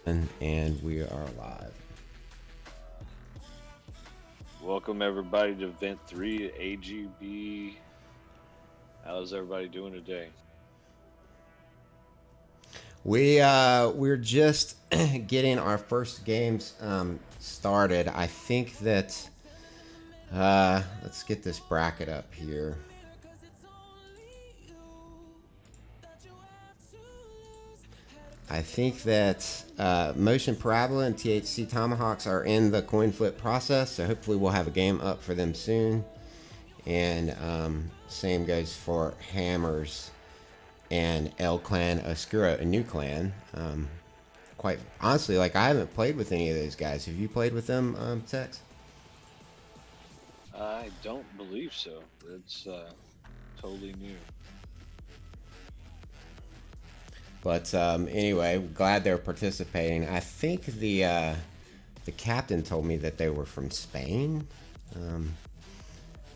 And we are live. Welcome everybody to Event 3 AGB. How's everybody doing today? We're just getting our first games started. I think that let's get this bracket up here. I think that Motion Parabola and THC Tomahawks are in the coin flip process, so hopefully we'll have a game up for them soon. And same goes for Hammers and L Clan Oscuro, a new clan. Quite honestly, like I haven't played with any of those guys. Have you played with them, Tex? I don't believe so. It's totally new. But anyway, glad they're participating. I think the captain told me that they were from Spain,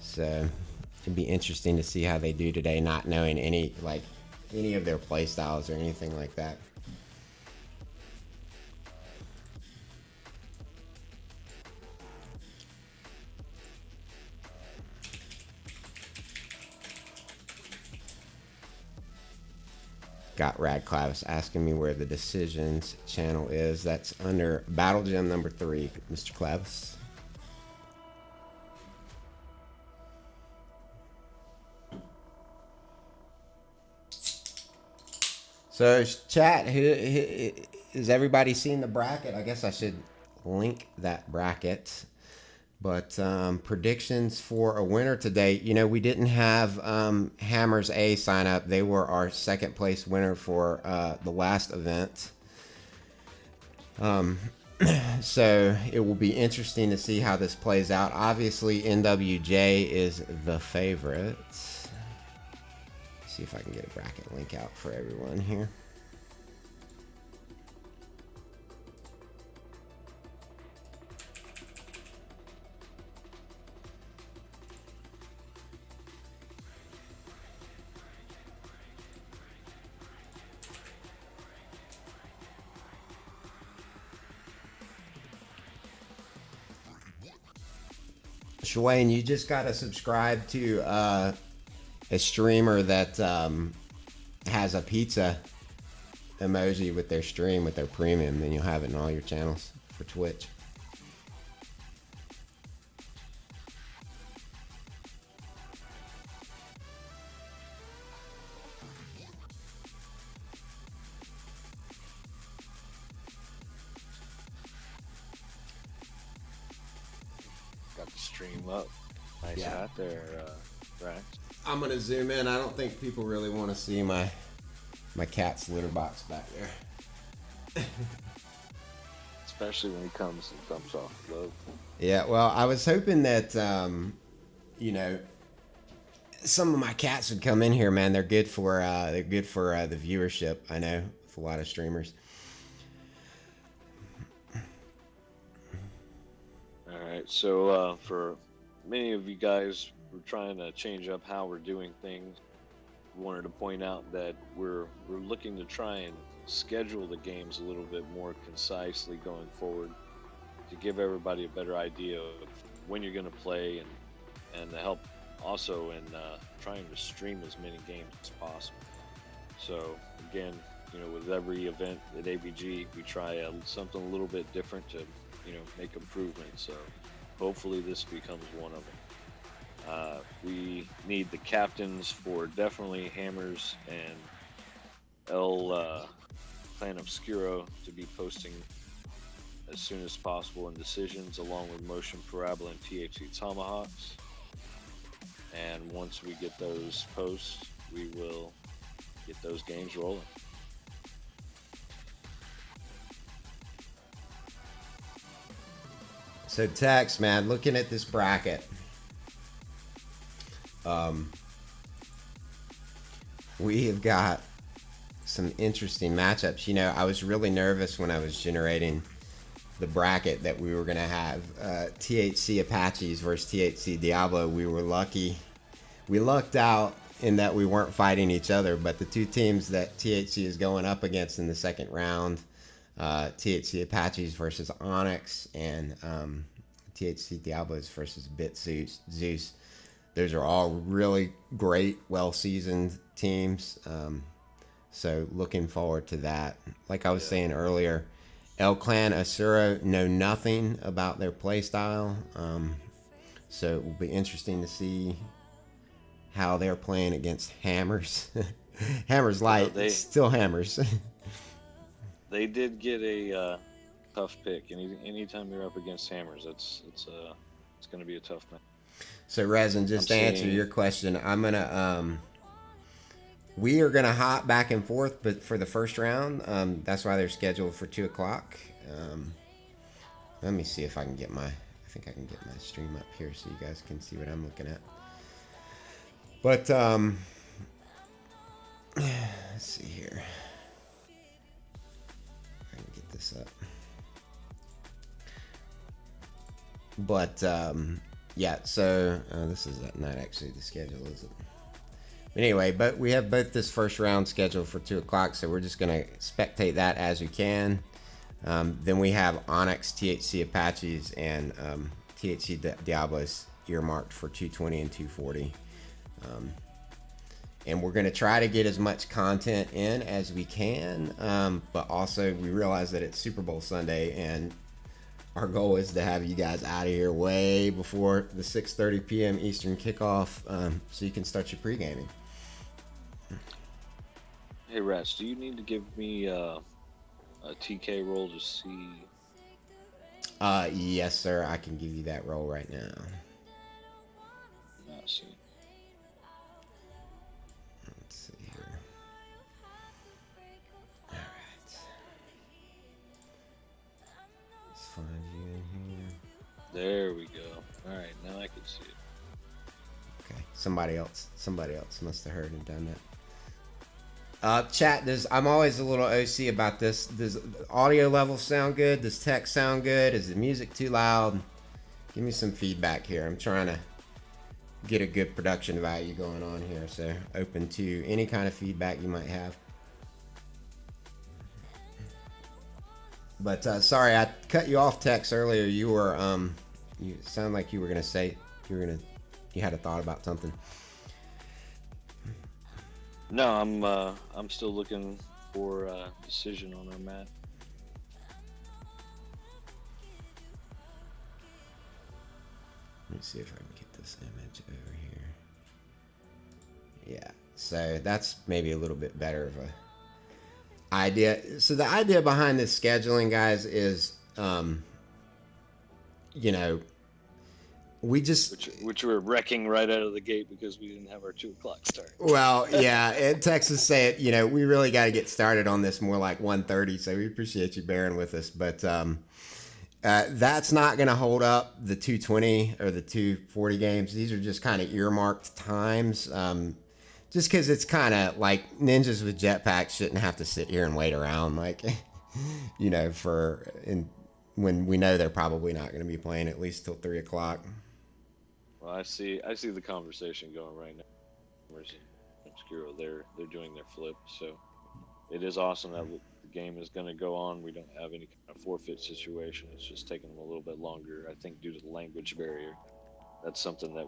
so it'd be interesting to see how they do today, not knowing any of their play styles or anything like that. Got Radclavis asking me where the decisions channel is. That's under Battle Gem number 3, Mr. Clavis. So, chat, is everybody seeing the bracket? I guess I should link that bracket. But predictions for a winner today. You know, we didn't have Hammers A sign up. They were our second place winner for the last event. So it will be interesting to see how this plays out. Obviously, NWJ is the favorite. See if I can get a bracket link out for everyone here. Shwayne, you just got to subscribe to a streamer that has a pizza emoji with their stream, with their premium. Then you'll have it in all your channels for Twitch. Got the stream up. Nice Yeah. hat there, Rax. I'm gonna zoom in. I don't think people really want to see my cat's litter box back there. Especially when he comes and dumps off the load. Yeah, well, I was hoping that you know, some of my cats would come in here, man. They're good for the viewership. I know with a lot of streamers. Alright, so for many of you guys, we're trying to change up how we're doing things. We wanted to point out that we're looking to try and schedule the games a little bit more concisely going forward to give everybody a better idea of when you're going to play and to help also in trying to stream as many games as possible. So again, you know, with every event at ABG, we try something a little bit different to, you know, make improvements. So hopefully this becomes one of them. We need the captains for definitely Hammers and Clan Obscuro to be posting as soon as possible in decisions, along with Motion Parabola and THC Tomahawks. And once we get those posts, we will get those games rolling. So Tex, man, looking at this bracket, we have got some interesting matchups. You know, I was really nervous when I was generating the bracket that we were going to have THC Apaches versus THC Diablo. We were lucky. We lucked out in that we weren't fighting each other, but the two teams that THC is going up against in the second round, THC Apaches versus Onyx, and THC Diablos versus Bit Zeus. Those are all really great, well-seasoned teams. So looking forward to that. Like I was saying earlier, El Clan Asura know nothing about their play style. So it will be interesting to see how they're playing against Hammers. Hammers Light, still Hammers. They did get a tough pick. Anytime you're up against Hammers, it's going to be a tough match. So Resin, just to answer your question, I'm gonna we are gonna hop back and forth, but for the first round, that's why they're scheduled for 2:00. Let me see if I can get I think I can get my stream up here so you guys can see what I'm looking at. But let's see here. I can get this up. But yeah, so this is not actually the schedule, is it? But anyway, but we have both this first round scheduled for 2:00, so we're just gonna spectate that as we can. Then we have Onyx, THC Apaches, and THC Diablos earmarked for 220 and 240. And we're going to try to get as much content in as we can, but also we realize that it's Super Bowl Sunday, and our goal is to have you guys out of here way before the 6:30 p.m. Eastern kickoff, so you can start your pre-gaming. Hey, Rats, do you need to give me a TK roll to see? Yes, sir. I can give you that roll right now. Let's see. Let's see here. All right. Let's find you in here. There we go. All right, now I can see it. Okay. Somebody else must have heard and done that. Chat, I'm always a little OC about this. Does audio levels sound good? Does text sound good? Is the music too loud? Give me some feedback here. I'm trying to get a good production value going on here, so open to any kind of feedback you might have. But sorry, I cut you off, Tex, earlier. You were you sound like you were gonna say you had a thought about something. No, I'm still looking for a decision on our map. Let me see if I can get this image over here. Yeah, so that's maybe a little bit better of a idea. So the idea behind this scheduling, guys, is you know, we just which we're wrecking right out of the gate because we didn't have our 2:00 start. Well, yeah, and Texas said, you know, we really got to get started on this more like 1:30, so we appreciate you bearing with us. But that's not going to hold up the 220 or the 240 games. These are just kind of earmarked times, just because it's kind of like ninjas with jetpacks shouldn't have to sit here and wait around, like, you know, when we know they're probably not going to be playing at least till 3:00. Well, I see the conversation going right now. Obscuro, they're doing their flip, so it is awesome that the game is going to go on. We don't have any kind of forfeit situation. It's just taking them a little bit longer, I think, due to the language barrier. That's something that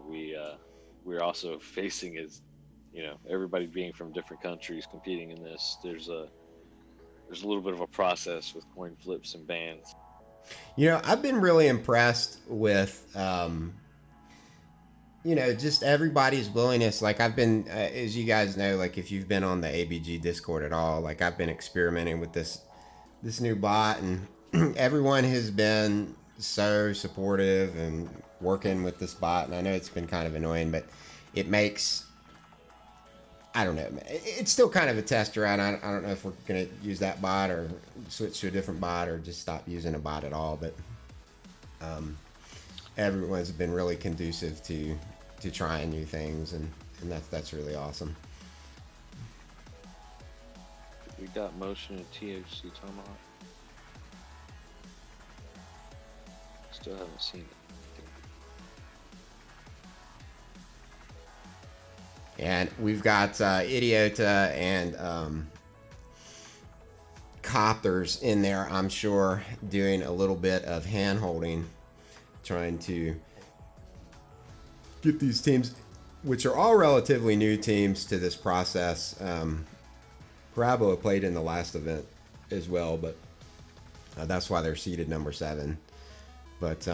we're also facing, is, you know, everybody being from different countries competing in this. There's a little bit of a process with coin flips and bans. You know, I've been really impressed with you know, just everybody's willingness. Like, I've been, as you guys know, like, if you've been on the ABG Discord at all, like, I've been experimenting with this new bot, and everyone has been so supportive and working with this bot. And I know it's been kind of annoying, but it makes, I don't know, it's still kind of a test around. I don't know if we're going to use that bot or switch to a different bot or just stop using a bot at all, but everyone's been really conducive to trying new things, and that's really awesome. We got motion in THC Tomahawk. Still haven't seen it. And we've got Idiota and Copters in there, I'm sure, doing a little bit of hand holding, trying to get these teams, which are all relatively new teams to this process. Parabola played in the last event as well, but that's why they're seeded number 7. But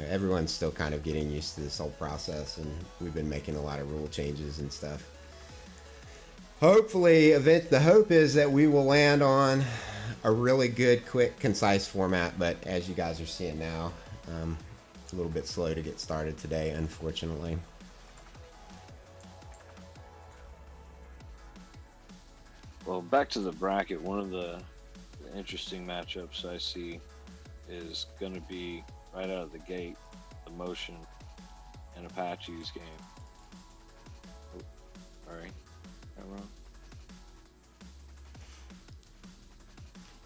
everyone's still kind of getting used to this whole process, and we've been making a lot of rule changes and stuff. Hopefully, the hope is that we will land on a really good, quick, concise format, but as you guys are seeing now, a little bit slow to get started today, unfortunately. Well, back to the bracket, one of the interesting matchups I see is going to be right out of the gate, the Motion and Apache's game. Oh, all right. Am I wrong?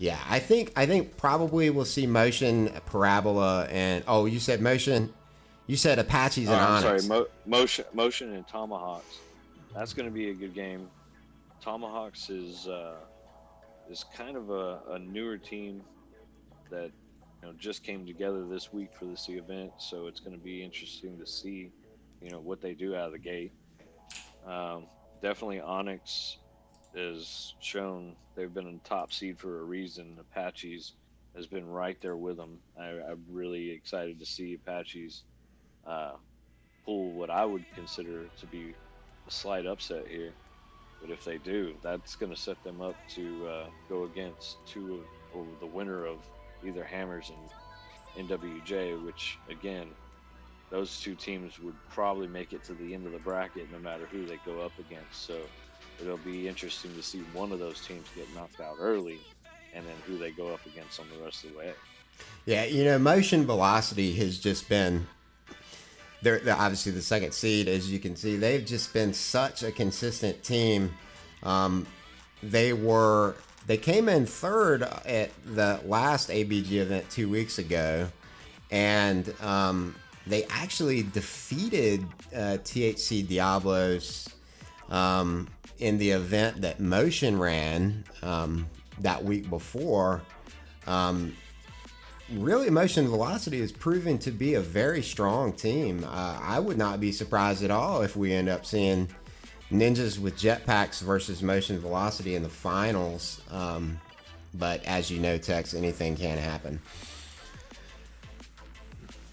Yeah, I think probably we'll see Motion, Parabola, and you said Motion, you said Apaches and Onyx. Sorry, Motion and Tomahawks. That's going to be a good game. Tomahawks is kind of a newer team that just came together this week for this event, so it's going to be interesting to see what they do out of the gate. Definitely Onyx is shown they've been in top seed for a reason. Apaches has been right there with them. I'm really excited to see Apaches pull what I would consider to be a slight upset here. But if they do, that's going to set them up to go against the winner of either Hammers and NWJ, which, again, those two teams would probably make it to the end of the bracket no matter who they go up against. So it'll be interesting to see one of those teams get knocked out early and then who they go up against on the rest of the way. Yeah, Motion Velocity has just been... They're obviously the second seed, as you can see. They've just been such a consistent team. They came in third at the last ABG event 2 weeks ago, and they actually defeated THC Diablos in the event that Motion ran that week before. Really, Motion Velocity is proving to be a very strong team. I would not be surprised at all if we end up seeing Ninjas with Jetpacks versus Motion Velocity in the finals. But as you know, Tex, anything can happen.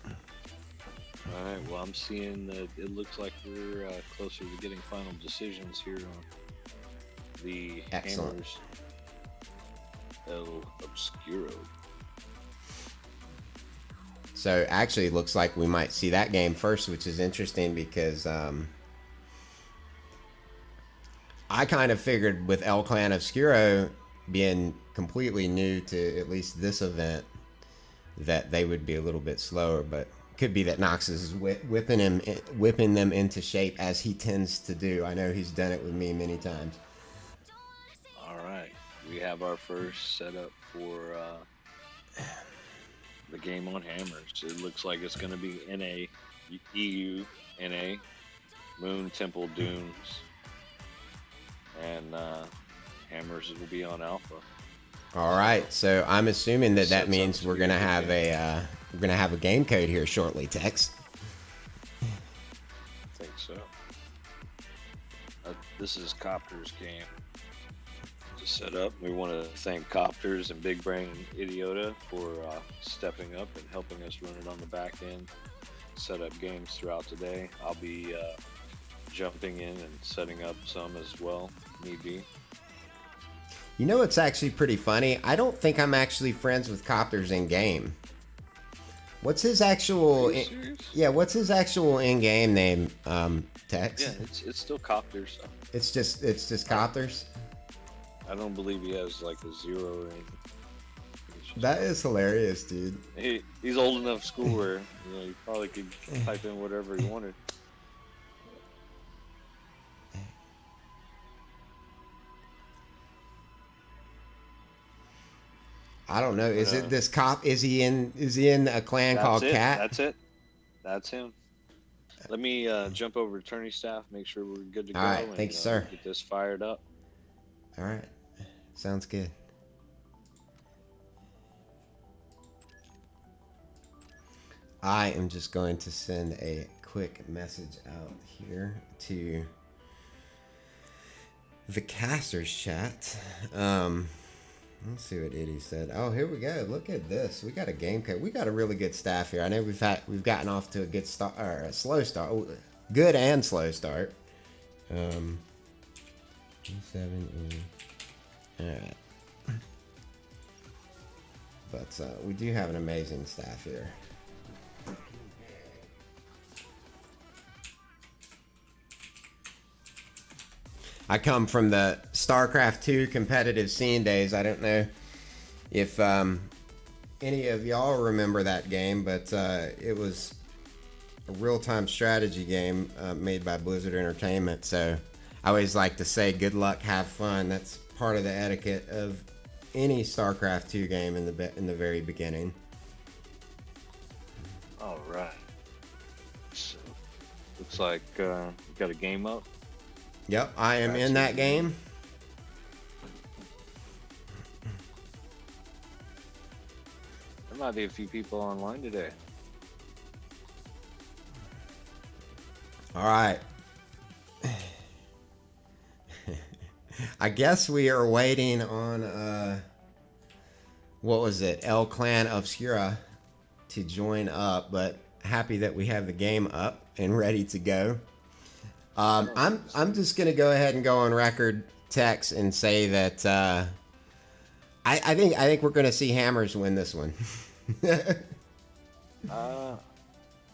All right, well, I'm seeing that it looks like we're closer to getting final decisions here on the Hammers El Obscuro. So actually, it looks like we might see that game first, which is interesting because I kind of figured with El Clan Obscuro being completely new to at least this event that they would be a little bit slower, but could be that Nox is whipping them into shape as he tends to do. I know he's done it with me many times. All right, we have our first setup for the game on Hammers. It looks like it's going to be NA, EU, NA, Moon, Temple, Dunes, and Hammers will be on Alpha. All right, so I'm assuming that means we're gonna have a game code here shortly, Tex. I think so. This is Copter's game to set up. We want to thank Copters and Big Brain Idiota for stepping up and helping us run it on the back end, set up games throughout today. I'll be jumping in and setting up some as well, need be. You know what's actually pretty funny? I don't think I'm actually friends with Copters in game. What's his actual? What's his actual in-game name? Tex. Yeah, it's still Copters. It's just Copters. I don't believe he has like a 0 or anything. That is hilarious, dude. He's old enough school where he probably could type in whatever he wanted. I don't know. Is it this cop? Is he in a clan called Cat? That's it. That's him. Let me jump over to attorney staff, make sure we're good to go. All right, thank you, sir. Get this fired up. All right. Sounds good. I am just going to send a quick message out here to the casters chat. Let's see what Eddie said. Oh, here we go. Look at this. We got a game code. We got a really good staff here. I know we've gotten off to a good start or a slow start. Good and slow start. 7E. All right. But we do have an amazing staff here. I come from the StarCraft 2 competitive scene days. I don't know if any of y'all remember that game, but it was a real-time strategy game made by Blizzard Entertainment. So I always like to say good luck, have fun. That's part of the etiquette of any StarCraft 2 game in the very beginning. All right. So, looks like we got a game up. Yep, I am in that game. There might be a few people online today. All right. I guess we are waiting on what was it, El Clan Obscura to join up, but happy that we have the game up and ready to go. I'm just gonna go ahead and go on record, Tex, and say that I think we're gonna see Hammers win this one.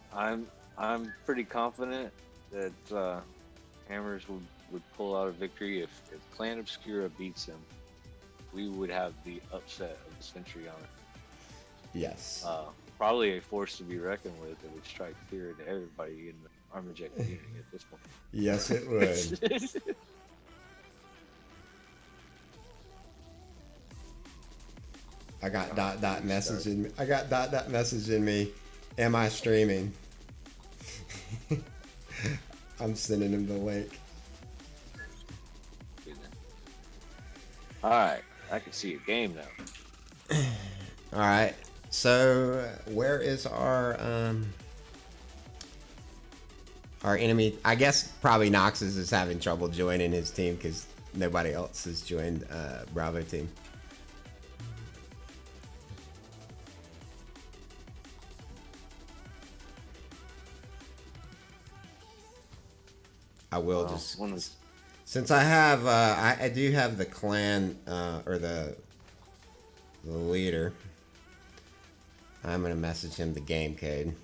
I'm pretty confident that Hammers would pull out a victory. If Clan Obscura beats them, we would have the upset of the century on it. Yes. Probably a force to be reckoned with that would strike fear into everybody in the Armageddon community at this point. Yes, it would. I got dot messaging me. I got dot messaging me. Am I streaming? I'm sending him the link. All right, I can see a game now. All right. So where is our enemy? I guess probably Noxus is having trouble joining his team because nobody else has joined Bravo team. I will just since I have I do have the clan or the leader. I'm gonna message him the game code.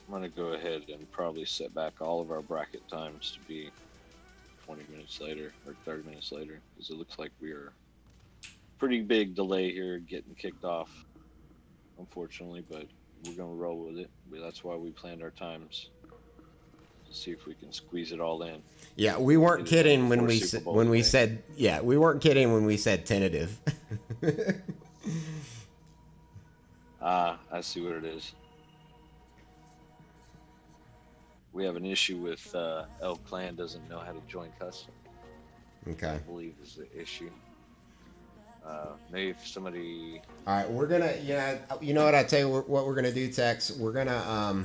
I'm gonna go ahead and probably set back all of our bracket times to be 20 minutes later or 30 minutes later, because it looks like we are pretty big delay here getting kicked off, unfortunately, but we're gonna roll with it. That's why we planned our times to see if we can squeeze it all in. Yeah, we weren't kidding when we said yeah, we weren't kidding when we said tentative. I see what it is. We have an issue with El Clan doesn't know how to join custom. Okay. I believe is the issue. Maybe if somebody. All right, we're gonna you know what I tell you what we're gonna do, Tex. We're gonna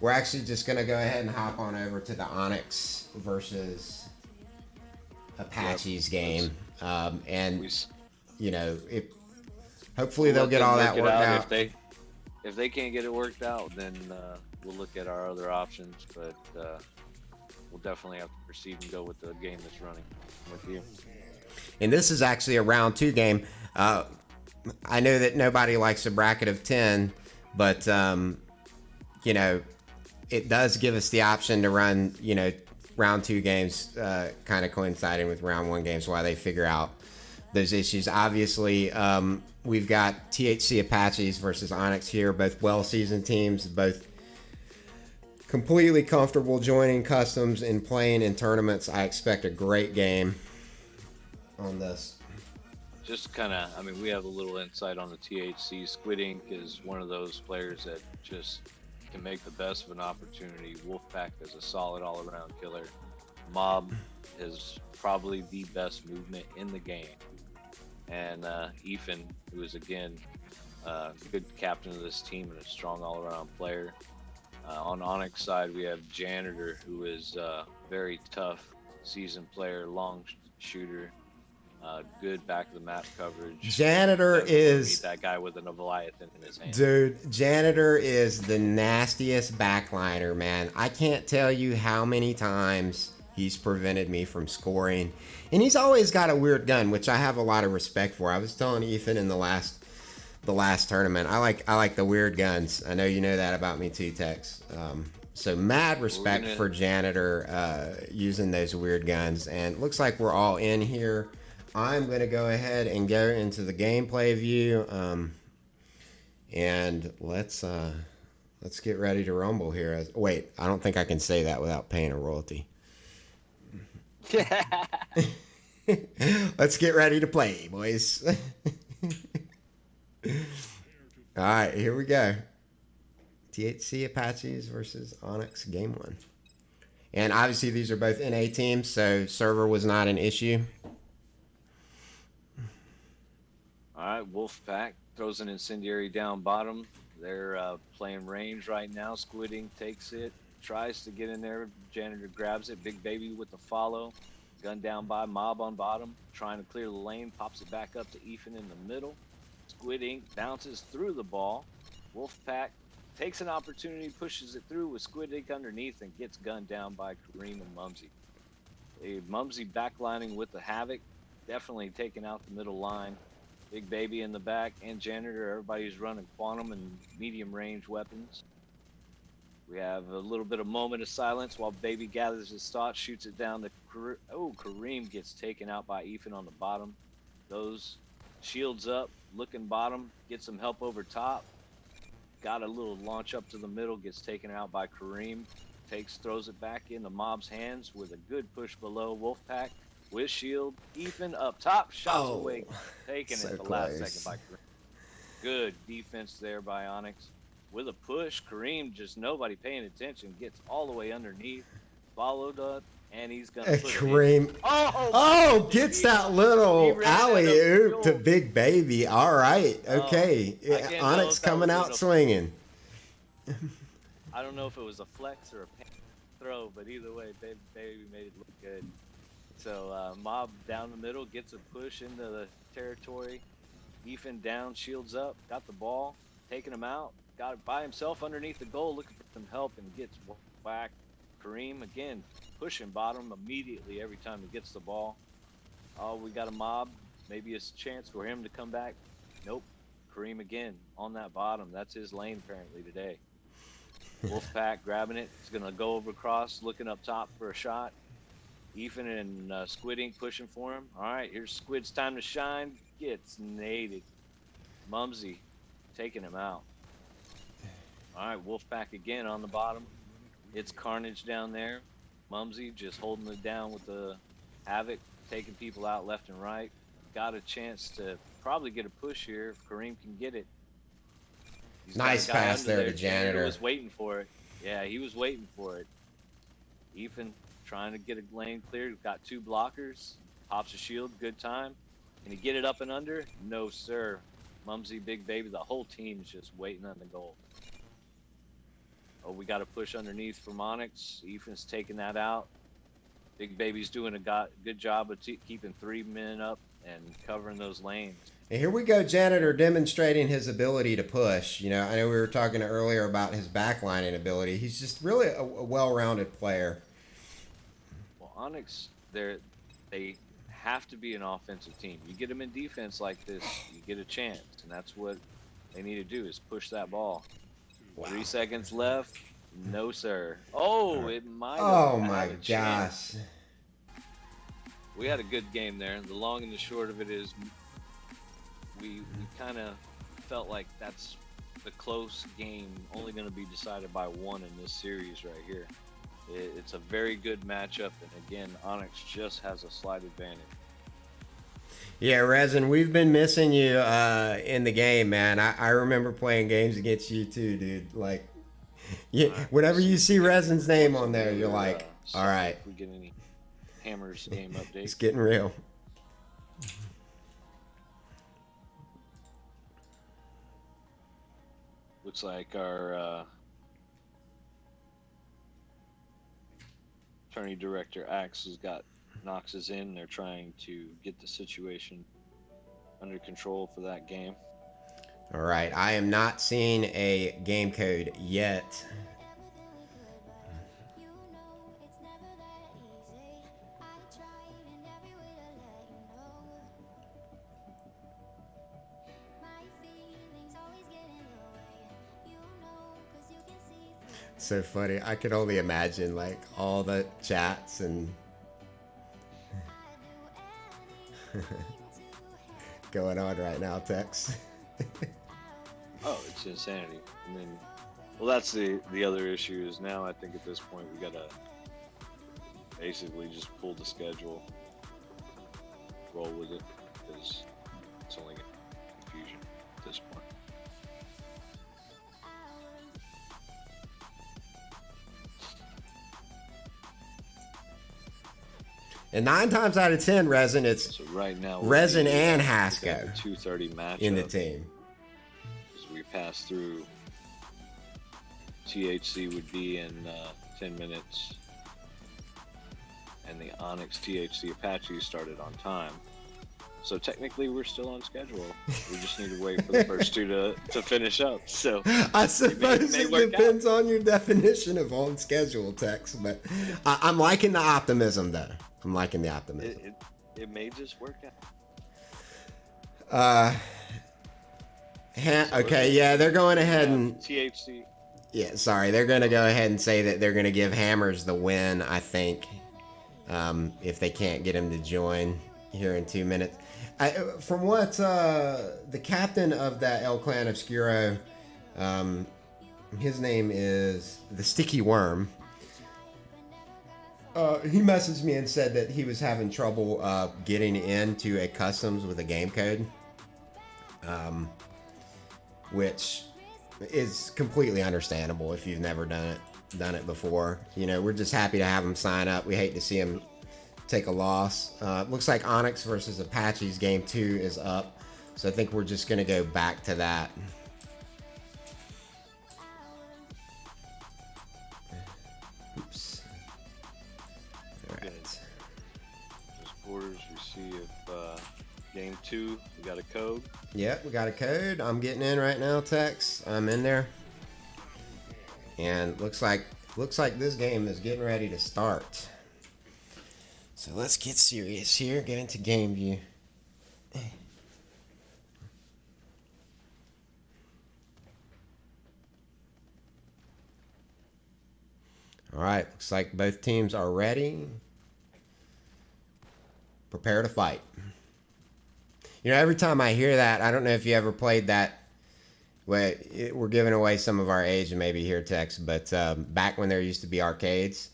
we're actually just gonna go ahead and hop on over to the Onyx versus Apache's game, and you know hopefully they'll get all that worked out. If they can't get it worked out, then we'll look at our other options. But we'll definitely have to proceed and go with the game that's running with you. And this is actually a round 2 game. I know that nobody likes a bracket of 10, but you know, it does give us the option to run, you know, round 2 games kind of coinciding with round 1 games while they figure out those issues. Obviously, we've got THC Apaches versus Onyx here, both well-seasoned teams, both completely comfortable joining customs and playing in tournaments. I expect a great game on this. Just kind of, I mean, we have a little insight on the THC. Squid Ink is one of those players that just can make the best of an opportunity. Wolfpack is a solid all-around killer. Mob has probably the best movement in the game. And Ethan, who is again good captain of this team and a strong all-around player. On Onyx side, we have Janitor, who is very tough, seasoned player, long shooter, good back of the map coverage. Janitor is meet that guy with a Leviathan in his hand. Dude, Janitor is the nastiest backliner, man. I can't tell you how many times he's prevented me from scoring. And he's always got a weird gun, which I have a lot of respect for. I was telling Ethan in the last tournament, I like the weird guns. I know you know that about me too, Tex. So mad respect for Janitor using those weird guns. And it looks like we're all in here. I'm going to go ahead and go into the gameplay view. And let's get ready to rumble here. Wait, I don't think I can say that without paying a royalty. Let's get ready to play, boys. All right, here we go. THC Apaches versus Onyx Game 1. And obviously these are both NA teams, so server was not an issue. All right, Wolfpack throws an incendiary down bottom. They're playing range right now. Squidding takes it, tries to get in there. Janitor grabs it. Big Baby with the follow. Gun down by Mob on bottom, trying to clear the lane. Pops it back up to Ethan in the middle. Squidding bounces through the ball. Wolfpack takes an opportunity, pushes it through with Squidding underneath, and gets gunned down by Kareem and Mumsy. Mumsy backlining with the Havoc, definitely taking out the middle line. Big Baby in the back and Janitor, everybody's running Quantum and medium range weapons. We have a little bit of moment of silence while Baby gathers his thoughts, shoots it down to Kareem gets taken out by Ethan on the bottom. Those shields up, looking bottom, gets some help over top. Got a little launch up to the middle, gets taken out by Kareem. Throws it back into Mob's hands with a good push below. Wolfpack with shield. Ethan up top, shots away, taking so it the close. last second by Kareem. Good defense there by Onyx. With a push, Kareem, just nobody paying attention, gets all the way underneath, followed up, and he's going to put Kareem. it in. Gets that little alley-oop to Big Baby. All right. Okay. Onyx coming out swinging. I don't know if it was a flex or a throw, but either way, Baby made it look good. So Mob down the middle, gets a push into the territory. Ethan down, shields up, got the ball, taking him out. Got it by himself underneath the goal, looking for some help, and gets whacked. Kareem again pushing bottom immediately every time he gets the ball. Oh, we got a Mob. Maybe it's a chance for him to come back. Nope. Kareem again on that bottom. That's his lane apparently today. Wolfpack grabbing it. He's going to go over across, looking up top for a shot. Ethan and Squidding pushing for him. All right, here's Squid's time to shine. Gets naded. Mumsy taking him out. All right, Wolfpack again on the bottom. It's carnage down there. Mumsy just holding it down with the Havoc, taking people out left and right. Got a chance to probably get a push here if Kareem can get it. Nice pass there to Janitor. He was waiting for it. Yeah, he was waiting for it. Ethan trying to get a lane cleared. Got two blockers. Pops a shield. Good time. Can he get it up and under? No, sir. Mumsy, Big Baby, the whole team is just waiting on the goal. Oh, we got a push underneath from Onyx. Ethan's taking that out. Big Baby's doing a good job of keeping 3 men up and covering those lanes. And here we go, Janitor demonstrating his ability to push. You know, I know we were talking earlier about his backlining ability. He's just really a well-rounded player. Well, Onyx, they have to be an offensive team. You get them in defense like this, you get a chance, and that's what they need to do is push that ball. Wow. 3 seconds left. No, sir. Oh, it might have. Oh, my gosh. We had a good game there. The long and the short of it is we kind of felt like that's the close game only going to be decided by one in this series right here. It's a very good matchup, and again, Onyx just has a slight advantage. Yeah, Resin, we've been missing you in the game, man. I remember playing games against you too, dude. Like, whenever you see Resin's name on there, you're like, all right. Hammer's game update. It's getting real. Looks like our attorney director Axe has got Nox's in. They're trying to get the situation under control for that game. All right, I am not seeing a game code yet. So funny. I could only imagine like all the chats and going on right now, Tex. Oh, it's insanity. And then, well, that's the other issue is now I think at this point we gotta basically just pull the schedule, roll with it, because it's only confusion at this point. And 9 times out of 10, Resin, it's So right now, Resin and we got Haskell the 2:30 matchup in the team. as we pass through. THC would be in 10 minutes, and the Onyx THC Apache started on time. So technically, we're still on schedule. We just need to wait for the first two to finish up. So I suppose may it work depends on your definition of on schedule, Tex. But I'm liking the optimism, though. I'm liking the optimism. it may just work out. Okay, yeah, they're going ahead and THC. yeah, sorry, they're going to go ahead and say that they're going to give Hammers the win. I think if they can't get him to join here in 2 minutes. From what the captain of that El Clan Obscuro, his name is the Sticky Worm. He messaged me and said that he was having trouble getting into a customs with a game code, which is completely understandable if you've never done it before. You know, we're just happy to have him sign up. We hate to see him take a loss. Looks like Onyx versus Apache's game 2 is up, so I think we're just gonna go back to that. Oops. All right. Just borders. We see if game 2 we got a code. Yep, we got a code. I'm getting in right now, Tex. I'm in there, and looks like this game is getting ready to start. So let's get serious here. Get into game view. All right, looks like both teams are ready. Prepare to fight. You know, every time I hear that, I don't know if you ever played that. Well, we're giving away some of our age maybe here, Tex, but back when there used to be arcades.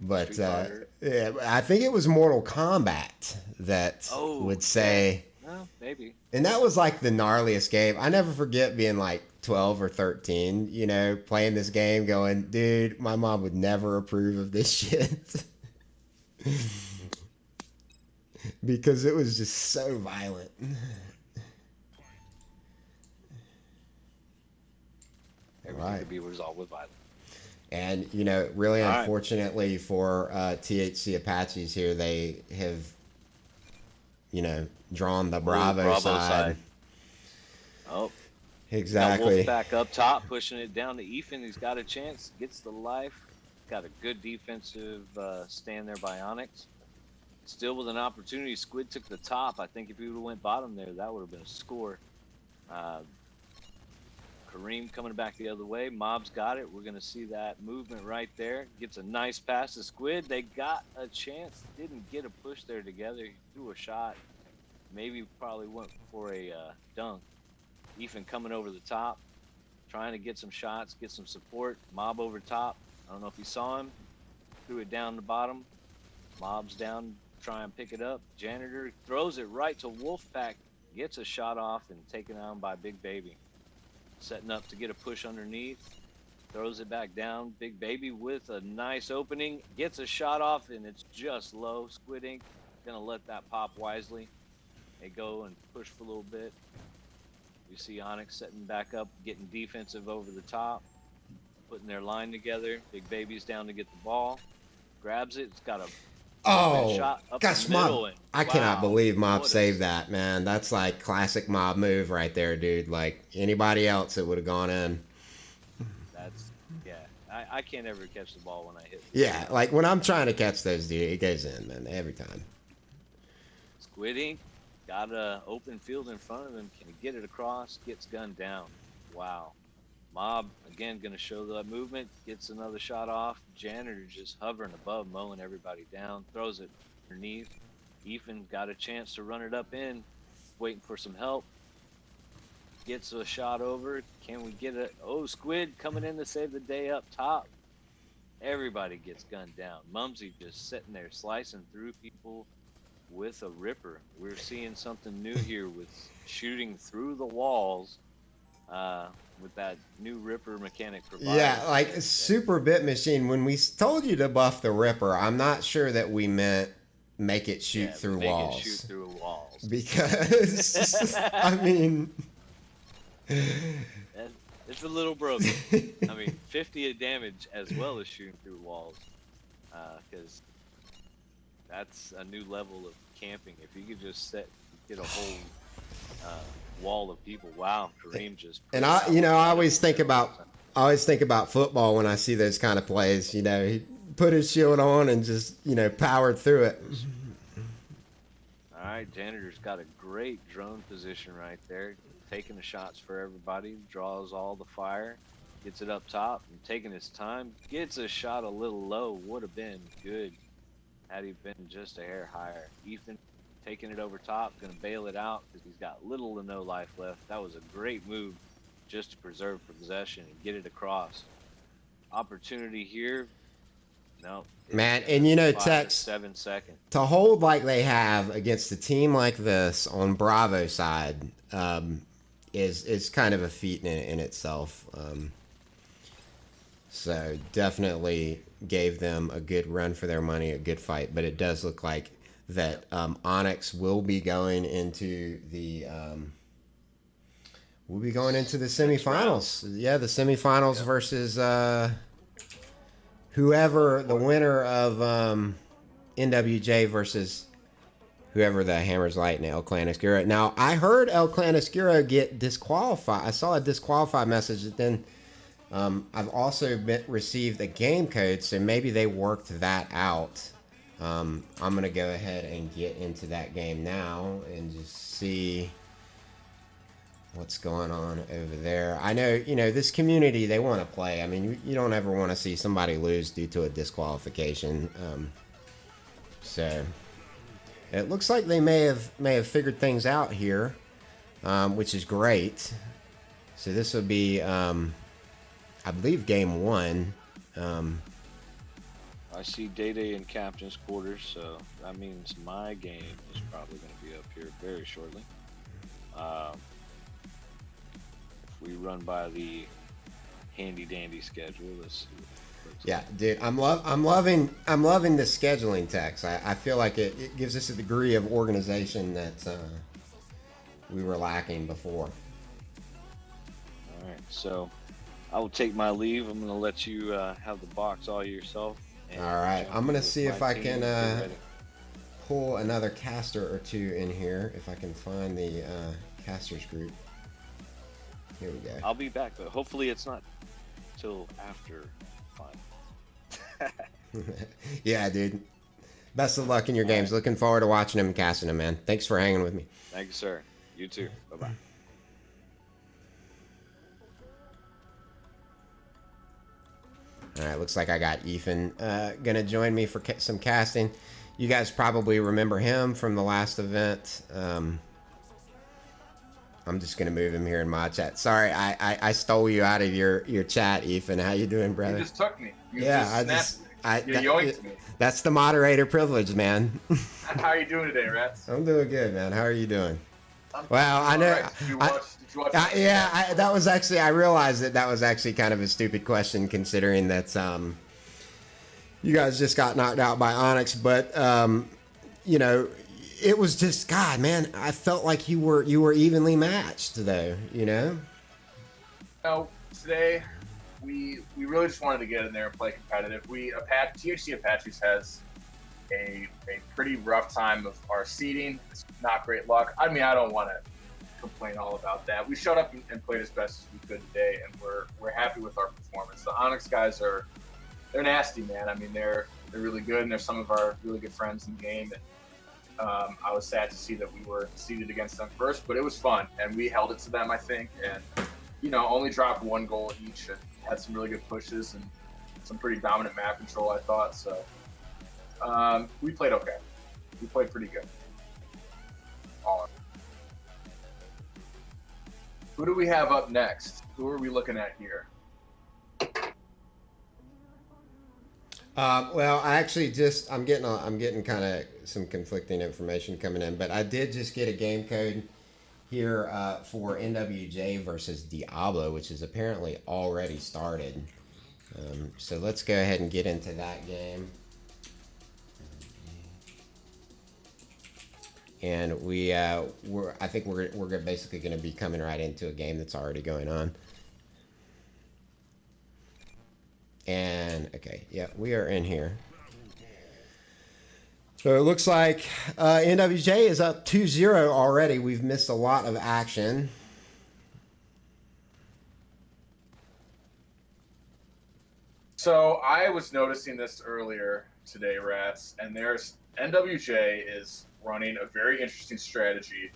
But yeah, I think it was Mortal Kombat that would say. Well, maybe. And that was like the gnarliest game. I never forget being like 12 or 13, you know, playing this game going, dude, my mom would never approve of this shit. Because it was just so violent. Everything could be resolved with violence. And, you know, really unfortunately for THC Apaches here, they have, you know, drawn the Bravo side. Oh. Exactly. Wolf back up top, pushing it down to Ethan. He's got a chance, gets the life. Got a good defensive stand there by Onyx. Still with an opportunity. Squid took the top. I think if he would have went bottom there, that would have been a score. Kareem coming back the other way. Mob's got it. We're going to see that movement right there. Gets a nice pass to Squid. They got a chance. Didn't get a push there together. He threw a shot. Maybe probably went for a dunk. Ethan coming over the top, trying to get some shots, get some support. Mob over top. I don't know if he saw him. Threw it down the bottom. Mob's down, try and pick it up. Janitor throws it right to Wolfpack. Gets a shot off and taken down by Big Baby. Setting up to get a push underneath. throws it back down. Big Baby with a nice opening, gets a shot off, and it's just low. Squid Ink gonna let that pop wisely. They go and push for a little bit. You see Onyx setting back up, getting defensive over the top, putting their line together. Big Baby's down to get the ball, grabs it. It's got a shot up gosh, the middle. Mob! And, I cannot believe Mob what a- saved that, man. That's like classic Mob move right there, dude. Like anybody else, it would have gone in. That's I can't ever catch the ball when I hit. Yeah, like when I'm trying to catch those, dude, it goes in, man, every time. Squid Ink got a open field in front of him. Can he get it across? Gets gunned down. Wow. Mob again gonna show that movement. Gets another shot off. Janitor just hovering above, mowing everybody down. Throws it underneath. Ethan got a chance to run it up in. Waiting for some help. Gets a shot over. Can we get it? Oh, Squid coming in to save the day up top. Everybody gets gunned down. Mumsy just sitting there slicing through people with a ripper. We're seeing something new here with shooting through the walls with that new ripper mechanic provided. Yeah, like Super Bit Machine. When we told you to buff the ripper, I'm not sure that we meant make it shoot through walls. Make it shoot through walls. Because I mean, it's a little broken. I mean, 50 of damage as well as shooting through walls, because that's a new level of camping. If you could just get a whole wall of people. Wow, Kareem just. And I always think about football when I see those kind of plays. You know, he put his shield on and just powered through it. All right, Janitor's got a great drone position right there, taking the shots for everybody, draws all the fire, gets it up top, and taking his time, gets a shot a little low. Would have been good had he been just a hair higher. Ethan taking it over top, gonna bail it out because he's got little to no life left. That was a great move just to preserve possession and get it across. Opportunity here. No. Man, and Tex, 7 seconds. To hold like they have against a team like this on Bravo side is kind of a feat in itself. So definitely gave them a good run for their money, a good fight. But it does look like that Onyx will be going into the semifinals. Yeah, the semifinals versus whoever the winner of NWJ versus whoever the Hammers Light and El Clan Oscuro. Now, I heard El Clan Oscuro get disqualified. I saw a disqualified message that then I've also received a game code, so maybe they worked that out. I'm going to go ahead and get into that game now and just see what's going on over there. I know, this community, they want to play. I mean, you don't ever want to see somebody lose due to a disqualification. So it looks like they may have figured things out here, which is great. So this will be, I believe, game one. I see Day-Day in captain's quarters, so that means my game is probably going to be up here very shortly. If we run by the handy-dandy schedule, let's see. Yeah, dude, I'm loving the scheduling text. I feel like it gives us a degree of organization that we were lacking before. All right, so I will take my leave. I'm going to let you have the box all yourself. All right, I'm going to see if I can pull another caster or two in here, if I can find the casters group. Here we go. I'll be back, but hopefully it's not till after 5. Yeah, dude. Best of luck in your games. Looking forward to watching them and casting them, man. Thanks for hanging with me. Thank you, sir. You too. Bye-bye. All right, looks like I got Ethan going to join me for some casting. You guys probably remember him from the last event. I'm just going to move him here in my chat. Sorry, I stole you out of your chat, Ethan. How you doing, brother? You just took me. You yoinked me. That's the moderator privilege, man. How are you doing today, Rats? I'm doing good, man. How are you doing? I'm well, I know. Right. Did Did you watch? Yeah, that was actually, I realized that was actually kind of a stupid question considering that you guys just got knocked out by Onyx, but you know, it was just, God, man, I felt like you were evenly matched though, you know. No, today we really just wanted to get in there and play competitive. THC Apaches has a pretty rough time of our seeding. It's not great luck. I mean, I don't want to complain all about that. We showed up and played as best as we could today, and we're happy with our performance. The Onyx guys they're nasty, man. I mean, they're really good, and they're some of our really good friends in the game. And I was sad to see that we were seeded against them first, but it was fun, and we held it to them, I think, and only dropped 1 goal each and had some really good pushes and some pretty dominant map control, I thought. So we played okay. We played pretty good. All in. Who do we have up next? Who are we looking at here? Well, I actually I'm getting kind of some conflicting information coming in, but I did just get a game code here for NWJ versus Diablo, which is apparently already started. So let's go ahead and get into that game. And I think we're basically going to be coming right into a game that's already going on. And okay, yeah, we are in here. So it looks like NWJ is up 2-0 already. We've missed a lot of action. So I was noticing this earlier today, Rats, and there's NWJ is running a very interesting strategy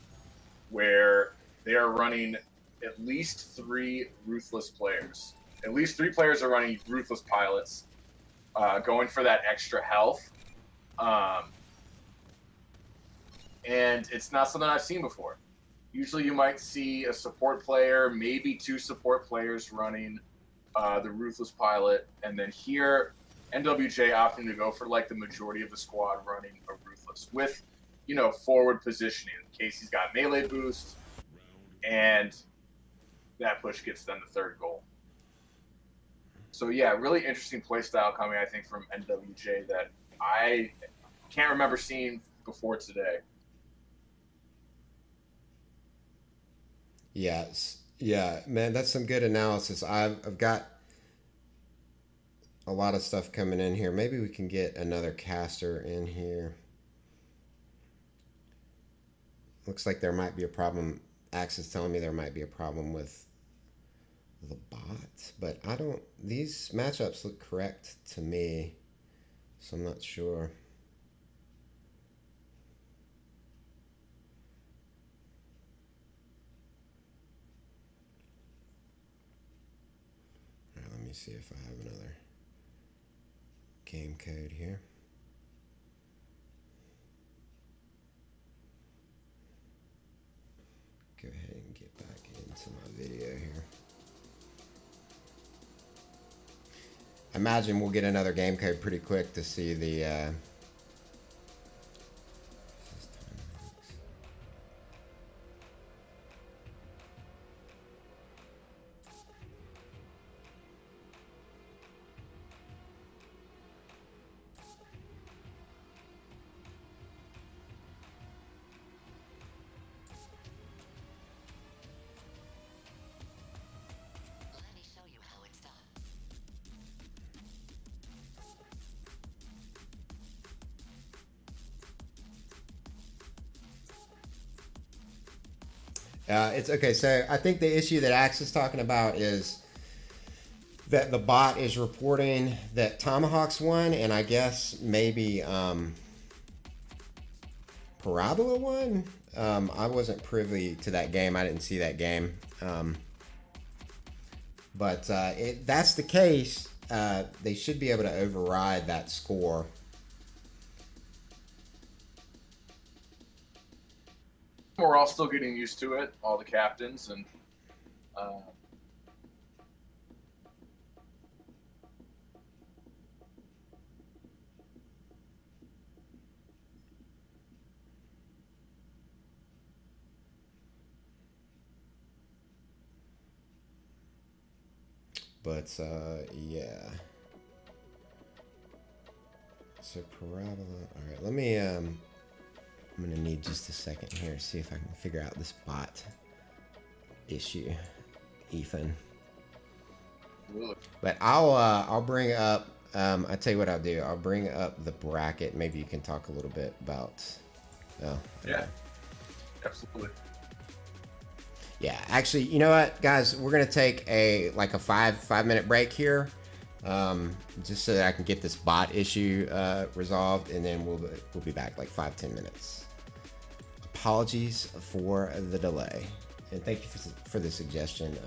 where they are running at least 3 ruthless players. At least 3 players are running ruthless pilots, going for that extra health. And it's not something I've seen before. Usually you might see a support player, maybe 2 support players running the ruthless pilot, and then here NWJ opting to go for like the majority of the squad running a ruthless with, forward positioning in case he's got melee boost, and that push gets them the 3rd goal. So yeah, really interesting play style coming, I think, from NWJ that I can't remember seeing before today. Yes. Yeah, man, that's some good analysis. I've got a lot of stuff coming in here. Maybe we can get another caster in here. Looks like there might be a problem. Axe is telling me there might be a problem with the bot, but these matchups look correct to me, so I'm not sure. All right, let me see if I have another game code here. Go ahead and get back into my video here. I imagine we'll get another game code pretty quick to see the it's okay. So I think the issue that Axe is talking about is that the bot is reporting that Tomahawks won, and I guess maybe Parabola won. I wasn't privy to that game. I didn't see that game. But if that's the case, they should be able to override that score. We're all still getting used to it, all the captains, and But yeah. So parabola. All right, let me. I'm gonna need just a second here to see if I can figure out this bot issue, Ethan. But I'll bring up. I tell you what I'll do. I'll bring up the bracket. Maybe you can talk a little bit about. Oh. Yeah. Absolutely. Yeah, actually, you know what, guys? We're gonna take a 5-minute break here, just so that I can get this bot issue resolved, and then we'll be back like 5-10 minutes. Apologies for the delay, and thank you for the suggestion,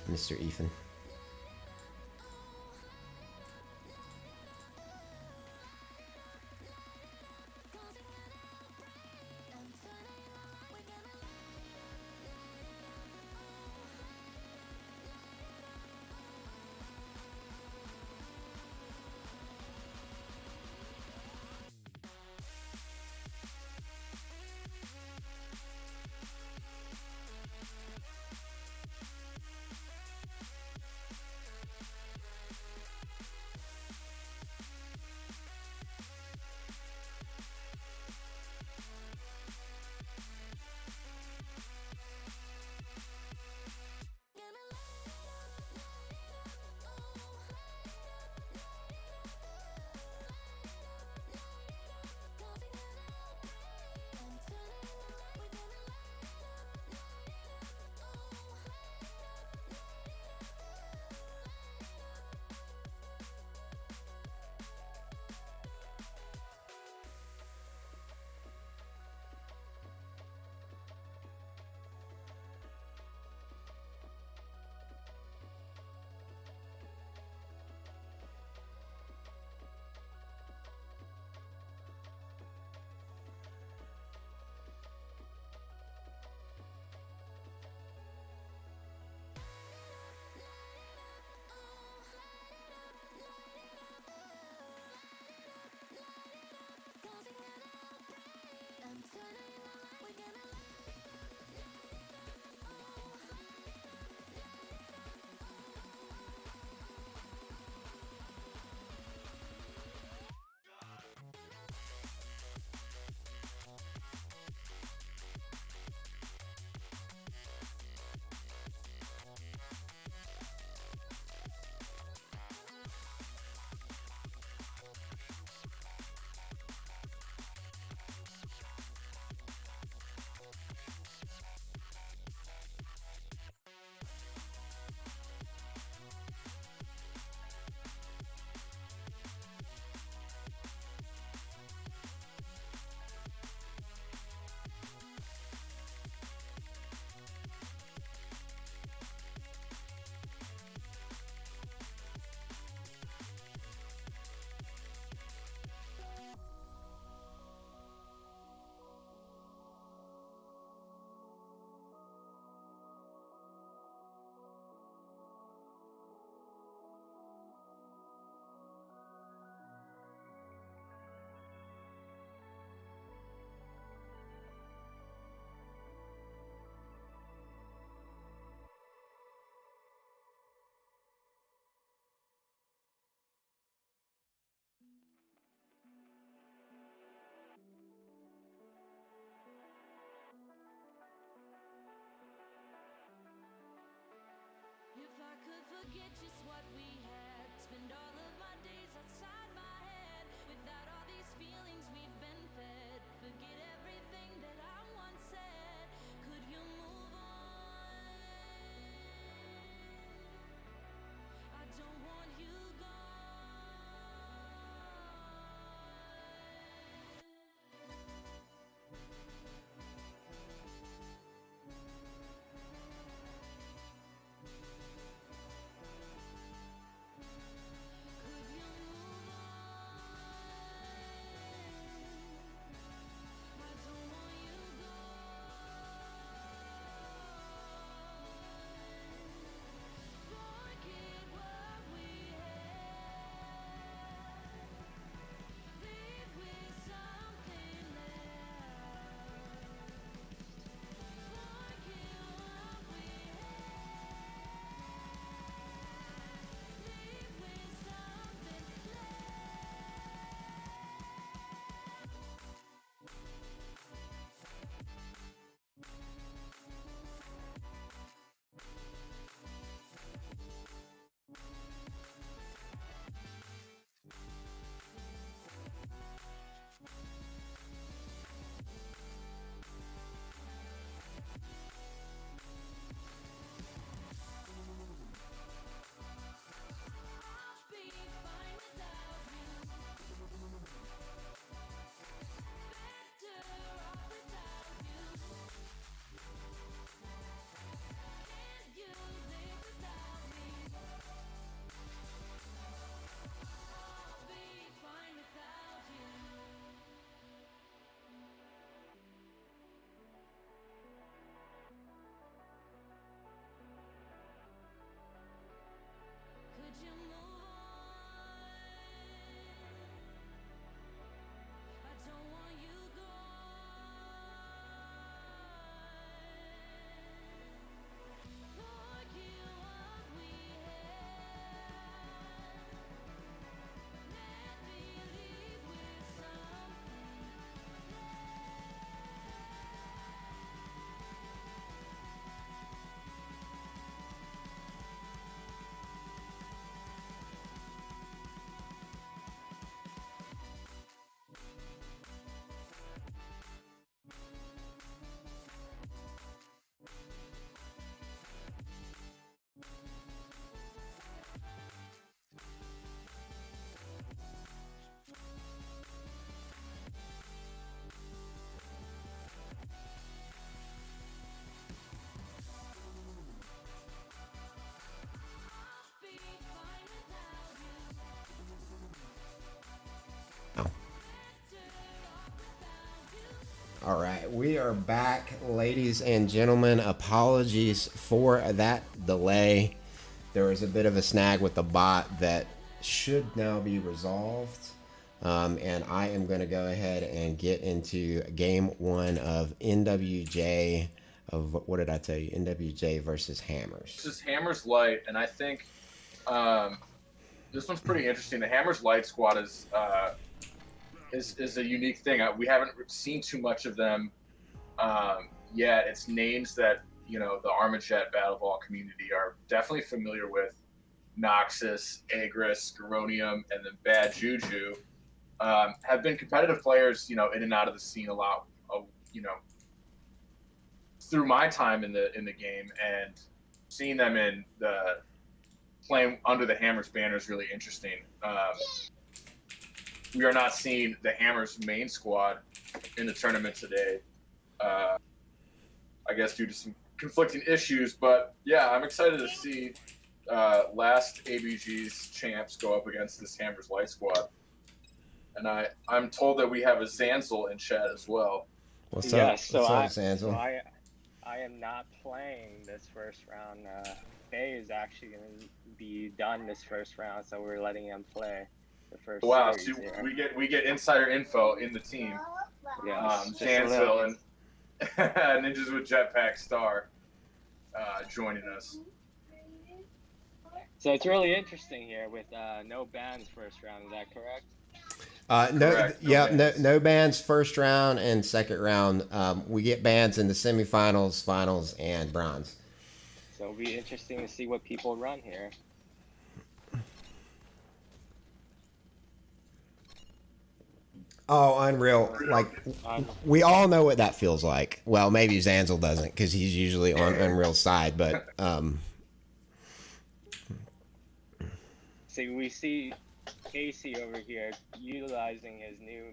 Mr. Ethan. If I could forget just what we had, spend all of my days outside my head, without all these feelings we've been fed, forget everything that I once said, could you move on? I don't want you gone. All right, we are back, ladies and gentlemen. Apologies for that delay. There was a bit of a snag with the bot that should now be resolved. And I am going to go ahead and get into game one of NWJ of, what did I tell you? NWJ versus Hammers. This is Hammers Light, and I think this one's pretty interesting. The Hammers Light squad is a unique thing. We haven't seen too much of them yet. It's names that, you know, the Armajet Battle Ball community are definitely familiar with. Noxus, Agris, Garonium, and then Bad Juju have been competitive players, you know, in and out of the scene a lot, you know, through my time in the game, and seeing them in the playing under the Hammers banner is really interesting. We are not seeing the Hammers main squad in the tournament today, I guess due to some conflicting issues. But yeah, I'm excited to see last ABG's champs go up against this Hammers Light squad. And I'm told that we have a Zanzel in chat as well. What's Yeah, up? so What's up, I- Zanzel? I am not playing this first round. Kay is actually going to be done this first round, so we're letting him play the first Wow, series so here. we get insider info in the team. Yeah, just a Zanzel little- and Ninjas with Jetpack Star joining us. So it's really interesting here with no bans first round. Is that correct? No, Correct, no yeah, bans. no bans first round and second round. We get bans in the semifinals, finals, and bronze. So it'll be interesting to see what people run here. Oh, unreal! Like we all know what that feels like. Well, maybe Zanzel doesn't because he's usually on Unreal's side, but See, we see Casey over here utilizing his new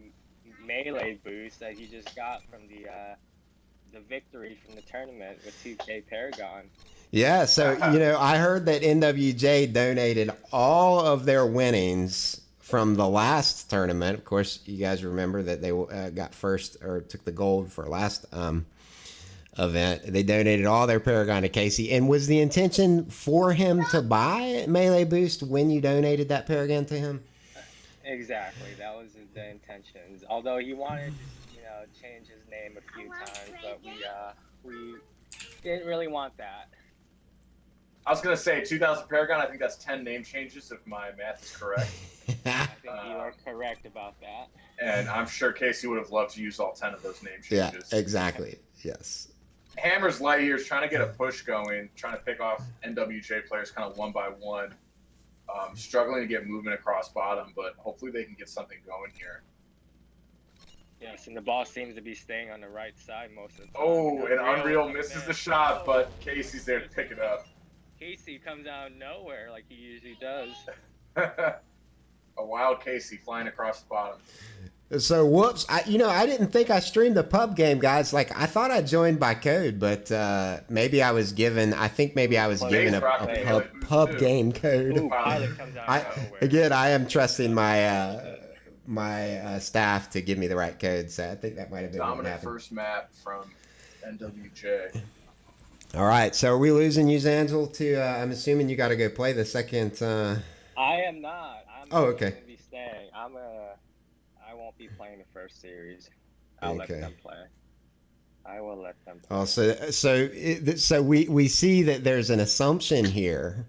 melee boost that he just got from the victory from the tournament with 2K Paragon. yeah. So you know, I heard that NWJ donated all of their winnings from the last tournament. Of course, you guys remember that they got first or took the gold for last event. They donated all their Paragon to Casey. And was the intention for him to buy Melee Boost when you donated that Paragon to him? Exactly, that was the intentions. Although he wanted to, you know, change his name a few times, but we didn't really want that. I was gonna say 2000 Paragon. I think that's 10 name changes if my math is correct. I think you are correct about that. And I'm sure Casey would have loved to use all 10 of those name Yeah, changes. exactly. Yes. Hammers Light here is trying to get a push going, trying to pick off NWJ players kind of one by one. Struggling to get movement across bottom, but hopefully they can get something going here. Yes, and the ball seems to be staying on the right side most of the time. Oh, and Unreal comes misses in. the shot, but Casey's there to pick it up. Casey comes out of nowhere like he usually does. A wild Casey flying across the bottom. So, whoops. I didn't think I streamed the pub game, guys. Like, I thought I joined by code, but maybe I was given a pub game code. Ooh, Pilot comes out of nowhere. Again, I am trusting my staff to give me the right code, so I think that might have been what Dominant happened. first map from NWJ. All right, so are we losing you, Zanzel? To I'm assuming you got to go play the second. I am not. I'm okay. going to be staying. I won't be playing the first series. I'll let Okay. them play. I will let them play. Oh, so we see that there's an assumption here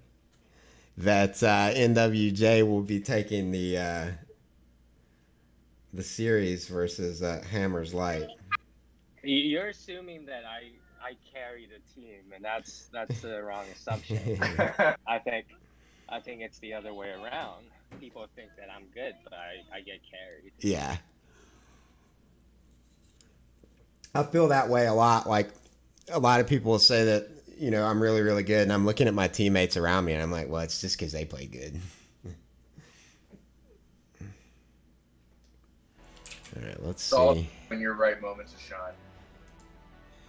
that NWJ will be taking the series versus Hammers Light. You're assuming that I carry the team, and that's the wrong assumption. I think it's the other way around. People think that I'm good, but I get carried. Yeah. I feel that way a lot. Like, a lot of people will say that, you know, I'm really, really good, and I'm looking at my teammates around me, and I'm like, well, it's just because they play good. All right, let's It's all see. in your right moment to shine.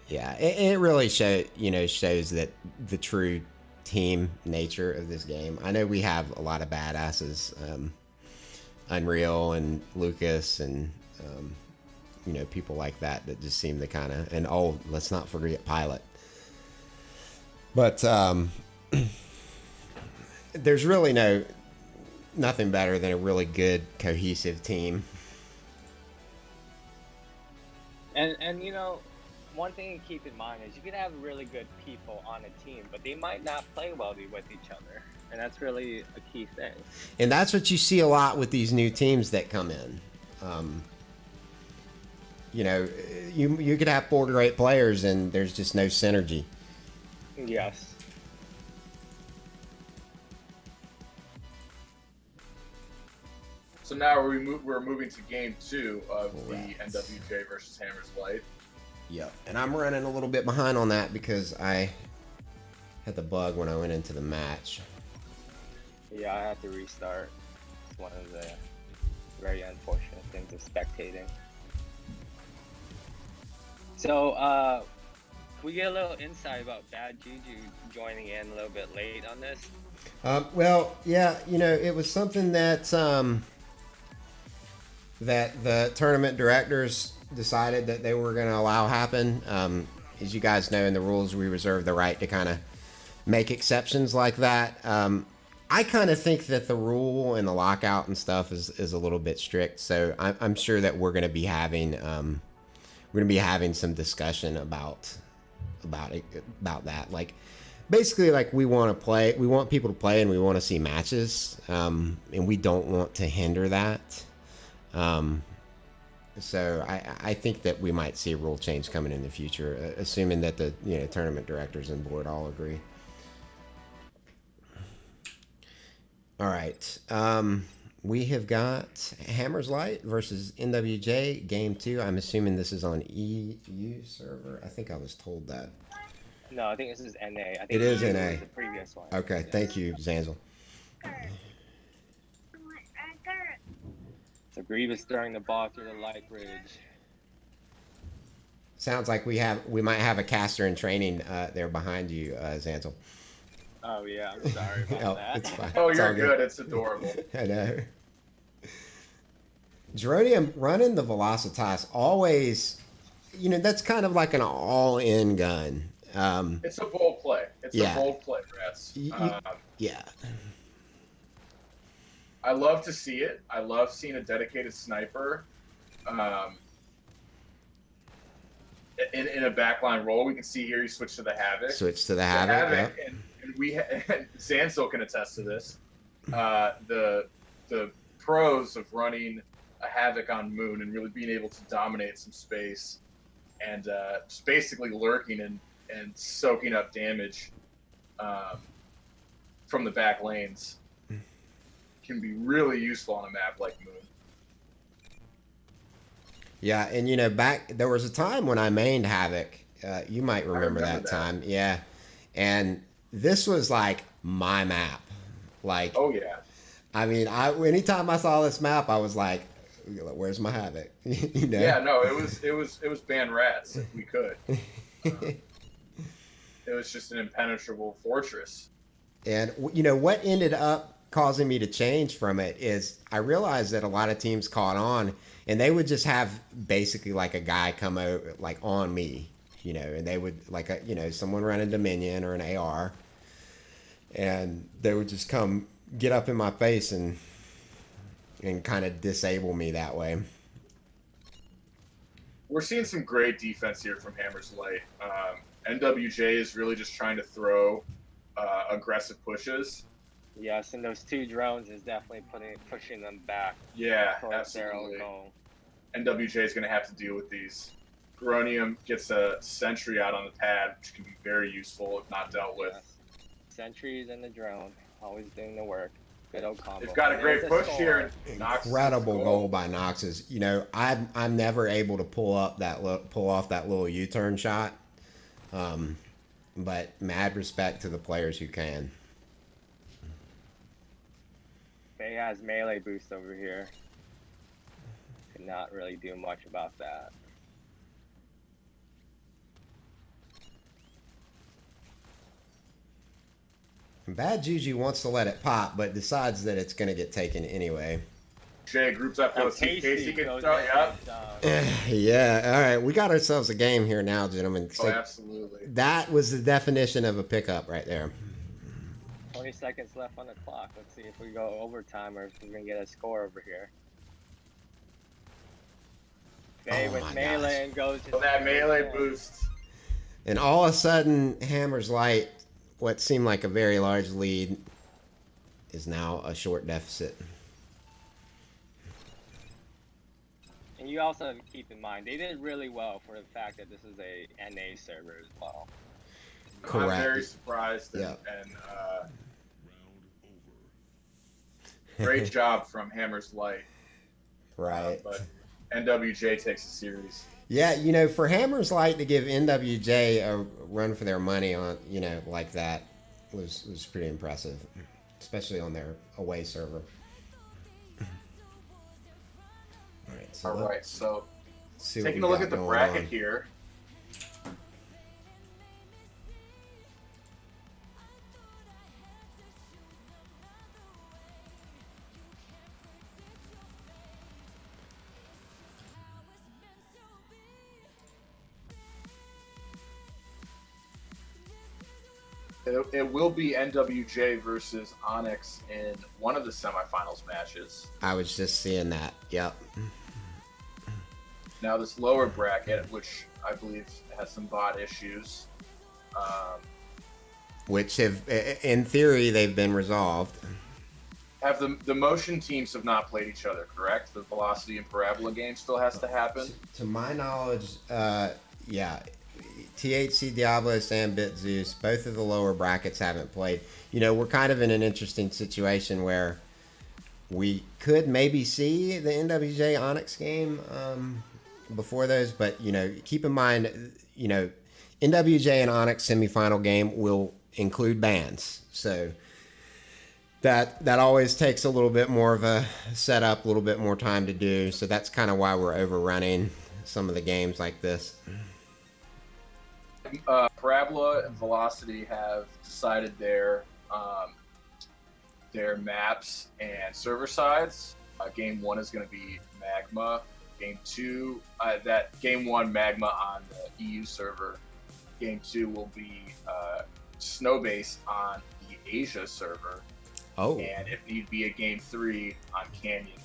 Yeah, it really shows that the true team nature of this game. I know we have a lot of badasses, Unreal and Lucas and people like that just seem to kind of, and let's not forget Pilot. But there's really nothing better than a really good cohesive team. And one thing to keep in mind is you can have really good people on a team, but they might not play well with each other, and that's really a key thing. And that's what you see a lot with these new teams that come in. You could have 4 great players and there's just no synergy. Yes. So now we're moving to game 2 of Correct. the NWJ versus Hammers Light. Yep. And I'm running a little bit behind on that because I had the bug when I went into the match. Yeah, I had to restart. It's one of the very unfortunate things of spectating. So, can we get a little insight about Bad Juju joining in a little bit late on this? Well, yeah, it was something that that the tournament directors decided that they were going to allow happen. As you guys know, in the rules, we reserve the right to kind of make exceptions like that. I kind of think that the rule and the lockout and stuff is a little bit strict. So I'm sure that we're going to be having some discussion about that. Like, basically, like, we want people to play, and we want to see matches, and we don't want to hinder that. So I think that we might see a rule change coming in the future, assuming that the tournament directors and board all agree. All right. We have got Hammers Light versus NWJ Game 2. I'm assuming this is on EU server. I think I was told that. No, I think this is NA. I think It is EU NA. was the previous one. Okay, Yes. thank you, Zanzel. So Grievous throwing the ball through the light bridge. Sounds like we might have a caster in training there behind you, Zanzel. Oh yeah, I'm sorry about Oh, that. it's fine. Oh, It's you're all good. It's adorable. I know. Geronium running the Velocitas always, that's kind of like an all-in gun. It's a bold play. It's Yeah. a bold play, Rats. Yeah. I love to see it. I love seeing a dedicated sniper in a backline role. We can see here he switched to the Havoc. Switch to the Havoc. Yep. and and Zansil can attest to this. The pros of running a Havoc on Moon and really being able to dominate some space and just basically lurking and soaking up damage from the back lanes can be really useful on a map like Moon. Yeah, and there was a time when I mained Havoc. You might remember that time. Yeah. And this was like my map. Like, Oh yeah. I mean, anytime I saw this map, I was like, where's my Havoc? Yeah, no, it was ban Rats if we could. It was just an impenetrable fortress. And what ended up causing me to change from it is I realized that a lot of teams caught on, and they would just have basically like a guy come over like on me, and they would like someone run a Dominion or an AR, and they would just come get up in my face and kind of disable me that way. We're seeing some great defense here from Hammers Light. NWJ is really just trying to throw aggressive pushes. Yes, and those 2 drones is definitely pushing them back Yeah, towards their own absolutely. goal. NWJ is going to have to deal with these. Geronium gets a sentry out on the pad, which can be very useful if not dealt with. Yes. Sentries and the drone, always doing the work. Good old combo. They've got a great There's push score. here. Knox Incredible goal by Nox's. I'm never able to pull off that little U-turn shot. But mad respect to the players who can. Faye has melee boost over here. Could not really do much about that. Bad Juju wants to let it pop, but decides that it's going to get taken anyway. Jay groups up. Oh, Let's see if Casey can goes throw. in Yep. and, Yeah. All right. We got ourselves a game here now, gentlemen. Oh, So absolutely. that was the definition of a pickup right there. 20 seconds left on the clock. Let's see if we go overtime or if we can get a score over here. Faye Oh with my melee and goes. So that melee boost. And all of a sudden, Hammer's Light, what seemed like a very large lead, is now a short deficit. And you also have to keep in mind they did really well for the fact that this is a NA server as well. Correct. I'm very surprised and, Yeah. great job from Hammer's Light. Right. But NWJ takes the series. Yeah, you know, for Hammer's Light to give NWJ a run for their money on, you know, like that was pretty impressive, especially on their away server. All right, so All right, so let's see what taking we a look got at the going bracket on. here. It will be NWJ versus Onyx in one of the semifinals matches. I was just seeing that. Yep. Now this lower bracket, which I believe has some bot issues, Which have, in theory, they've been resolved. have the motion teams have not played each other, correct? The Velocity and Parabola game still has to happen. To my knowledge, yeah, THC Diablos and Bit Zeus, both of the lower brackets haven't played. You know, we're kind of in an interesting situation where we could maybe see the NWJ Onyx game before those, but, you know, keep in mind, you know, NWJ and Onyx semifinal game will include bans. So that always takes a little bit more of a setup, a little bit more time to do. So that's kind of why we're overrunning some of the games like this. Parabola and Velocity have decided their maps and server sides. Game 1 is going to be Magma. Game 2, Game 1 Magma on the EU server. Game 2 will be Snowbase on the Asia server. Oh, And if need be, a Game 3 on Canyon.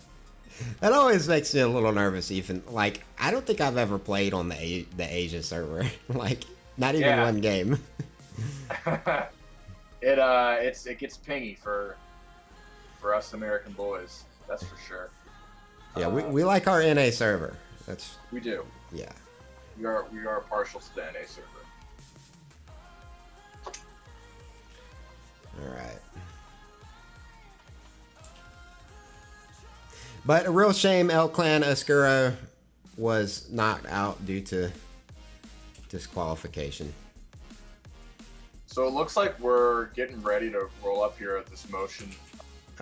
that always makes me a little nervous. Even like, I don't think I've ever played on the Asia server. Like, not even Yeah. one game. It gets pingy for us American boys. That's for sure. Yeah, we like our NA server. That's We do. yeah. We are partial to the NA server. All right. But a real shame, El Clan Oscuro was knocked out due to disqualification. So it looks like we're getting ready to roll up here at this motion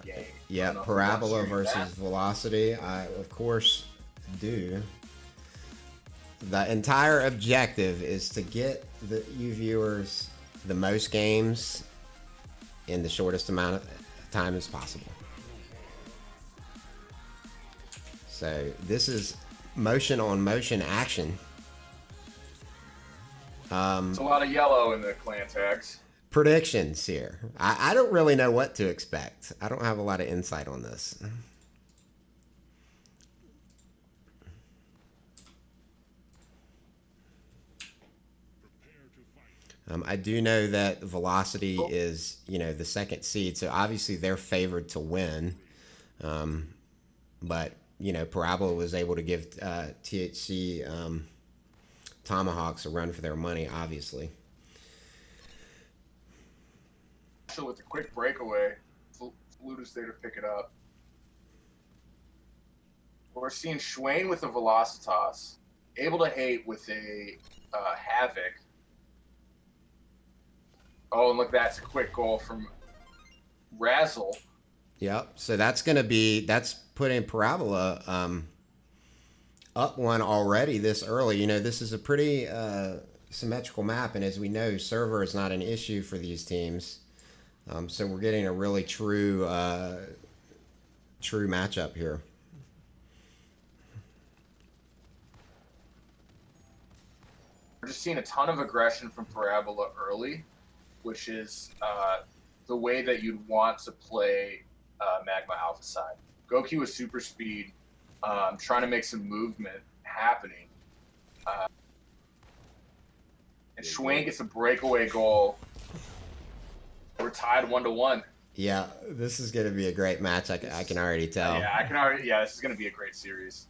game. I Yeah, don't know if we want to Parabola stream versus that. Velocity. I, of course, do. The entire objective is to get you viewers the most games in the shortest amount of time as possible. So this is motion on motion action. It's a lot of yellow in the clan tags. Predictions here. I don't really know what to expect. I don't have a lot of insight on this. I do know that Velocity is, you know, the second seed, so obviously they're favored to win. But, you know, Parabola was able to give THC Tomahawks a run for their money, obviously. So with the quick breakaway, Flute is there to pick it up. We're seeing Schwain with a Velocitas, able to hate with a Havoc. Oh, and look, that's a quick goal from Razzle. Yep. So that's putting Parabola up one already this early. You know, this is a pretty symmetrical map, and as we know, server is not an issue for these teams. So we're getting a really true matchup here. just seeing a ton of aggression from Parabola early, which is the way that you'd want to play Magma Alpha side. Goku with super speed, trying to make some movement happening. And Schwing gets a breakaway goal. We're tied 1-1. Yeah, this is going to be a great match. I can already tell. Yeah, this is going to be a great series.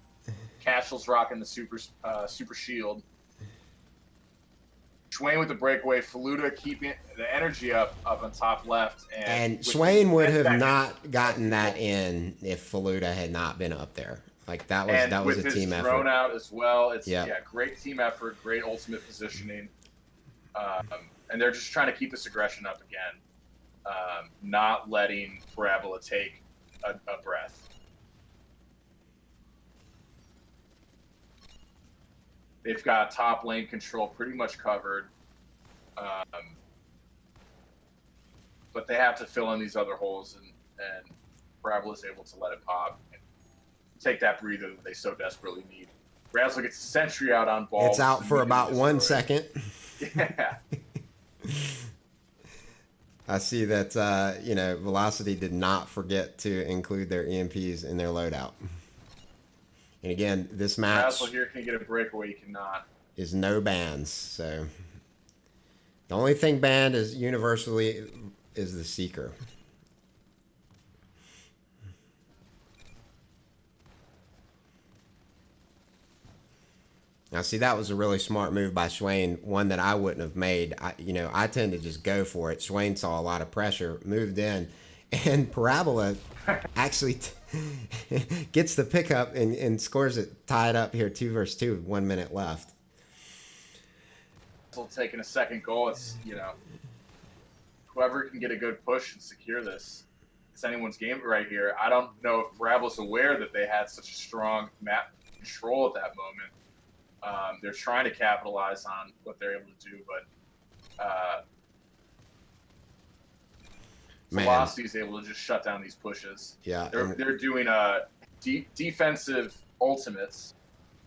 Cashel's rocking the super shield. Schwain with the breakaway. Faluda keeping the energy up on top left. And Schwain would have not gotten that in if Faluda had not been up there. Like that was a team effort. Thrown out as well. It's great team effort, great ultimate positioning. And they're just trying to keep this aggression up again. Not letting Parabola take a breath. They've got top lane control pretty much covered. But they have to fill in these other holes, and Parabola's able to let it pop and take that breather that they so desperately need. Razzle gets a sentry out on ball. It's out for about 1 second. Yeah. I see that, Velocity did not forget to include their EMPs in their loadout. And again, this match Razzle here can get a breakaway, he cannot. Is no bans. So the only thing banned is universally is the Seeker. Now, see, that was a really smart move by Schwain, one that I wouldn't have made. I tend to just go for it. Schwain saw a lot of pressure, moved in, and Parabola actually gets the pickup and scores it tied up here 2 versus 2 with 1 minute left. Still taking a second goal. It's, whoever can get a good push and secure this, it's anyone's game right here. I don't know if Parabola's aware that they had such a strong map control at that moment. They're trying to capitalize on what they're able to do, but Velocity is able to just shut down these pushes. Yeah, they're doing defensive ultimates.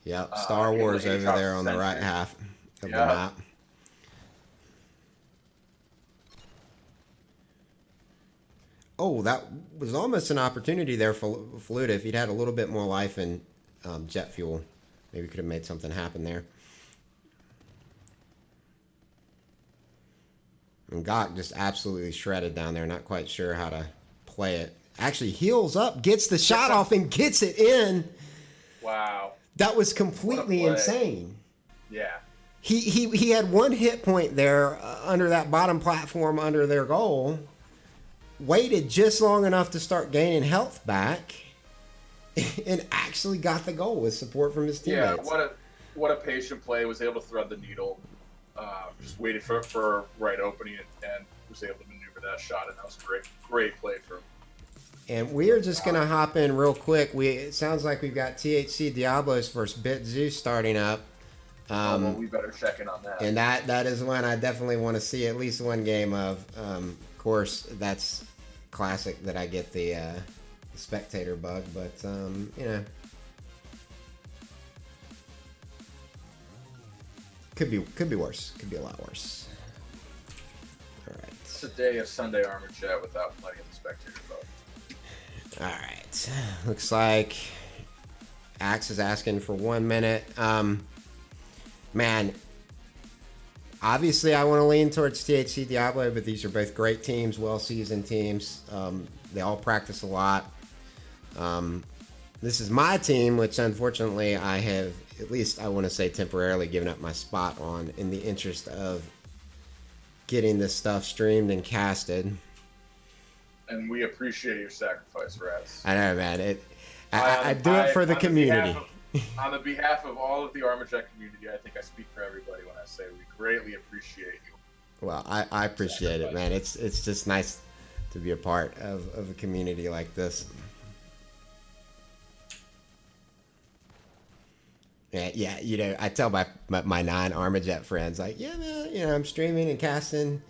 Yeah, Star Wars over there on the right half of the map. Oh, that was almost an opportunity there for Faluda. If he'd had a little bit more life in jet fuel, maybe could have made something happen there. And Gok just absolutely shredded down there. Not quite sure how to play it. Actually heals up, gets the shot off, and gets it in. Wow. That was completely insane. Yeah. He had 1 hit point there under that bottom platform under their goal. Waited just long enough to start gaining health back. And actually got the goal with support from his teammates. Yeah, what a patient play. Was able to thread the needle. Just waited for right opening and was able to maneuver that shot, and that was a great play for him. And we are just going to hop in real quick. It sounds like we've got THC Diablos versus Bit Zeus starting up. Well, we better check in on that. And that is one I definitely want to see at least one game of. Of course, that's classic that I get the spectator bug, but could be worse. Could be a lot worse. All right. It's a day of Sunday Armor Jet without playing the spectator bug. All right. Looks like Axe is asking for 1 minute. Man, obviously I want to lean towards THC Diablo, but these are both great teams, well-seasoned teams. They all practice a lot. This is my team, which unfortunately I have, at least I want to say temporarily, given up my spot on in the interest of getting this stuff streamed and casted. And we appreciate your sacrifice, Raz. I know, man. I do it for the community. On the behalf of all of the Armor Jet community, I think I speak for everybody when I say we greatly appreciate you. Well, I appreciate it, man. It's just nice to be a part of a community like this. Yeah, I tell my 9 Armajet friends, like, yeah, man, I'm streaming and casting,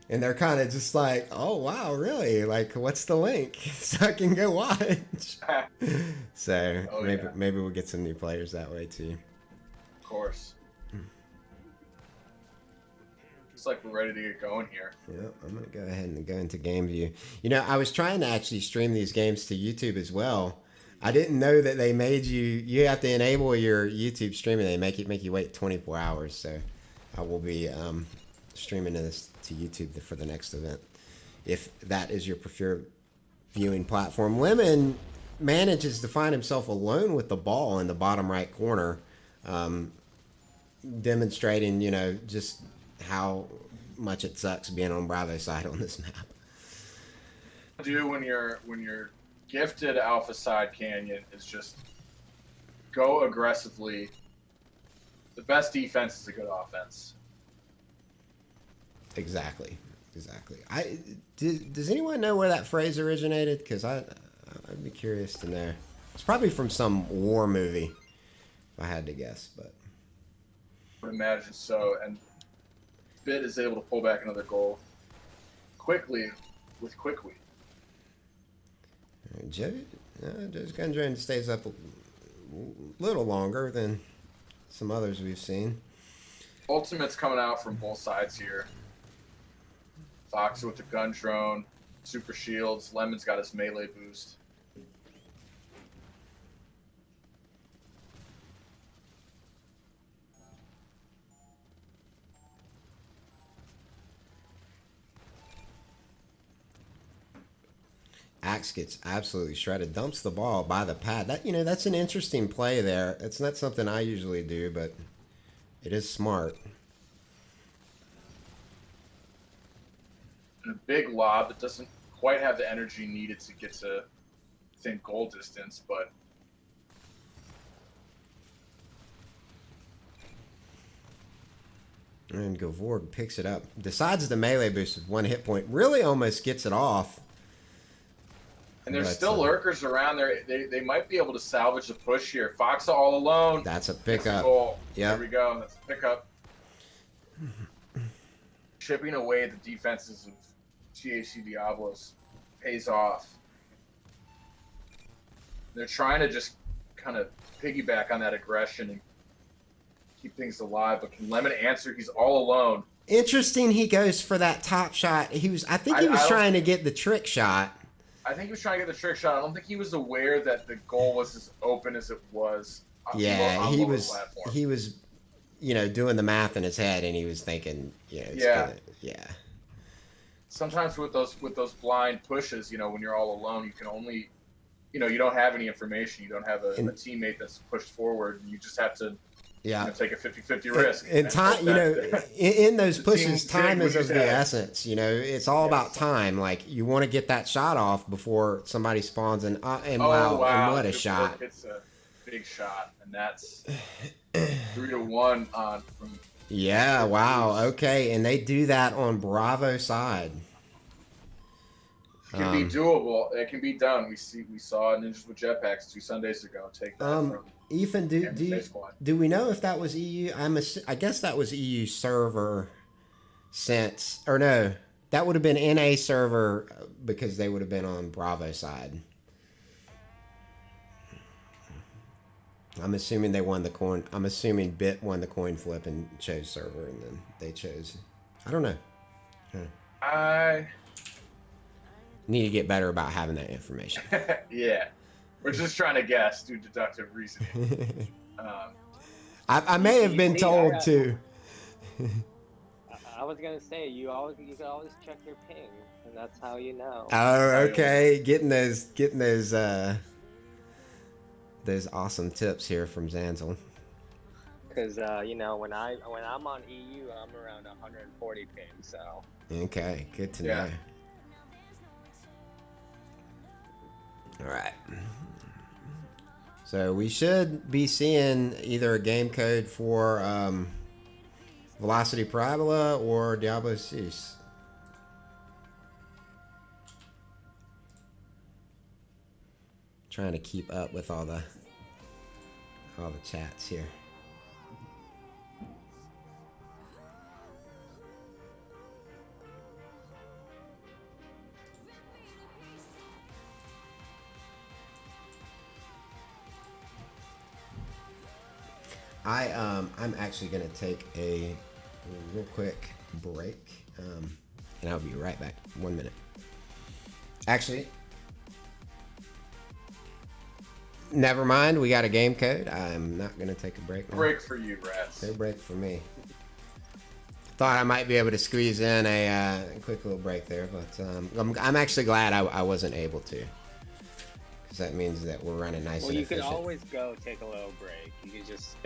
and they're kind of just like, oh, wow, really? Like, what's the link so I can go watch? So maybe we'll get some new players that way too. Of course. looks like we're ready to get going here. Yeah, I'm gonna go ahead and go into game view. You know, I was trying to actually stream these games to YouTube as well. I didn't know that they made you have to enable your YouTube streaming. They make you wait 24 hours. So I will be streaming this to YouTube for the next event, if that is your preferred viewing platform. Lemon manages to find himself alone with the ball in the bottom right corner, demonstrating, you know, just how much it sucks being on Bravo side on this map. Do when you're gifted Alpha Side Canyon is just go aggressively. The best defense is a good offense. Exactly. Does anyone know where that phrase originated? Because I'd be curious to know. It's probably from some war movie, if I had to guess. But I would imagine so. And Bit is able to pull back another goal quickly with Quickweed. Joe's gun drain stays up a little longer than some others we've seen. Ultimate's coming out from both sides here. Fox with the gun drone, super shields. Lemon's got his melee boost. Axe gets absolutely shredded, dumps the ball by the pad. That's an interesting play there. It's not something I usually do, but it is smart. And a big lob that doesn't quite have the energy needed to get to within goal distance, but and Gavorg picks it up, decides the melee boost with one hit point, really almost gets it off. and there's still lurkers around there. They might be able to salvage the push here. Fox all alone. That's a That's a pickup. goal. Yep. There we go. That's a pickup. Chipping away the defenses of THC Diablos pays off. They're trying to just kind of piggyback on that aggression and keep things alive, but can Lemon answer? He's all alone. Interesting. He goes for that top shot. I think he was trying to get the trick shot. I think he was trying to get the trick shot. I don't think he was aware that the goal was as open as it was. Yeah, on he lower was. platform. He was, doing the math in his head, and he was thinking, yeah. Sometimes with those blind pushes, when you're all alone, you can only, you don't have any information. You don't have a teammate that's pushed forward. And you just have to take a 50-50 risk. And time, in those pushes, time is of the head. essence. It's all about time. Like, you want to get that shot off before somebody spawns, and wow, and what a shot! It's a big shot, and that's 3-1 on from. Yeah, wow, okay, and they do that on Bravo side. It can be doable. It can be done. We saw Ninjas with Jetpacks 2 Sundays ago take that from. Ethan, do we know if that was EU? I guess that was EU server since, or no, that would have been NA server because they would have been on Bravo side. I'm assuming they won the coin. I'm assuming Bit won the coin flip and chose server, and then they chose. I don't know. I need to get better about having that information. Yeah. We're just trying to guess, do deductive reasoning. I may have been told too. I was gonna say you can always check your ping, and that's how you know. Oh, okay. Getting those awesome tips here from Zanzel. Because when I'm on EU, I'm around 140 ping. So. Okay, good to know. All right. So we should be seeing either a game code for Velocity Parabola or Diablo Cease. Trying to keep up with all the chats here. I'm actually gonna take a real quick break, and I'll be right back. 1 minute. Actually, never mind. We got a game code. I'm not gonna take a break now. Break for you, Rats. No break for me. Thought I might be able to squeeze in a quick little break there, but I'm actually glad I wasn't able to, because that means that we're running nice Well, and you can efficient. always go take a little break. You can just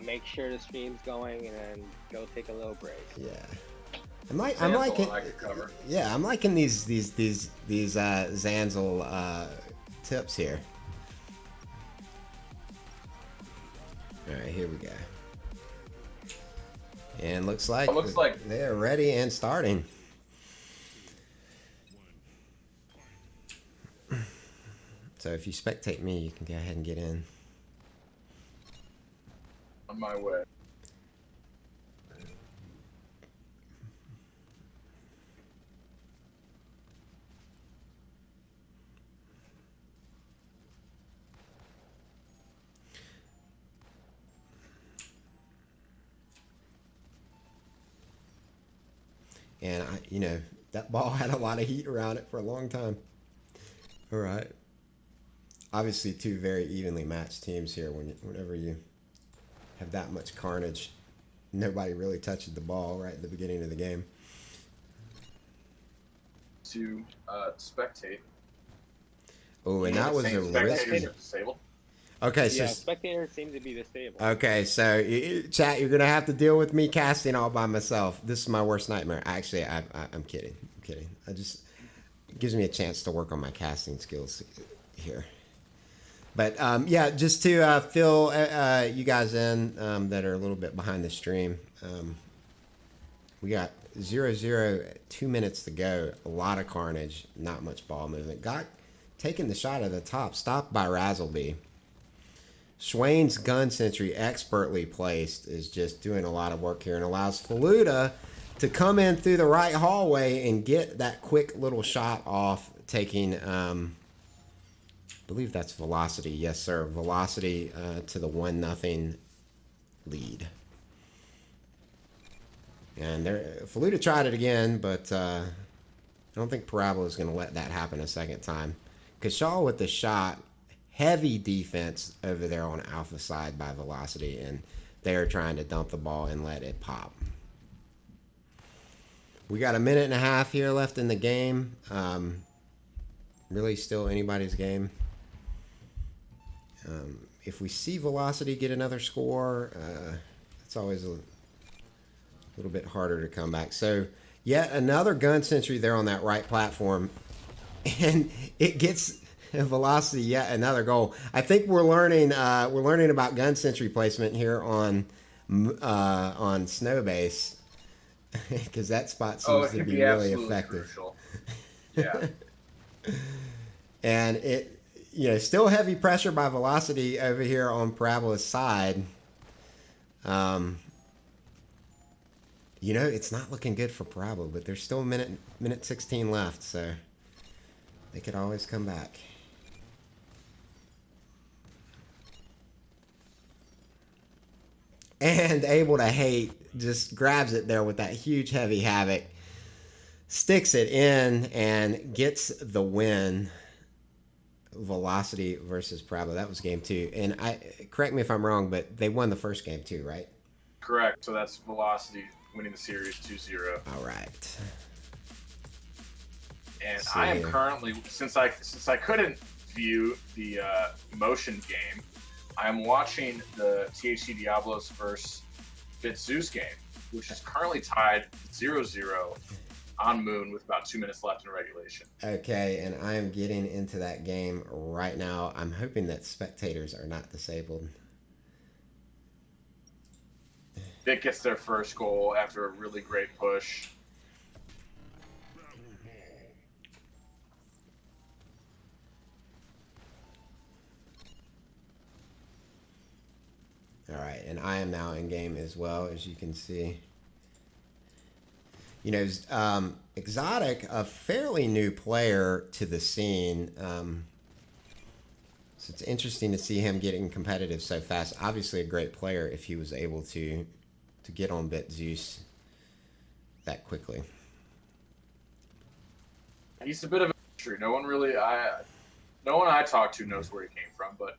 make sure the stream's going and then go take a little break. Yeah. I'm liking. Zanzel I could cover. Yeah, I'm liking these Zanzel tips here. All right, here we go. And looks like they're ready and starting. So if you spectate me, you can go ahead and get in. On my way. And that ball had a lot of heat around it for a long time. All right. Obviously, two very evenly matched teams here. Whenever you have that much carnage, nobody really touched the ball right at the beginning of the game. To spectate. Oh, and that was a spectators risky. are disabled. Okay, so Yeah, spectators seem to be disabled. okay, so chat, you're gonna have to deal with me casting all by myself. This is my worst nightmare. Actually, I'm kidding. I'm kidding. It gives me a chance to work on my casting skills here. But yeah, just to fill you guys in that are a little bit behind the stream, we got 0-0, 2 minutes to go. A lot of carnage, not much ball movement. Got taking the shot at the top, stopped by Razzleby. Swain's gun sentry, expertly placed, is just doing a lot of work here and allows Faluda to come in through the right hallway and get that quick little shot off, taking, I believe that's Velocity. Yes, sir. Velocity to the 1-0 lead. And Faluda tried it again, but I don't think Parabola is going to let that happen a second time. Kashaw with the shot. Heavy defense over there on Alpha side by Velocity, and they're trying to dump the ball and let it pop. We got a minute and a half here left in the game. Really still anybody's game. If we see Velocity get another score, it's always a little bit harder to come back. So yet another gun sentry there on that right platform, and it gets Velocity yet another goal. I think we're learning about gun sentry placement here on Snowbase, because that spot seems to be really effective. Crucial. Yeah. And it, still heavy pressure by Velocity over here on Parabola's side. It's not looking good for Parabola, but there's still a minute 16 left, so they could always come back. And Able to Hate just grabs it there with that huge heavy havoc, sticks it in, and gets the win. Velocity versus Parabola. That was game 2. And correct me if I'm wrong, but they won the first game too, right? Correct. So that's Velocity winning the series 2-0. All right. And So- I am currently, since I couldn't view the motion game, I'm watching the THC Diablos versus Bit Zeus game, which is currently tied 0-0 on Moon with about 2 minutes left in regulation. Okay, and I am getting into that game right now. I'm hoping that spectators are not disabled. Bit gets their first goal after a really great push. All right, and I am now in game as well, as you can see. Exotic, a fairly new player to the scene. So it's interesting to see him getting competitive so fast. Obviously a great player if he was able to get on Bit Zeus that quickly. He's a bit of a mystery. No one I talk to knows where he came from, but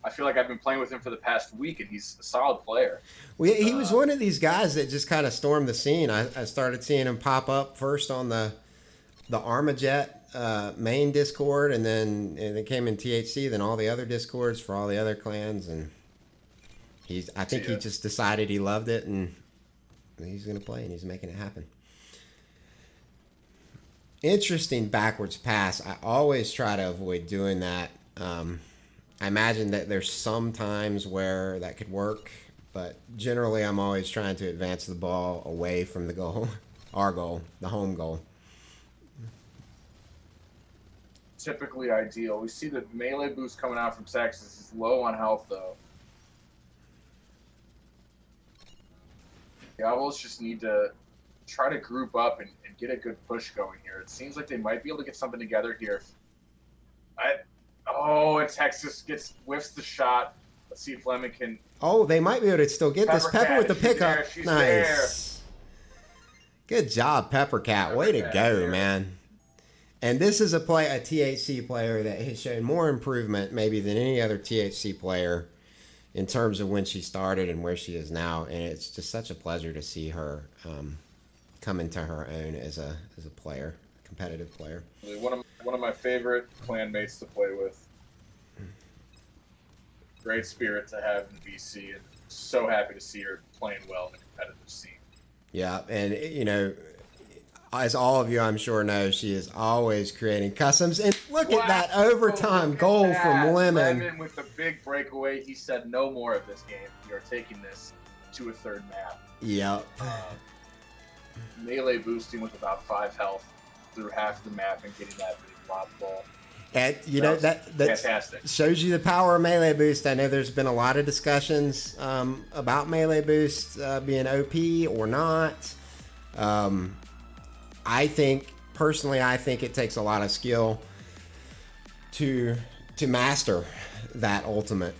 I feel like I've been playing with him for the past week, and he's a solid player. Well, he was one of these guys that just kind of stormed the scene. I started seeing him pop up first on the Armajet main Discord, and then it came in THC, then all the other Discords for all the other clans, and I think he just decided he loved it, and he's going to play, and he's making it happen. Interesting backwards pass. I always try to avoid doing that. I imagine that there's some times where that could work, but generally I'm always trying to advance the ball away from the goal, our goal, the home goal. Typically ideal. We see the melee boost coming out from Texas. He's low on health, though. Diablos just need to try to group up and get a good push going here. It seems like they might be able to get something together here. And Texas whiffs the shot. Let's see if Lemon can. Oh, they might be able to still get this. Pepper with the pickup. She's Nice. Good job, Pepper Cat. Way to go, man. And this is a THC player that has shown more improvement maybe than any other THC player in terms of when she started and where she is now. And it's just such a pleasure to see her come into her own as a player, competitive player. One of my favorite clanmates to play with. Great spirit to have in VC, and so happy to see her playing well in the competitive scene. Yeah, and as all of you I'm sure know, she is always creating customs. And look at that overtime goal from Lemon. Lemon with the big breakaway. He said, "No more of this game. We are taking this to a third map." Yep. Melee boosting with about 5 health through half the map and getting that big lob ball. And that fantastic. Shows you the power of melee boost. I know there's been a lot of discussions about melee boost being OP or not. I think it takes a lot of skill to master that ultimate.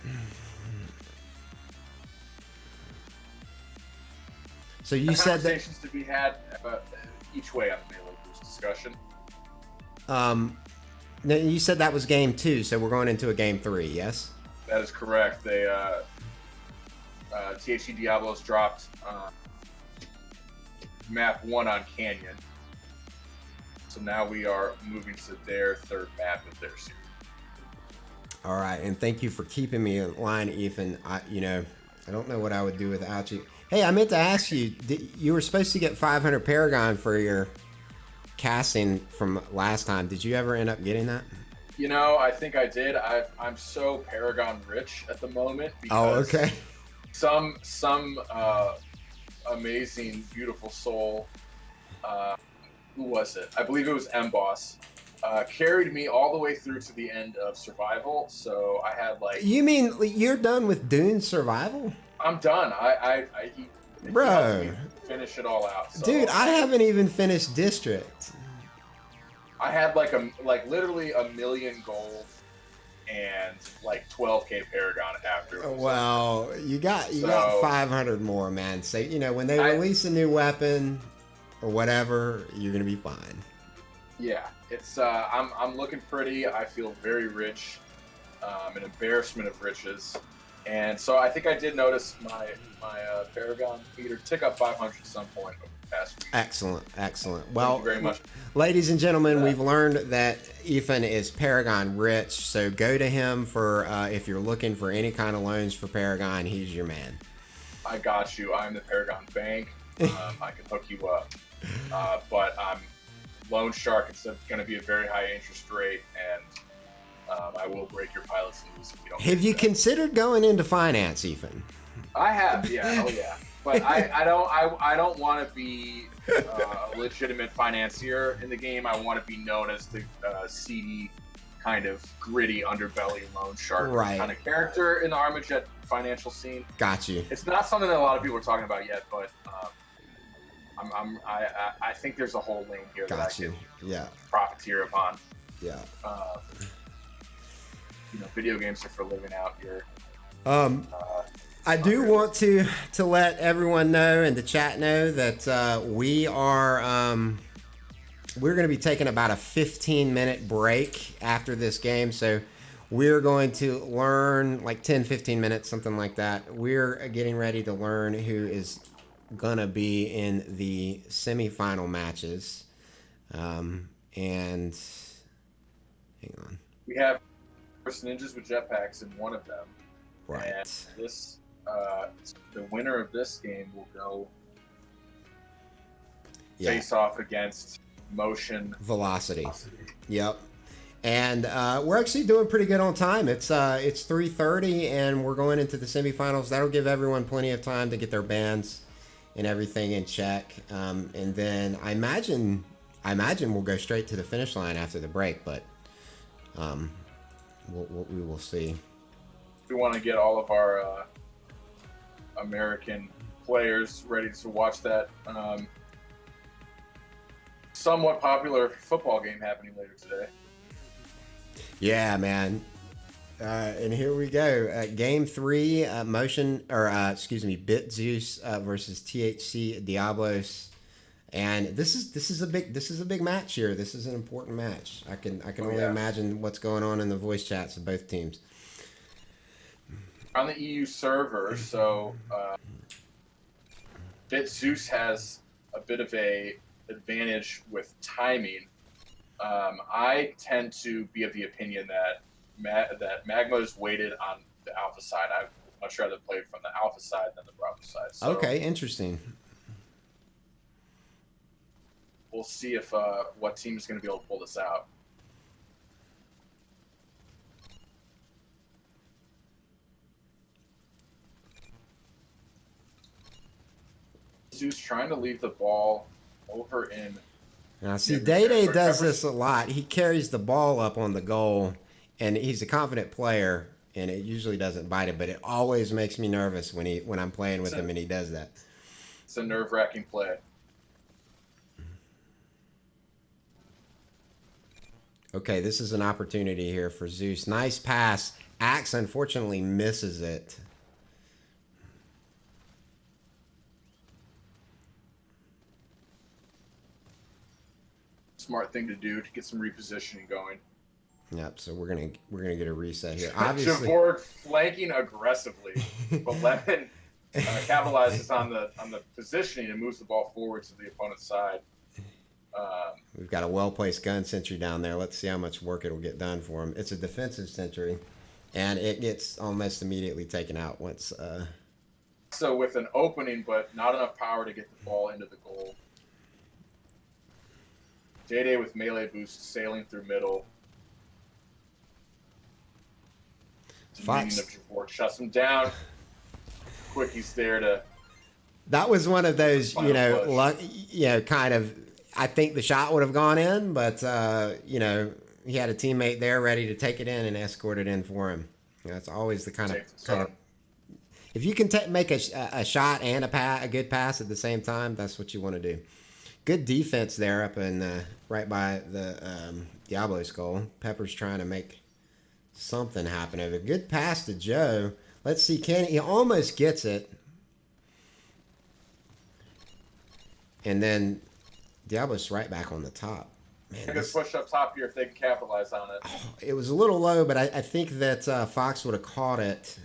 So you said that conversations to be had each way on the melee boost discussion. No, you said that was game 2, so we're going into a game 3, yes? That is correct. They THC Diablos dropped map 1 on Canyon. So now we are moving to their third map of their series. All right, and thank you for keeping me in line, Ethan. I don't know what I would do without you. Hey, I meant to ask you, you were supposed to get 500 Paragon for your casting from last time. Did you ever end up getting that? I think I did. I'm so Paragon rich at the moment because okay. Some amazing, beautiful soul. Who was it? I believe it was M-Boss. Carried me all the way through to the end of Survival. So I had You mean you're done with Dune Survival? I'm done. Bro, helped me finish it all out. So. Dude, I haven't even finished District. I had literally 1 million gold and 12k Paragon after. Well, you got 500 more, man. So when they release a new weapon or whatever, you're gonna be fine. Yeah, it's I'm looking pretty. I feel very rich, an embarrassment of riches, and so I think I did notice my Paragon meter tick up 500 at some point over the past week. Excellent. Well, thank you very much. Ladies and gentlemen, we've learned that Ethan is Paragon rich, so go to him for if you're looking for any kind of loans for Paragon. He's your man. I got you. I'm the Paragon Bank. I can hook you up, but I'm Loan Shark. It's going to be a very high interest rate, and I will break your pilot's knees if you don't. Have you considered going into finance, Ethan? I have, yeah. Oh, yeah. But I don't want to be a legitimate financier in the game. I want to be known as the seedy, kind of gritty underbelly loan shark kind of character in the Armajet financial scene. Got you. It's not something that a lot of people are talking about yet, but I think there's a whole lane here that I can profiteer upon. Yeah. Video games are for living out your I do want to let everyone know and the chat know that we're going to be taking about a 15-minute break after this game. So we're going to learn like 10, 15 minutes, something like that. We're getting ready to learn who is going to be in the semifinal matches. And hang on. We have First Ninjas with jetpacks in one of them. Right. And this, the winner of this game will go face off against Motion Velocity. Yep. And we're actually doing pretty good on time. It's 3:30, and we're going into the semifinals. That'll give everyone plenty of time to get their bands and everything in check. And then I imagine we'll go straight to the finish line after the break, but we will see. We want to get all of our American players ready to watch that somewhat popular football game happening later today. Yeah, man. And here we go. Game 3, Bit Zeus versus THC Diablos. And this is a big match here. This is an important match. I can only imagine what's going on in the voice chats of both teams. On the EU server, so Bit Zeus has a bit of a advantage with timing. I tend to be of the opinion that Magma's weighted on the alpha side. I'd much rather play from the alpha side than the Bravo side. So okay, interesting. we'll see if what team is going to be able to pull this out. Zeus trying to leave the ball over in. Now, see, Day does this a lot. He carries the ball up on the goal, and he's a confident player, and it usually doesn't bite him, but it always makes me nervous when I'm playing with him and he does that. It's a nerve-wracking play. Okay, this is an opportunity here for Zeus. Nice pass. Axe unfortunately misses it. Smart thing to do to get some repositioning going. Yep. So we're gonna get a reset here. Obviously, Javor flanking aggressively, but Lemon capitalizes on the positioning and moves the ball forward to the opponent's side. We've got a well-placed gun sentry down there. Let's see how much work it'll get done for him. It's a defensive sentry, and it gets almost immediately taken out once. So with an opening, but not enough power to get the ball into the goal. Day with melee boost sailing through middle. Fox of Javor shuts him down. Quickie's there to. That was one of those, kind of. I think the shot would have gone in, but he had a teammate there ready to take it in and escort it in for him. That's always the kind of. If you can make a shot and a good pass at the same time, that's what you want to do. Good defense there up in right by the Diablo's goal. Pepper's trying to make something happen over. Good pass to Joe. Let's see, he almost gets it. And then Diablo's right back on the top. Man, a good push up top here if they can capitalize on it. It was a little low, but I think that Fox would have caught it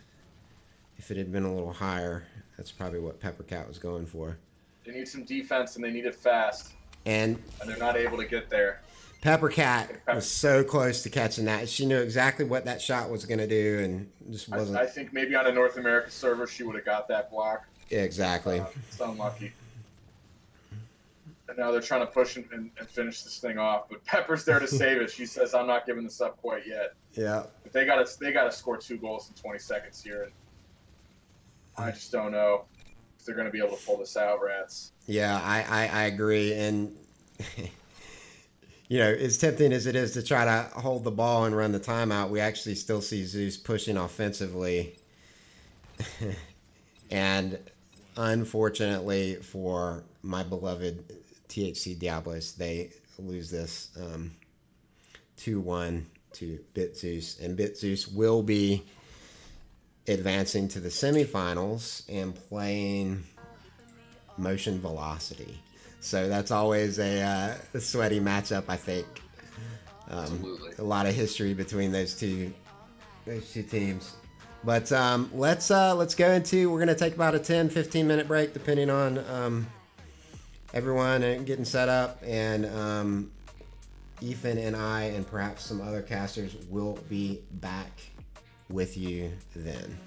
if it had been a little higher. That's probably what Peppercat was going for. They need some defense, and they need it fast. And they're not able to get there. Peppercat was so close to catching that. She knew exactly what that shot was going to do, and just wasn't. I think maybe on a North America server, she would have got that block. Yeah, exactly. It's unlucky. And now they're trying to push and finish this thing off, but Pepper's there to save it. She says, "I'm not giving this up quite yet." Yeah. But they got to score 2 goals in 20 seconds here, and I just don't know if they're going to be able to pull this out, Rats. Yeah, I agree, and as tempting as it is to try to hold the ball and run the timeout, we actually still see Zeus pushing offensively, and unfortunately for my beloved THC Diablos, they lose this 2-1 to Bit Zeus, and Bit Zeus will be advancing to the semifinals and playing Motion Velocity. So that's always a sweaty matchup, I think. Absolutely. A lot of history between those two teams. But let's go into, we're going to take about a 10-15 minute break depending on everyone and getting set up, and Ethan and I and perhaps some other casters will be back with you then.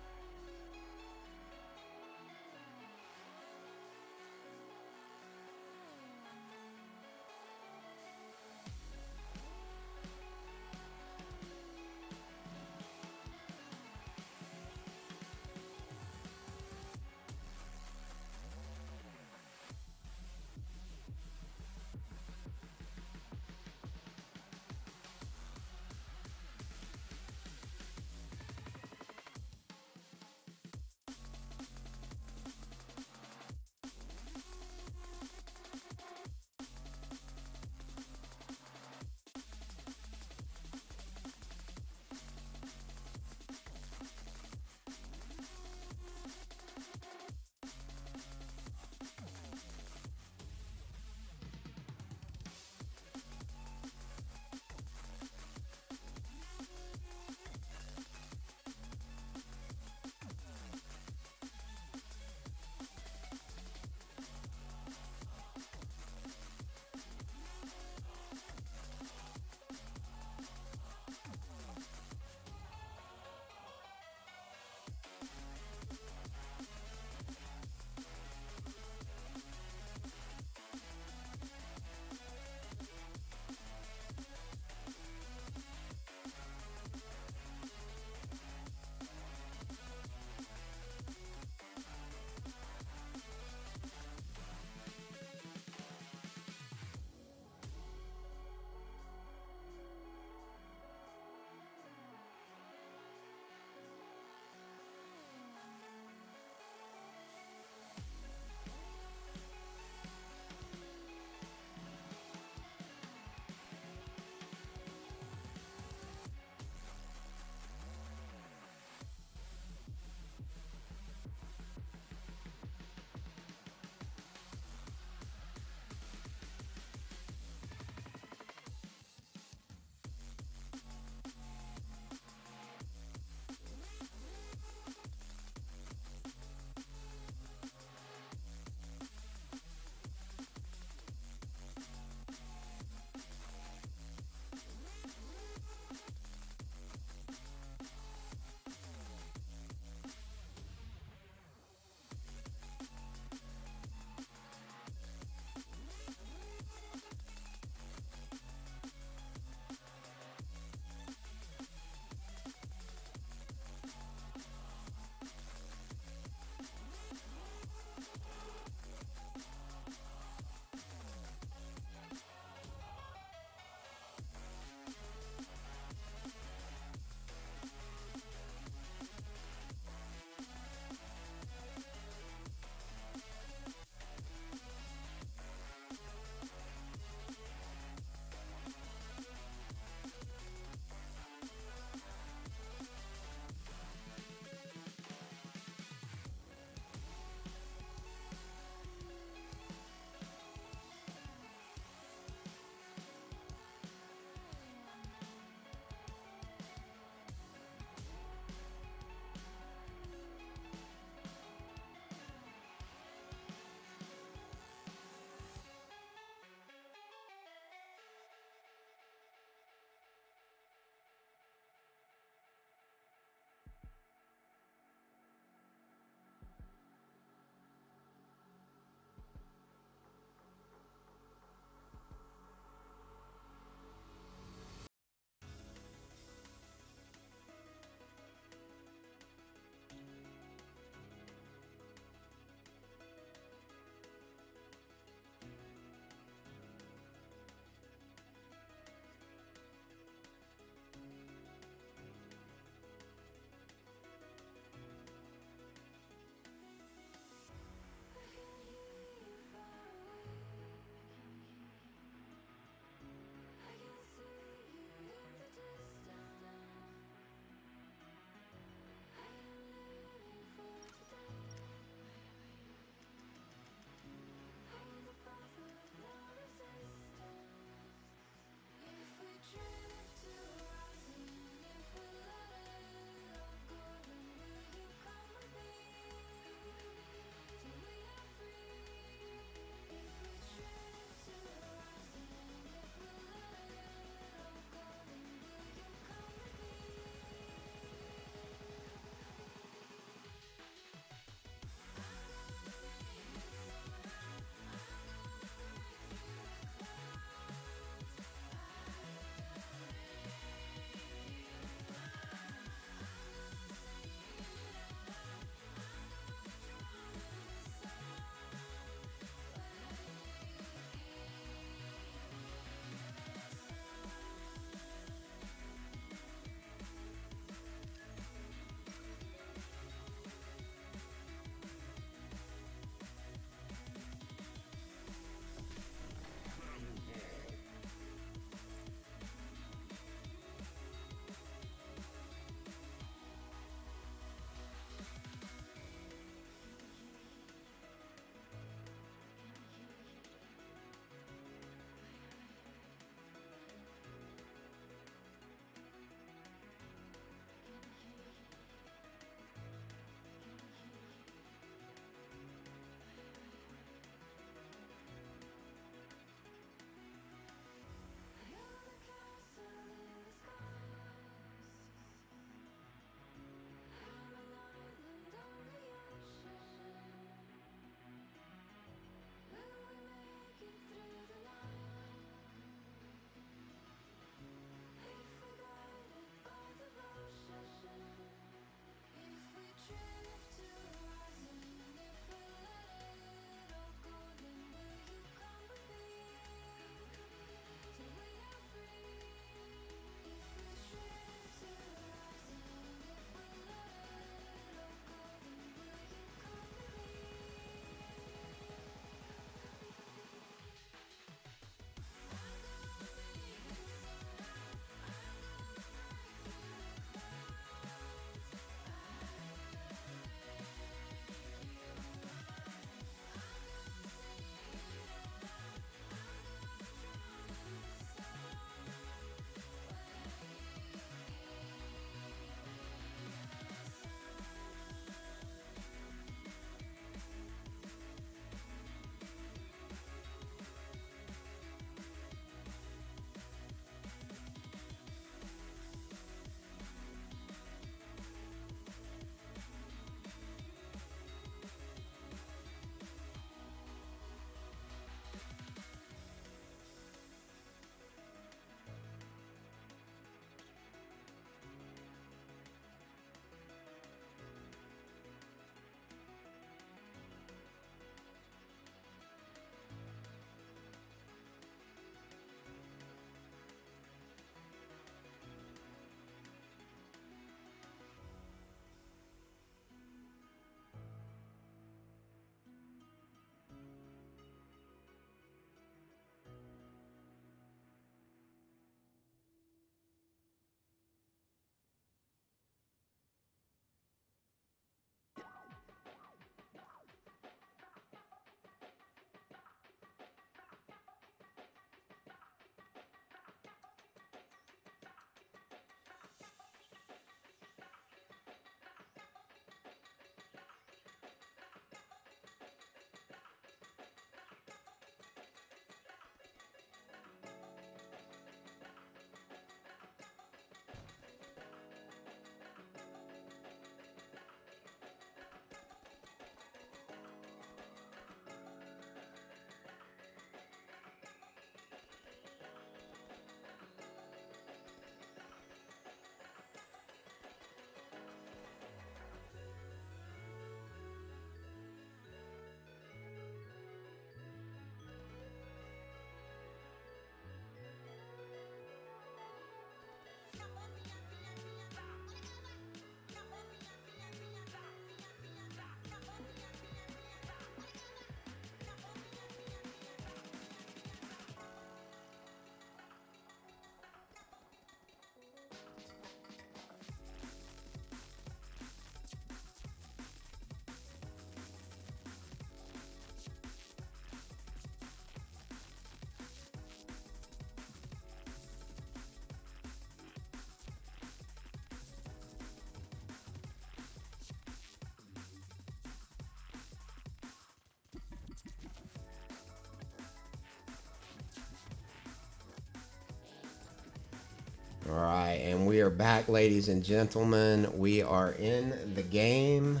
All right, and we are back, ladies and gentlemen. We are in the game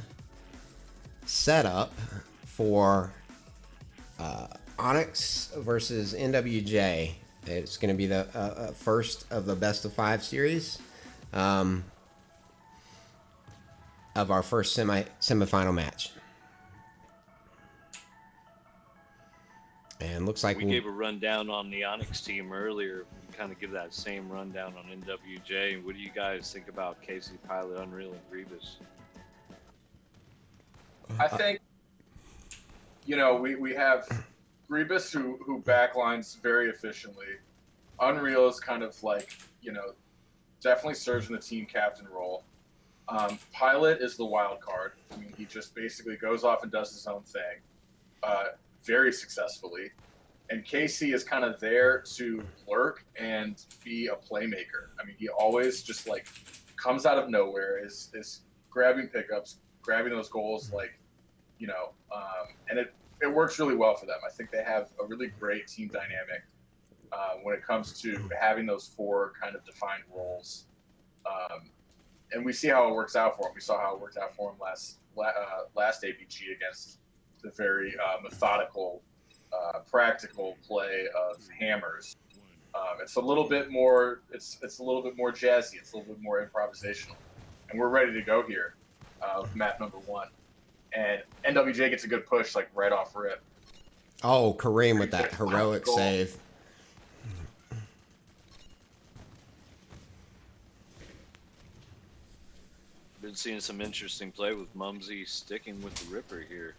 setup for Onyx versus NWJ. It's going to be the first of the best of 5 series of our first semifinal match. And looks like we gave a rundown on the Onyx team earlier. Kind of give that same rundown on NWJ. What do you guys think about Casey, Pilot, Unreal, and Grievous? I think, we have Grievous who backlines very efficiently. Unreal is kind of like, definitely serves in the team captain role. Pilot is the wild card. I mean, he just basically goes off and does his own thing very successfully. And Casey is kind of there to lurk and be a playmaker. I mean, he always just comes out of nowhere, is grabbing pickups, grabbing those goals, and it works really well for them. I think they have a really great team dynamic when it comes to having those 4 kind of defined roles. And we see how it works out for him. We saw how it worked out for him last APG against the very methodical, practical play of Hammers. It's a little bit more. It's a little bit more jazzy. It's a little bit more improvisational, and we're ready to go here with map number 1. And NWJ gets a good push right off rip. Oh, Kareem with that heroic goal. save. Been seeing some interesting play with Mumsy sticking with the Ripper here.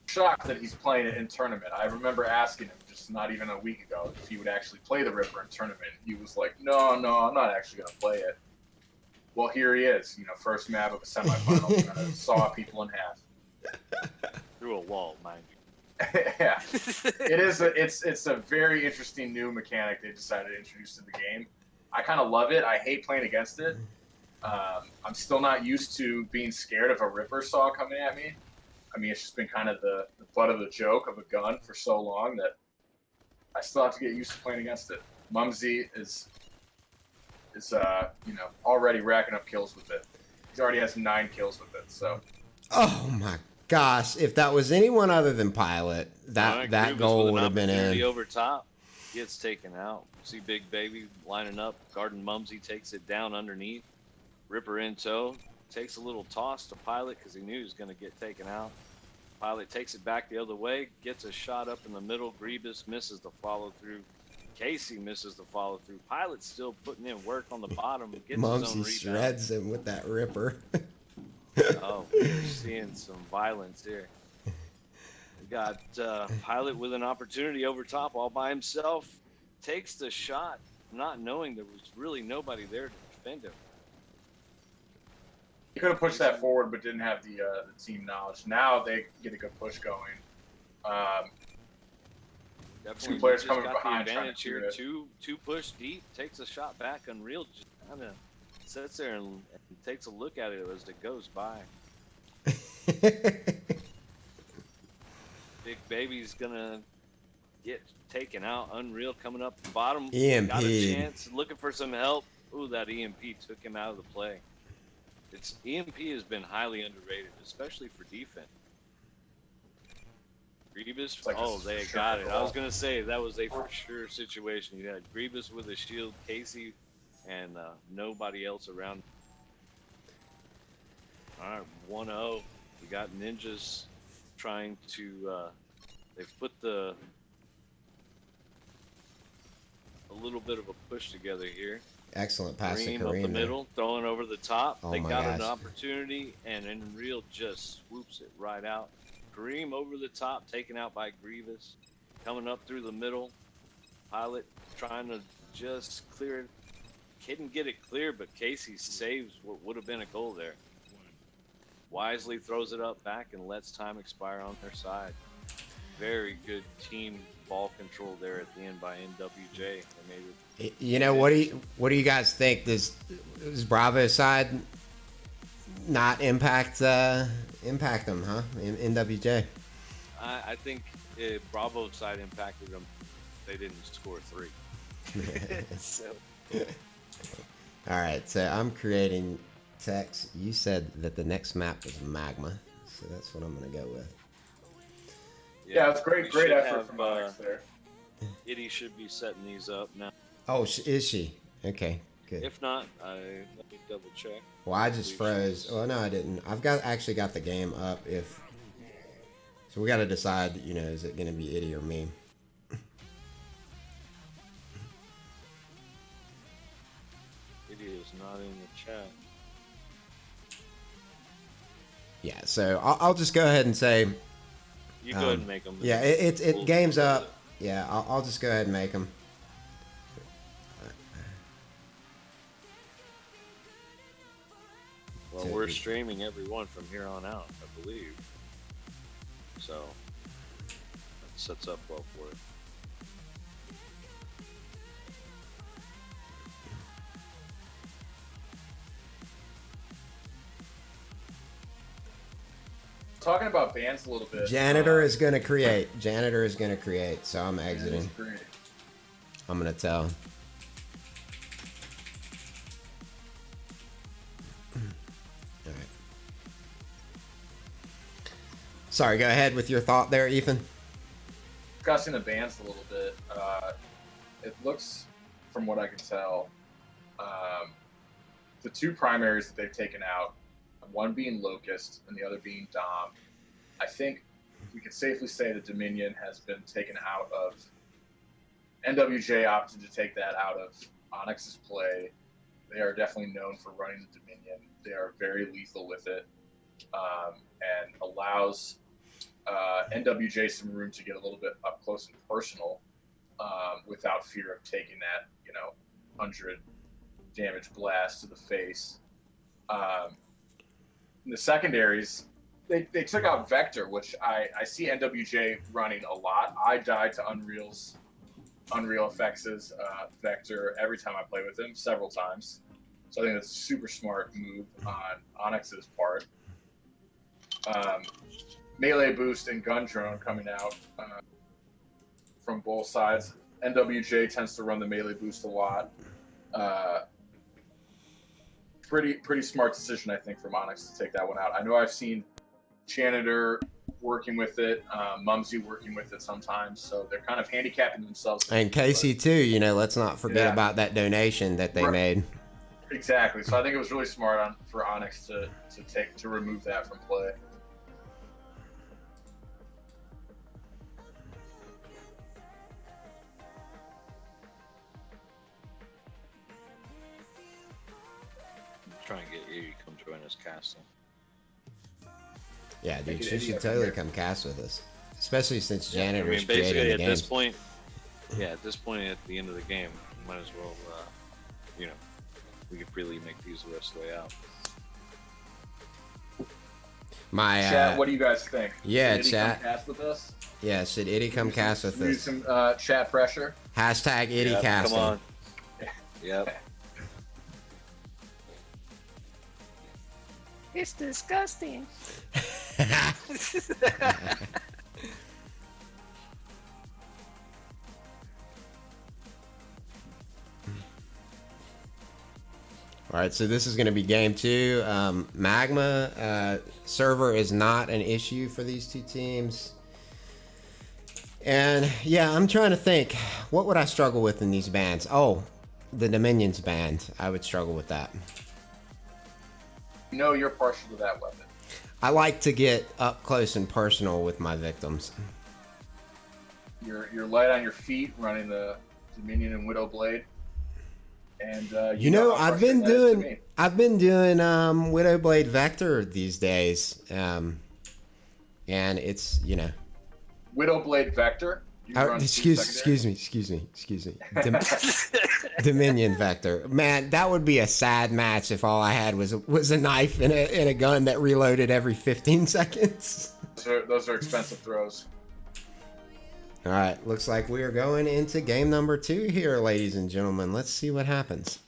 Shocked that he's playing it in tournament. I remember asking him just not even a week ago if he would actually play the Ripper in tournament. He was like, no, I'm not actually going to play it. Well, here he is, first map of a semifinal, trying to saw people in half. Through a wall, mind you. Yeah. It's a very interesting new mechanic they decided to introduce to the game. I kind of love it. I hate playing against it. I'm still not used to being scared of a Ripper saw coming at me. I mean, it's just been kind of the butt of the joke of a gun for so long that I still have to get used to playing against it. Mumsy is already racking up kills with it. He already has 9 kills with it. So. Oh my gosh! If that was anyone other than Pilot, that Grievous goal with would an have been opportunity in. over top. Gets taken out. See Big Baby lining up. Garden Mumsy takes it down underneath. Ripper in tow. Takes a little toss to Pilot because he knew he was going to get taken out. Pilot takes it back the other way. Gets a shot up in the middle. Grievous misses the follow through. Casey misses the follow through. Pilot's still putting in work on the bottom. Gets his own Mumsy rebound. shreds him with that Ripper. Oh, we're seeing some violence here. We got Pilot with an opportunity over top all by himself. Takes the shot, not knowing there was really nobody there to defend him. He could have pushed that forward, but didn't have the team knowledge. Now they get a good push going. Definitely 2 players just coming got behind the trying advantage to do here. it. Two push deep, takes a shot back. Unreal just kind of sits there and takes a look at it as it goes by. Big Baby's gonna get taken out. Unreal coming up the bottom. EMP. Got a chance, looking for some help. Ooh, that EMP took him out of the play. EMP has been highly underrated, especially for defense. Grievous, like a they sure got it. I goal. was gonna say that was a for sure situation. You had Grievous with a shield, Casey, and nobody else around. All right, 1-0. We got Ninjas trying to. They've put a little bit of a push together here. Excellent pass to Kareem up Kareem. the there. middle, throwing over the top. Oh They my got an gosh. opportunity, and Unreal just swoops it right out. Kareem over the top, taken out by Grievous. Coming up through the middle. Pilot trying to just clear it. Couldn't get it clear, but Casey saves what would have been a goal there. Wisely throws it up back and lets time expire on their side. Very good team ball control there at the end by NWJ. They made it. You know, what do you guys think? Does Bravo's side not impact them, huh? In NWJ. I think Bravo's side impacted them they didn't score 3. So All right, so I'm creating text. You said that the next map was magma, so that's what I'm gonna go with. Yeah, it's great, we great should effort have, from Onyx there. Itty should be setting these up now. Oh, is she? Okay, good. If not, let me double check. Well, I just believe froze. she's- Oh no, I didn't. I've actually got the game up. So we got to decide. Is it gonna be Itty or me? Itty is not in the chat. Yeah. So I'll just go ahead and say. You go ahead and make them. Yeah, it game's up. Yeah, I'll just go ahead and make them. Well, So- we're streaming every one from here on out, I believe. So that sets up well for it. Talking about bands a little bit. Janitor is gonna create. Janitor is gonna create. So I'm exiting. Great. I'm gonna tell. All right. Sorry, go ahead with your thought there, Ethan. Discussing the bands a little bit. It looks, from what I can tell, the two primaries that they've taken out, one being Locust and the other being Dom. I think we can safely say the Dominion has been taken out of. NWJ opted to take that out of Onyx's play. They are definitely known for running the Dominion. They are very lethal with it, and allows NWJ some room to get a little bit up close and personal without fear of taking that 100 damage blast to the face. In the secondaries, they took out Vector, which I see NWJ running a lot. I die to Unreal FX's Vector every time I play with him, several times. So I think that's a super smart move on Onyx's part. Melee boost and gun drone coming out from both sides. NWJ tends to run the melee boost a lot. Pretty smart decision, I think, from Onyx to take that one out. I know I've seen Janitor working with it, Mumsy working with it sometimes, so they're kind of handicapping themselves. And Casey too. Let's not forget Yeah. about that donation that they Right. made. Exactly. So I think it was really smart for Onyx to remove that from play. Try and get Itty to come join us casting. Yeah, dude, Make it she Itty should up totally here. come cast with us, especially since I Janitor is mean, creating basically the at this games. point, at the end of the game, we might as well, we could freely make these the rest of the way out. My Chat, what do you guys think? yeah, Should Itty chat. come cast with us? Yeah, should Itty come cast with Use us? some chat pressure. Hashtag Itty Yep, casting. Come on. Yep. It's disgusting. All right, so this is going to be game 2. Magma server is not an issue for these two teams. And yeah, I'm trying to think, what would I struggle with in these bands? Oh, the Dominions band. I would struggle with that. You know you're partial to that weapon. I like to get up close and personal with my victims. You're light on your feet running the Dominion and Widow Blade. And You know, how I've been frustrating that is to me. doing Widowblade Vector these days. And it's, Widow Blade Vector. You run two excuse me. Dominion Vector. Man, that would be a sad match if all I had was a knife and a gun that reloaded every 15 seconds. Those are expensive throws. All right, looks like we are going into game number 2 here, ladies and gentlemen. Let's see what happens.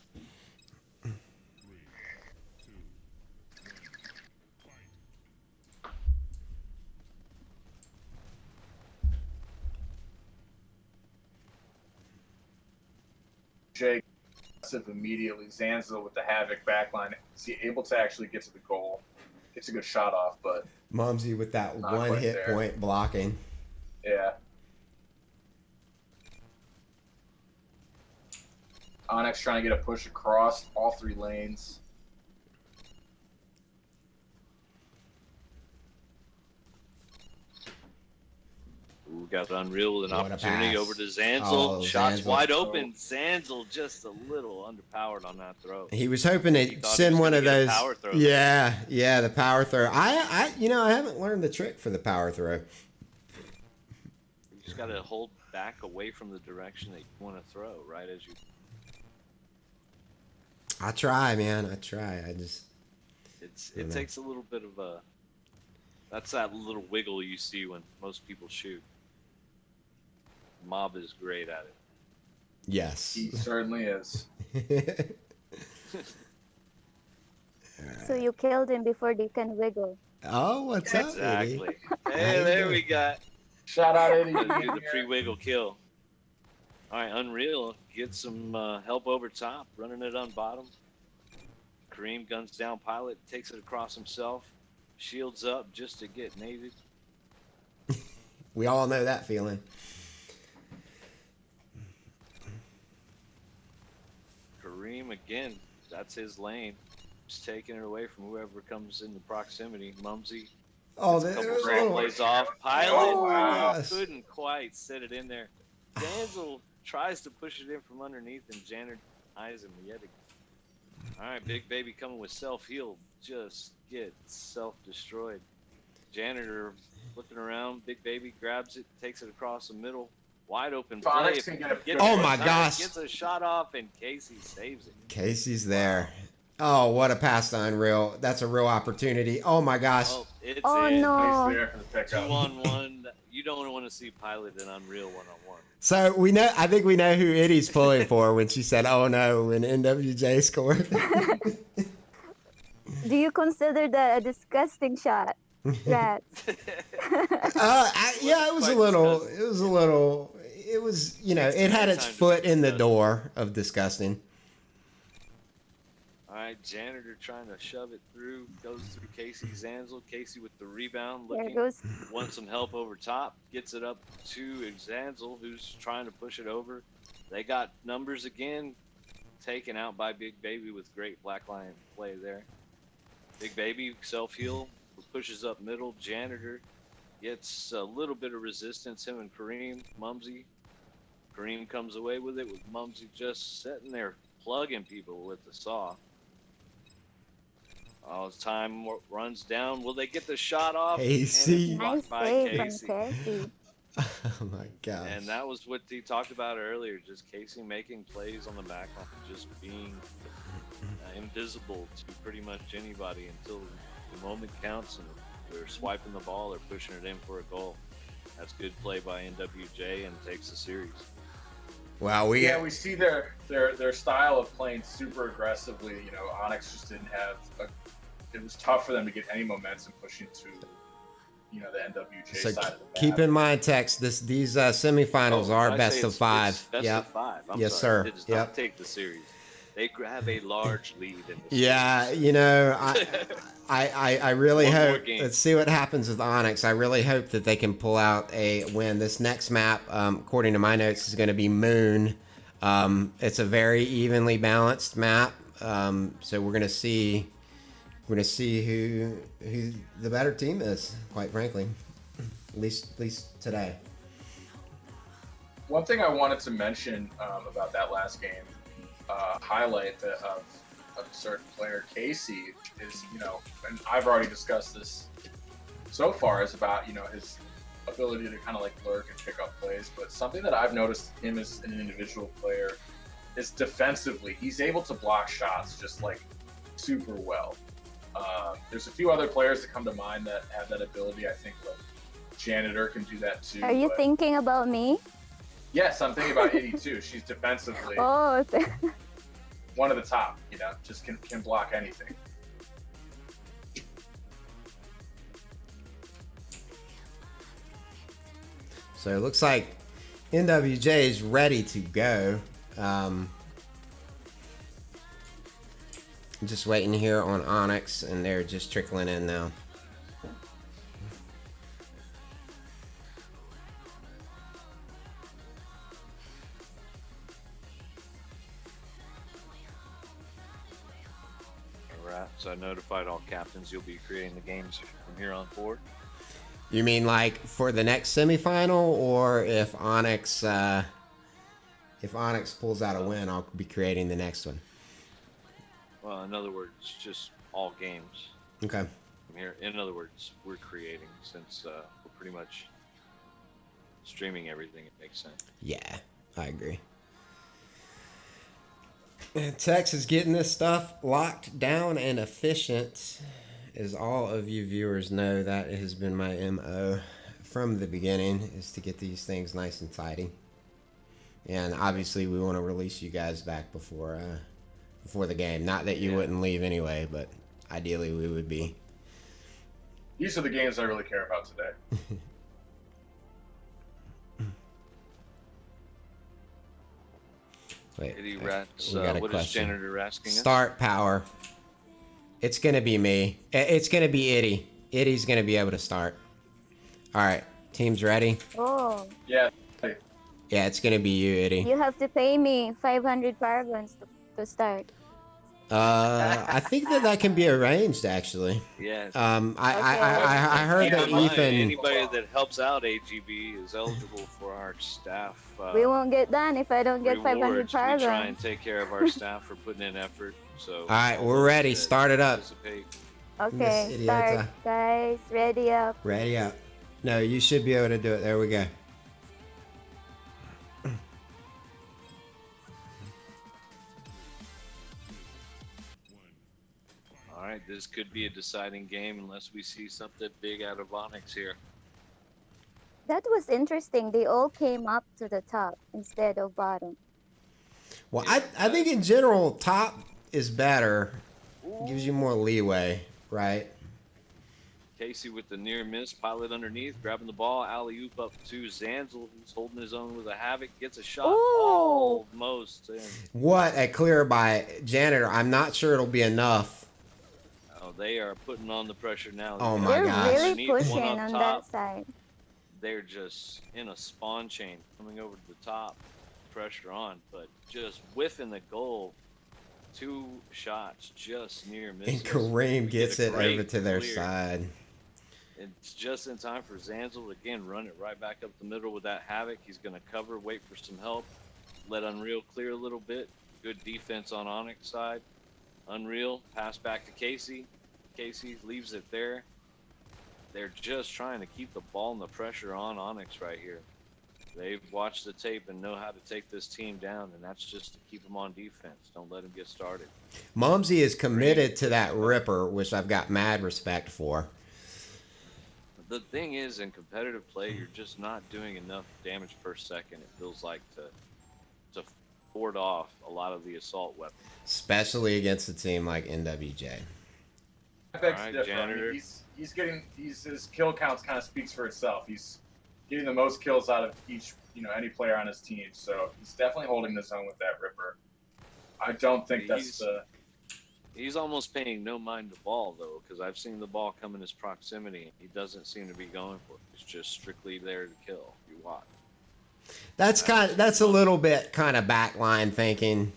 NWJ immediately. Zanza with the Havoc backline is he able to actually get to the goal. Gets a good shot off, but Mumsy with that Not one quite hit there. point blocking. yeah. Onyx trying to get a push across all 3 lanes. We got Unreal with an What a opportunity pass. over to Zanzel. Oh, Shots Zanzel. wide open. Zanzel just a little underpowered on that throw. He was hoping He to thought he send was one gonna of get a those. power throw. Yeah, the power throw. I haven't learned the trick for the power throw. You just got to hold back away from the direction that you want to throw, right as you. I try, man. I try. It know. takes a little bit of a. That's that little wiggle you see when most people shoot. Mob is great at it. Yes. He certainly is. So you killed him before they can wiggle. Oh, what's up, Eddie? Exactly. How Hey, you there doing? we got. Shout out Eddie. Gonna do the pre-wiggle kill. All right, Unreal gets some help over top, running it on bottom. Kareem guns down Pilot, takes it across himself, shields up just to get naded. We all know that feeling. Kareem again, that's his lane. Just taking it away from whoever comes into proximity. Mumsy, Oh, a couple great great one. plays off. Pilot Oh, wow. couldn't quite set it in there. Danzel tries to push it in from underneath, and Janner eyes him yet again. All right, Big Baby coming with self-heal. Just get self-destroyed. Janitor looking around. Big Baby grabs it, takes it across the middle. Wide open play. Onyx can get a Gets Oh it my time, gosh. Gets a shot off, and Casey saves it. Casey's there. Oh, what a pass to Unreal. That's a real opportunity. Oh my gosh. Oh, it's Oh, in. no. He's there for the pickup. 2-on-1. You don't want to see Pilot and Unreal 1-on-1. So I think we know who Eddie's pulling for when she said, "Oh no," when NWJ scored. Do you consider that a disgusting shot? Rats. Yeah, it was a little. It was a little. It was, it had its Time to foot in the discuss. door of disgusting. All right, Janitor trying to shove it through. Goes through Casey Zanzel. Casey with the rebound. There Looking. goes. Wants some help over top. Gets it up to Zanzel, who's trying to push it over. They got numbers again. Taken out by Big Baby with great black line play there. Big Baby self-heal. Pushes up middle. Janitor gets a little bit of resistance. Him and Kareem. Mumsy. Kareem comes away with it with Mumsy just sitting there plugging people with the saw. Oh, as time runs down, will they get the shot off? Casey. And Nice it's blocked by save from Casey. Casey. Oh my gosh. And that was what he talked about earlier, just Casey making plays on the back line, just being invisible to pretty much anybody until the moment counts and they're swiping the ball or pushing it in for a goal. That's good play by NWJ and takes the series. Wow, we We see their style of playing super aggressively. Onyx just didn't have. It was tough for them to get any momentum pushing to, the NWJ So side of the map. keep in mind, Tex, these semifinals Oh, are I best say of it's 5. Best Yep. of 5. I'm Yes, sorry. sir. It does Yep. not take the series. They have a large lead in the Yeah, I really One more hope. game. Let's see what happens with Onyx. I really hope that they can pull out a win. This next map, according to my notes, is going to be Moon. It's a very evenly balanced map. So we're going to see who the better team is. Quite frankly, at least today. One thing I wanted to mention about that last game, highlight of a certain player, Casey, is, and I've already discussed this so far, is about, his ability to kind of like lurk and pick up plays. But something that I've noticed him as an individual player is defensively, he's able to block shots just like super well. There's a few other players that come to mind that have that ability. I think like Janitor can do that too. Are you but- thinking about me? Yes, I'm thinking about Eddie too. She's defensively Oh, one of the top. Just can block anything. So it looks like NWJ is ready to go. I'm just waiting here on Onyx, and they're just trickling in now. Alright, so I notified all captains you'll be creating the games from here on forward. You mean like for the next semifinal, or if Onyx pulls out a win, I'll be creating the next one? Well, in other words, just all games Okay. from here. In other words, we're creating since we're pretty much streaming everything. It makes sense. Yeah, I agree. And Tex is getting this stuff locked down and efficient. As all of you viewers know, that has been my MO from the beginning, is to get these things nice and tidy. And obviously we want to release you guys back before the game. Not that you wouldn't leave anyway, but ideally we would be. These are the games I really care about today. Wait, Eddie Rats, we got a what is question. Janitor asking us? Start power. It's gonna be me. It's gonna be Itty. Itty's gonna be able to start. All right, team's ready. Oh, Yeah. Yeah, it's gonna be you, Itty. you have to pay me 500 paragons to start. I think that can be arranged actually. Yeah. I heard Keep that in mind, Ethan. anybody that helps out AGB is eligible for our staff. We won't get done if I don't get 500 rewards. We try and paragons. take care of our staff for putting in effort. So. All right, we're ready. Start it up. Participate. Okay, Miss start, Idiota. guys. Ready up. Ready up. No, you should be able to do it. There we go. All right, this could be a deciding game unless we see something big out of Onyx here. That was interesting. They all came up to the top instead of bottom. Well, I think in general, top is better. Gives you more leeway, right? Casey with the near miss, Pilot underneath, grabbing the ball, alley-oop up to Zanzel, who's holding his own with a Havoc, gets a shot, Ooh. almost in. What a clear by Janitor. I'm not sure it'll be enough. Oh, they are putting on the pressure now. Oh my They're gosh. really Underneath, one pushing up on top. that side. They're just in a spawn chain coming over to the top, pressure on, but just whiffing the goal. 2 shots just near misses. And Kareem We gets get a it great over to their clear. side. It's just in time for Zanzel again, run it right back up the middle with that Havoc. He's going to cover, wait for some help, let Unreal clear a little bit. Good defense on Onyx side. Unreal, pass back to Casey. Casey leaves it there. They're just trying to keep the ball and the pressure on Onyx right here. They've watched the tape and know how to take this team down, and that's just to keep them on defense. Don't let them get started. Mumsy is committed to that Ripper, which I've got mad respect for. The thing is, in competitive play, you're just not doing enough damage per second, it feels like, to ward off a lot of the assault weapons. Especially against a team like NWJ. I beg Alright, to differ. I mean, Janitor. he's getting his kill counts kind of speaks for itself. He's getting the most kills out of each any player on his team. So he's definitely holding the zone with that Ripper. I don't think that's He's almost paying no mind to ball, though, because I've seen the ball come in his proximity, and he doesn't seem to be going for it. He's just strictly there to kill. You watch. That's a little bit kind of backline thinking.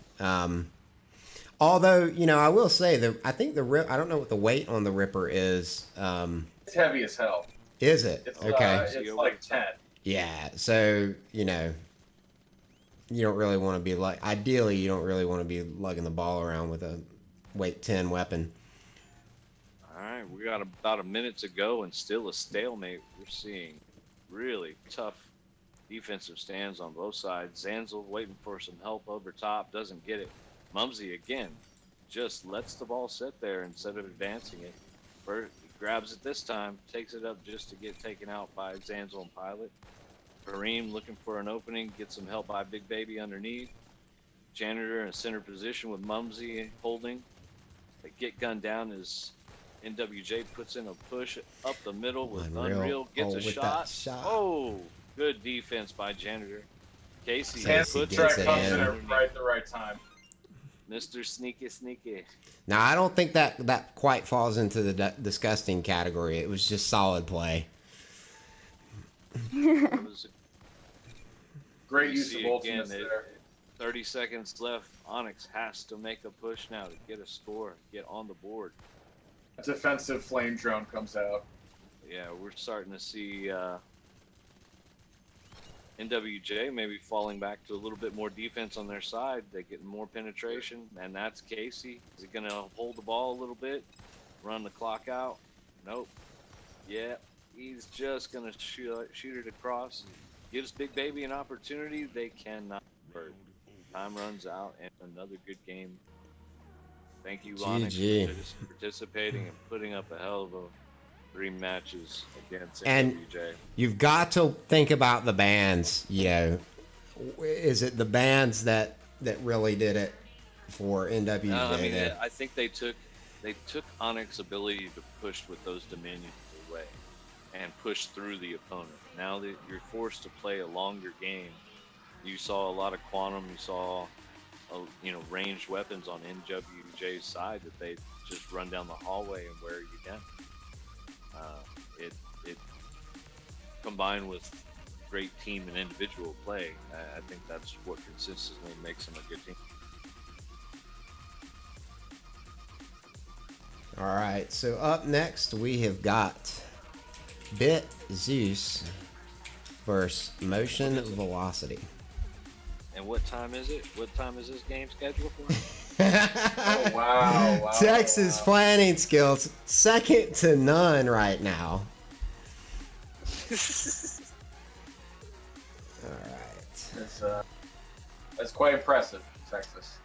Although, I will say I think I don't know what the weight on the Ripper is. it's heavy as hell. Is it? It's Okay. it's like 10. Yeah. So, you don't really want to be ideally, you don't really want to be lugging the ball around with a weight 10 weapon. All right, we got about a minute to go, and still a stalemate. We're seeing really tough defensive stands on both sides. Zanzel waiting for some help over top, doesn't get it. Mumsy again just lets the ball sit there instead of advancing it. Bert grabs it this time, takes it up just to get taken out by Zanzel and Pilot. Kareem looking for an opening, gets some help by Big Baby underneath. Janitor in a center position with Mumsy holding. They get gunned down as NWJ puts in a push up the middle with Unreal gets a with shot. that shot. Oh, good defense by Janitor. Casey Casey puts gets Track it comes in. in at the right time. Mr. Sneaky Sneaky. Now, I don't think that quite falls into the disgusting category. It was just solid play. It was Great You use see of ultimates again, there. 30 seconds left. Onyx has to make a push now to get a score, get on the board. A defensive flame drone comes out. Yeah, we're starting to see NWJ maybe falling back to a little bit more defense on their side. They get more penetration, and that's Casey. Is he going to hold the ball a little bit, run the clock out? Nope. Yeah, he's just going to shoot it across. Gives Big Baby an opportunity. They cannot convert. Time runs out, and another good game. Thank you, Onyx, GG. for participating and putting up a hell of a 3 matches against And NWJ. you've got to think about the bands. You know, is it the bands that really did it for NWJ? I mean, there? I think they took Onyx's ability to push with those dominions away and push through the opponent. Now that you're forced to play a longer game, you saw a lot of quantum. You saw, ranged weapons on NWJ's side that they just run down the hallway and wear you down. It combined with great team and individual play, I think that's what consistently makes them a good team. All right, so up next we have got Bit Zeus versus Motion Velocity. And what time is it? What time is this game scheduled for? Oh, wow. Texas planning skills, second to none right now. All right. That's quite impressive, Texas.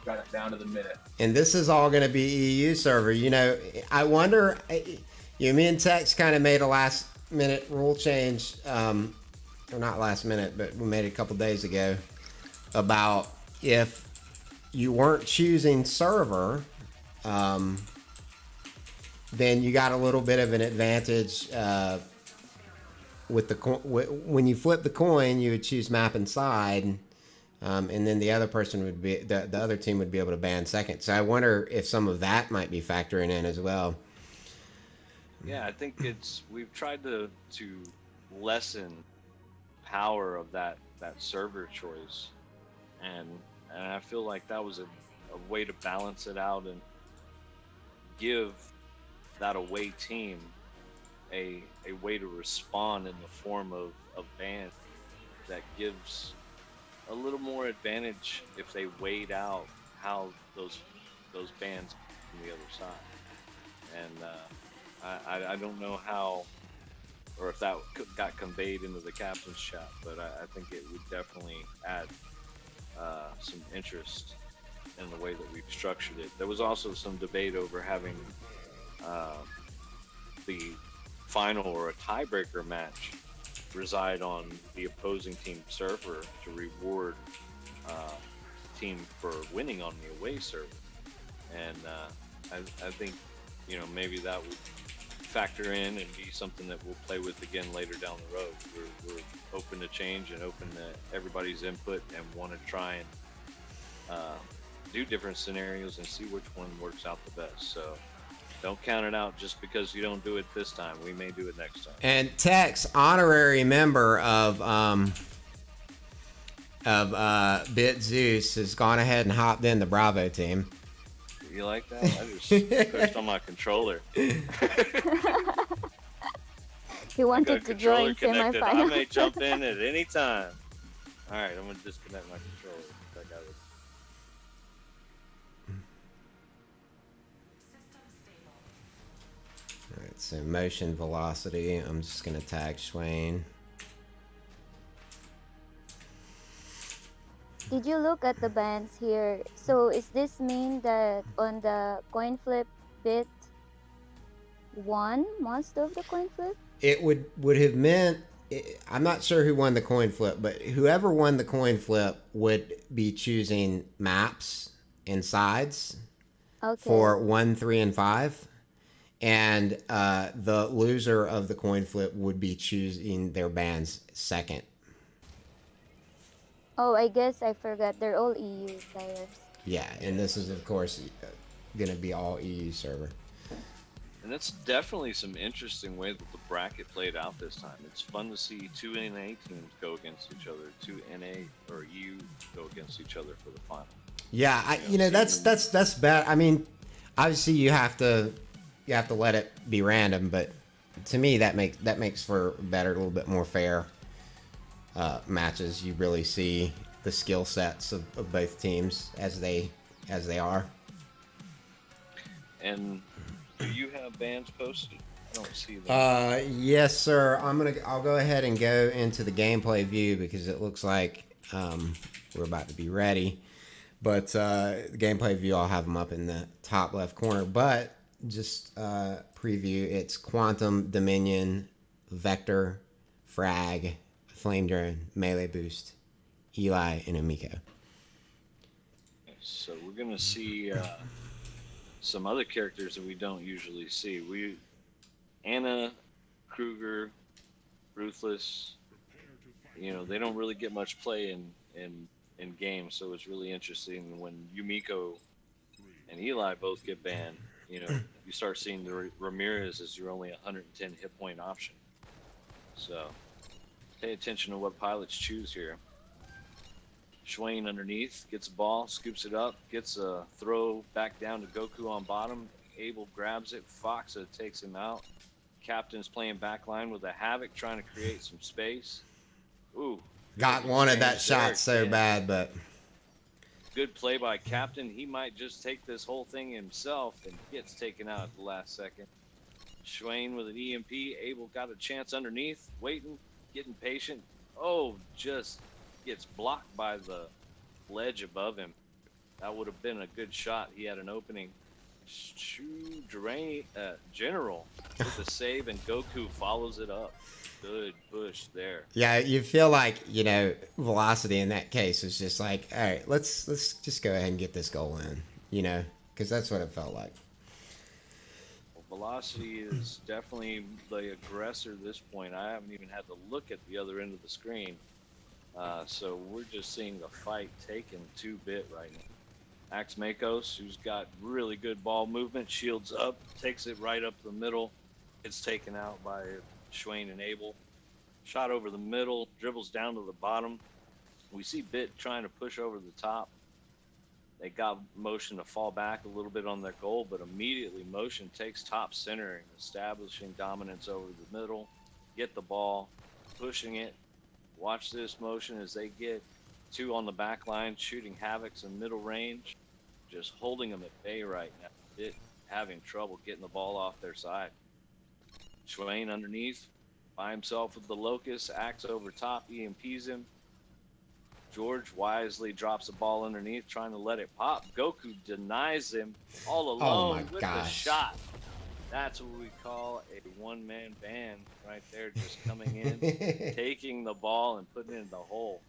Got it down to the minute. And this is all going to be EU server. You know, I wonder, me and Tex kind of made a last minute rule change, or not last minute, but we made it a couple days ago, about if you weren't choosing server, then you got a little bit of an advantage with the when you flip the coin, you would choose map and side. And then the other person would be the other team would be able to ban second. So I wonder if some of that might be factoring in as well. Yeah, I think we've tried to lessen power of that server choice, and I feel like that was a way to balance it out and give that away team a way to respond in the form of ban that gives a little more advantage if they weighed out how those bans from the other side. And I don't know how, or if that got conveyed into the captain's chat, but I think it would definitely add some interest in the way that we've structured it. There was also some debate over having the final or a tiebreaker match reside on the opposing team server to reward team for winning on the away server. And I think, maybe that would factor in and be something that we'll play with again later down the road. We're open to change and open to everybody's input and want to try and do different scenarios and see which one works out the best. So don't count it out just because you don't do it this time. We may do it next time. And Tex, honorary member of Bit Zeus, has gone ahead and hopped in the Bravo team. You like that? I just pushed on my controller. He wanted to join connected. I may semifinals. jump in at any time. All right, I'm gonna disconnect my controller. I got it. All right, so Motion Velocity. I'm just gonna tag Swain. Did you look at the bands here? So is this mean that on the coin flip Bit won most of the coin flip? It would have meant, I'm not sure who won the coin flip, but whoever won the coin flip would be choosing maps and sides Okay. for 1, 3, and 5. And the loser of the coin flip would be choosing their bands second. Oh, I guess I forgot. They're all EU players. Yeah, and this is of course going to be all EU server. And that's definitely some interesting way that the bracket played out this time. It's fun to see two NA teams go against each other, two NA or EU go against each other for the final. Yeah, that's bad. I mean, obviously you have to let it be random, but to me that makes for better, a little bit more fair matches. You really see the skill sets of both teams as they are. And do you have bans posted? I don't see them. Yes, sir. I'll go ahead and go into the gameplay view because it looks like we're about to be ready. But the gameplay view, I'll have them up in the top left corner. But just preview, it's Quantum, Dominion, Vector, Frag, Flame Drone, Melee Boost, Eli, and Amico. So we're gonna see some other characters that we don't usually see. Anna, Kruger, Ruthless. You know, they don't really get much play in games, so it's really interesting when Yumiko and Eli both get banned. You know, you start seeing the Ramirez as your only 110 hit point option. So pay attention to what pilots choose here. Swain underneath, gets a ball, scoops it up, gets a throw back down to Goku on bottom. Abel grabs it, Foxa takes him out. Captain's playing backline with a Havoc, trying to create some space. Ooh. Wanted that shot so bad, but good play by Captain. He might just take this whole thing himself and gets taken out at the last second. Swain with an EMP. Abel got a chance underneath, waiting, getting patient. Oh, just gets blocked by the ledge above him. That would have been a good shot. He had an opening. General with the save, and Goku follows it up. Good push there. Yeah, you feel like, you know, Velocity in that case was just like, all right, let's just go ahead and get this goal in, you know, because that's what it felt like. Well, Velocity is definitely the aggressor at this point. I haven't even had to look at the other end of the screen. So we're just seeing the fight taken 2-bit right now. Axe Makos, who's got really good ball movement, shields up, takes it right up the middle. It's taken out by Swain and Abel. Shot over the middle, dribbles down to the bottom. We see Bit trying to push over the top. They got Motion to fall back a little bit on their goal, but immediately Motion takes top center and establishing dominance over the middle. Get the ball, pushing it. Watch this Motion as they get two on the back line, shooting Havocs in middle range, just holding them at bay right now. Bit having trouble getting the ball off their side. Swain underneath, by himself with the Locust, Axe over top, EMPs him. George wisely drops a ball underneath, trying to let it pop. Goku denies him all alone with the shot. That's what we call a one-man band right there, just coming in, taking the ball and putting it in the hole.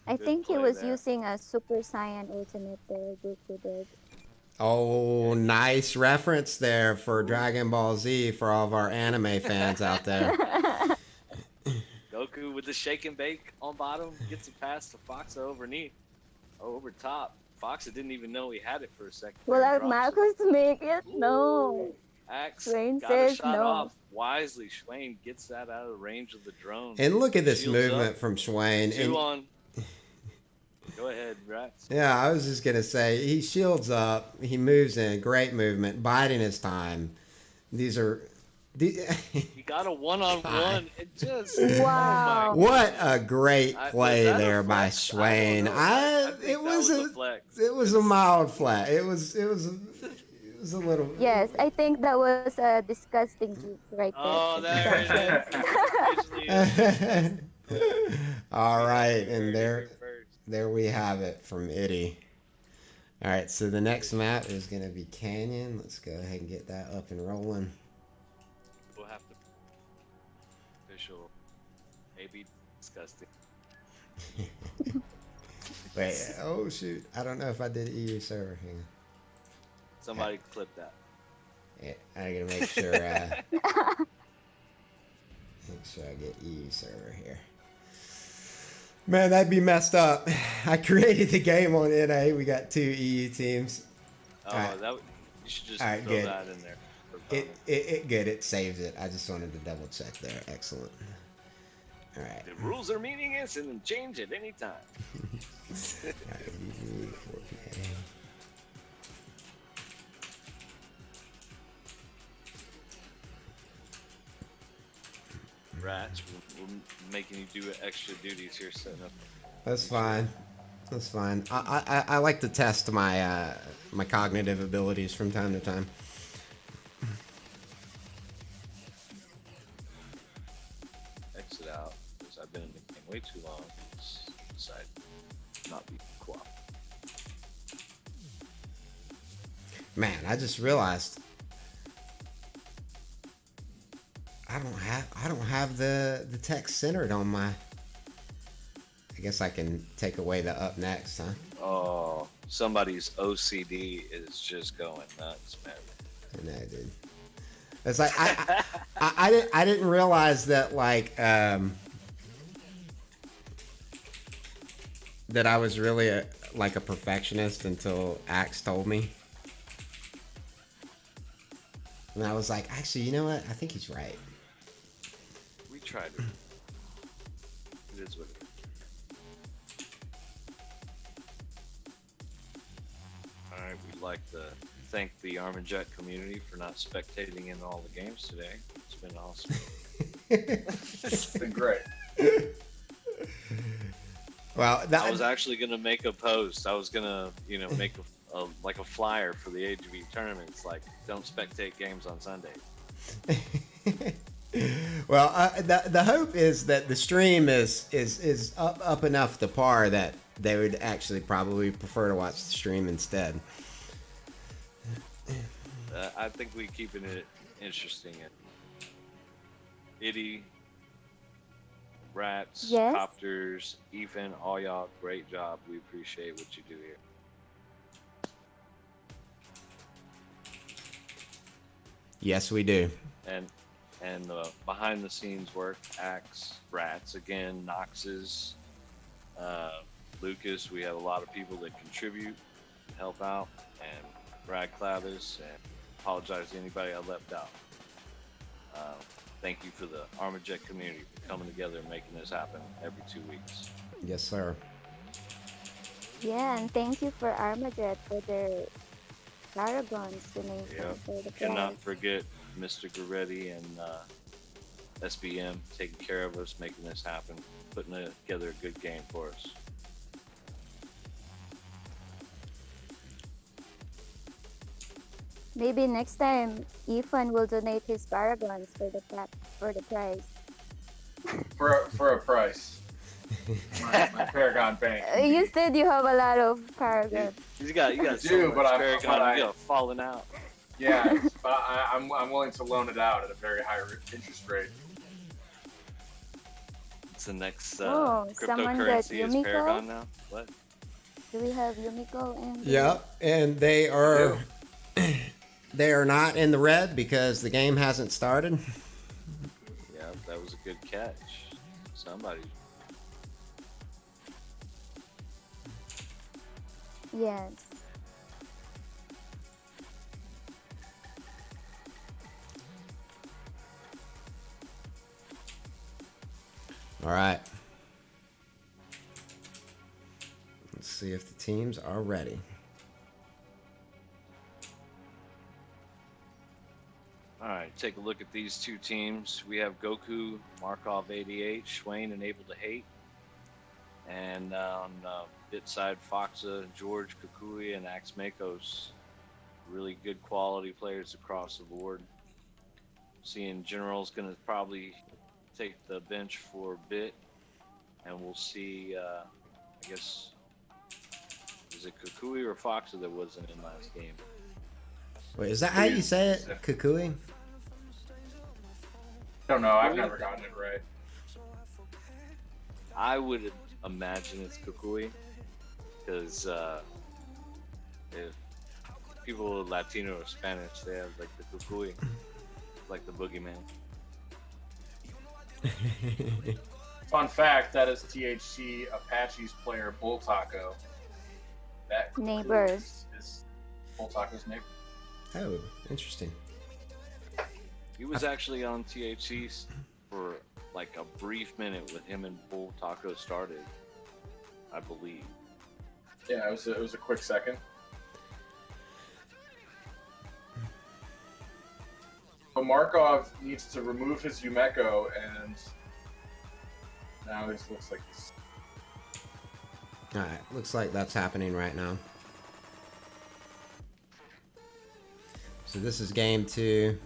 I Good think he play was there. using a Super Saiyan Ultimate there, Goku did. Oh, nice reference there for Dragon Ball Z for all of our anime fans out there. Goku with the shake and bake on bottom, gets a pass to Foxa over top. Foxa didn't even know he had it for a second. Will there our and drops Marcos make it? No. Axe Swain got a says shot no. off. Wisely, Swain gets that out of the range of the drone. And look at this Shields movement up. from Swain. Two And, on. Go ahead, Rats. yeah, I was just going to say, he shields up, he moves in, great movement, biding his time. These are... He got a one-on-one. It just... Wow. Oh my What a great God. play Was that a there by flex? Swain. I don't know. I think It that was a flex. it was a mild flat. It was a little. Yes, I think that was a disgusting juke right there. Oh, there it is. All right, and there we have it from Itty. All right, so the next map is going to be Canyon. Let's go ahead and get that up and rolling. We'll have to official maybe disgusting. Wait, oh shoot. I don't know if I did EU server. Hang on. Somebody clip that. Yeah, I gotta make sure I get EU server here. Man, that'd be messed up. I created the game on NA. We got 2 EU teams. Oh, Alright. you should just Alright, throw good. that in there. for It, bonus. it good. It saves it. I just wanted to double check there. Excellent. All right. The rules are meaningless and then change at any time. Alright, usually 4PA. Rats, we're making you do extra duties here, setting up. That's fine. That's fine. I like to test my my cognitive abilities from time to time. Exit out because I've been in the game way too long. Decide not be cooperative. Man, I just realized I don't have the text centered on my. I guess I can take away the up next, huh? Oh, somebody's OCD is just going nuts, man. I know, dude. It's like I didn't realize that that I was really a perfectionist until Axe told me. And I was like, actually, you know what? I think he's right. We tried it. It is what it is. Alright, we'd like to thank the Armajet community for not spectating in all the games today. It's been awesome. It's been great. Well, I was actually gonna make a post. I was gonna, make a flyer for the AGV tournament. It's like, don't spectate games on Sundays. Well, the hope is that the stream is up enough to par that they would actually probably prefer to watch the stream instead. I think we keeping it interesting. Itty, Rats, Yes? Copters, Ethan, all y'all, great job. We appreciate what you do here. Yes, we do. And behind the scenes work, Axe, Rats, again, Nox's, Lucas. We have a lot of people that contribute, help out, and Brad Clavis, and apologize to anybody I left out. Thank you for the Armajet community for coming together and making this happen every 2 weeks. Yes, sir. Yeah, and thank you for Armajet for their Paragons donation Yep. for the Cannot prize. forget Mr. Goretti and SBM taking care of us, making this happen, putting together a good game for us. Maybe next time Ethan will donate his Paragons for the prize. For a price. My Paragon Bank. You said you have a lot of Paragons. You got I so do, much but Paragon, you got falling out. Yeah, but I'm willing to loan it out at a very high interest rate. It's the next Oh, someone got cryptocurrency is Yumiko? Paragon now. What? Do we have Yumiko and Yep, and they are they are not in the red because the game hasn't started. Yeah, that was a good catch. Somebody. Yes. All right. Let's see if the teams are ready. All right, take a look at these two teams. We have Goku, Markov 88, Schwain, and Able to Hate. And on bit side, Foxa, George, Kukui, and Axe Makos. Really good quality players across the board. Seeing General's going to probably take the bench for a bit. And we'll see, I guess, is it Kukui or Foxa that wasn't in last game? Wait, is that how you say it? Kukui? Don't know. I've never gotten it right. I would imagine it's Kukui, because if people are Latino or Spanish, they have like the Kukui, like the boogeyman. Fun fact: that is THC Apache's player Bull Taco. That Neighbors. is Bull Taco's neighbor. Oh, interesting. He was actually on THC for like a brief minute with him and Bull Taco started, I believe. Yeah, it was a quick second. So Markov needs to remove his Yumeko, and now it looks like he's. All right, looks like that's happening right now. So this is game 2,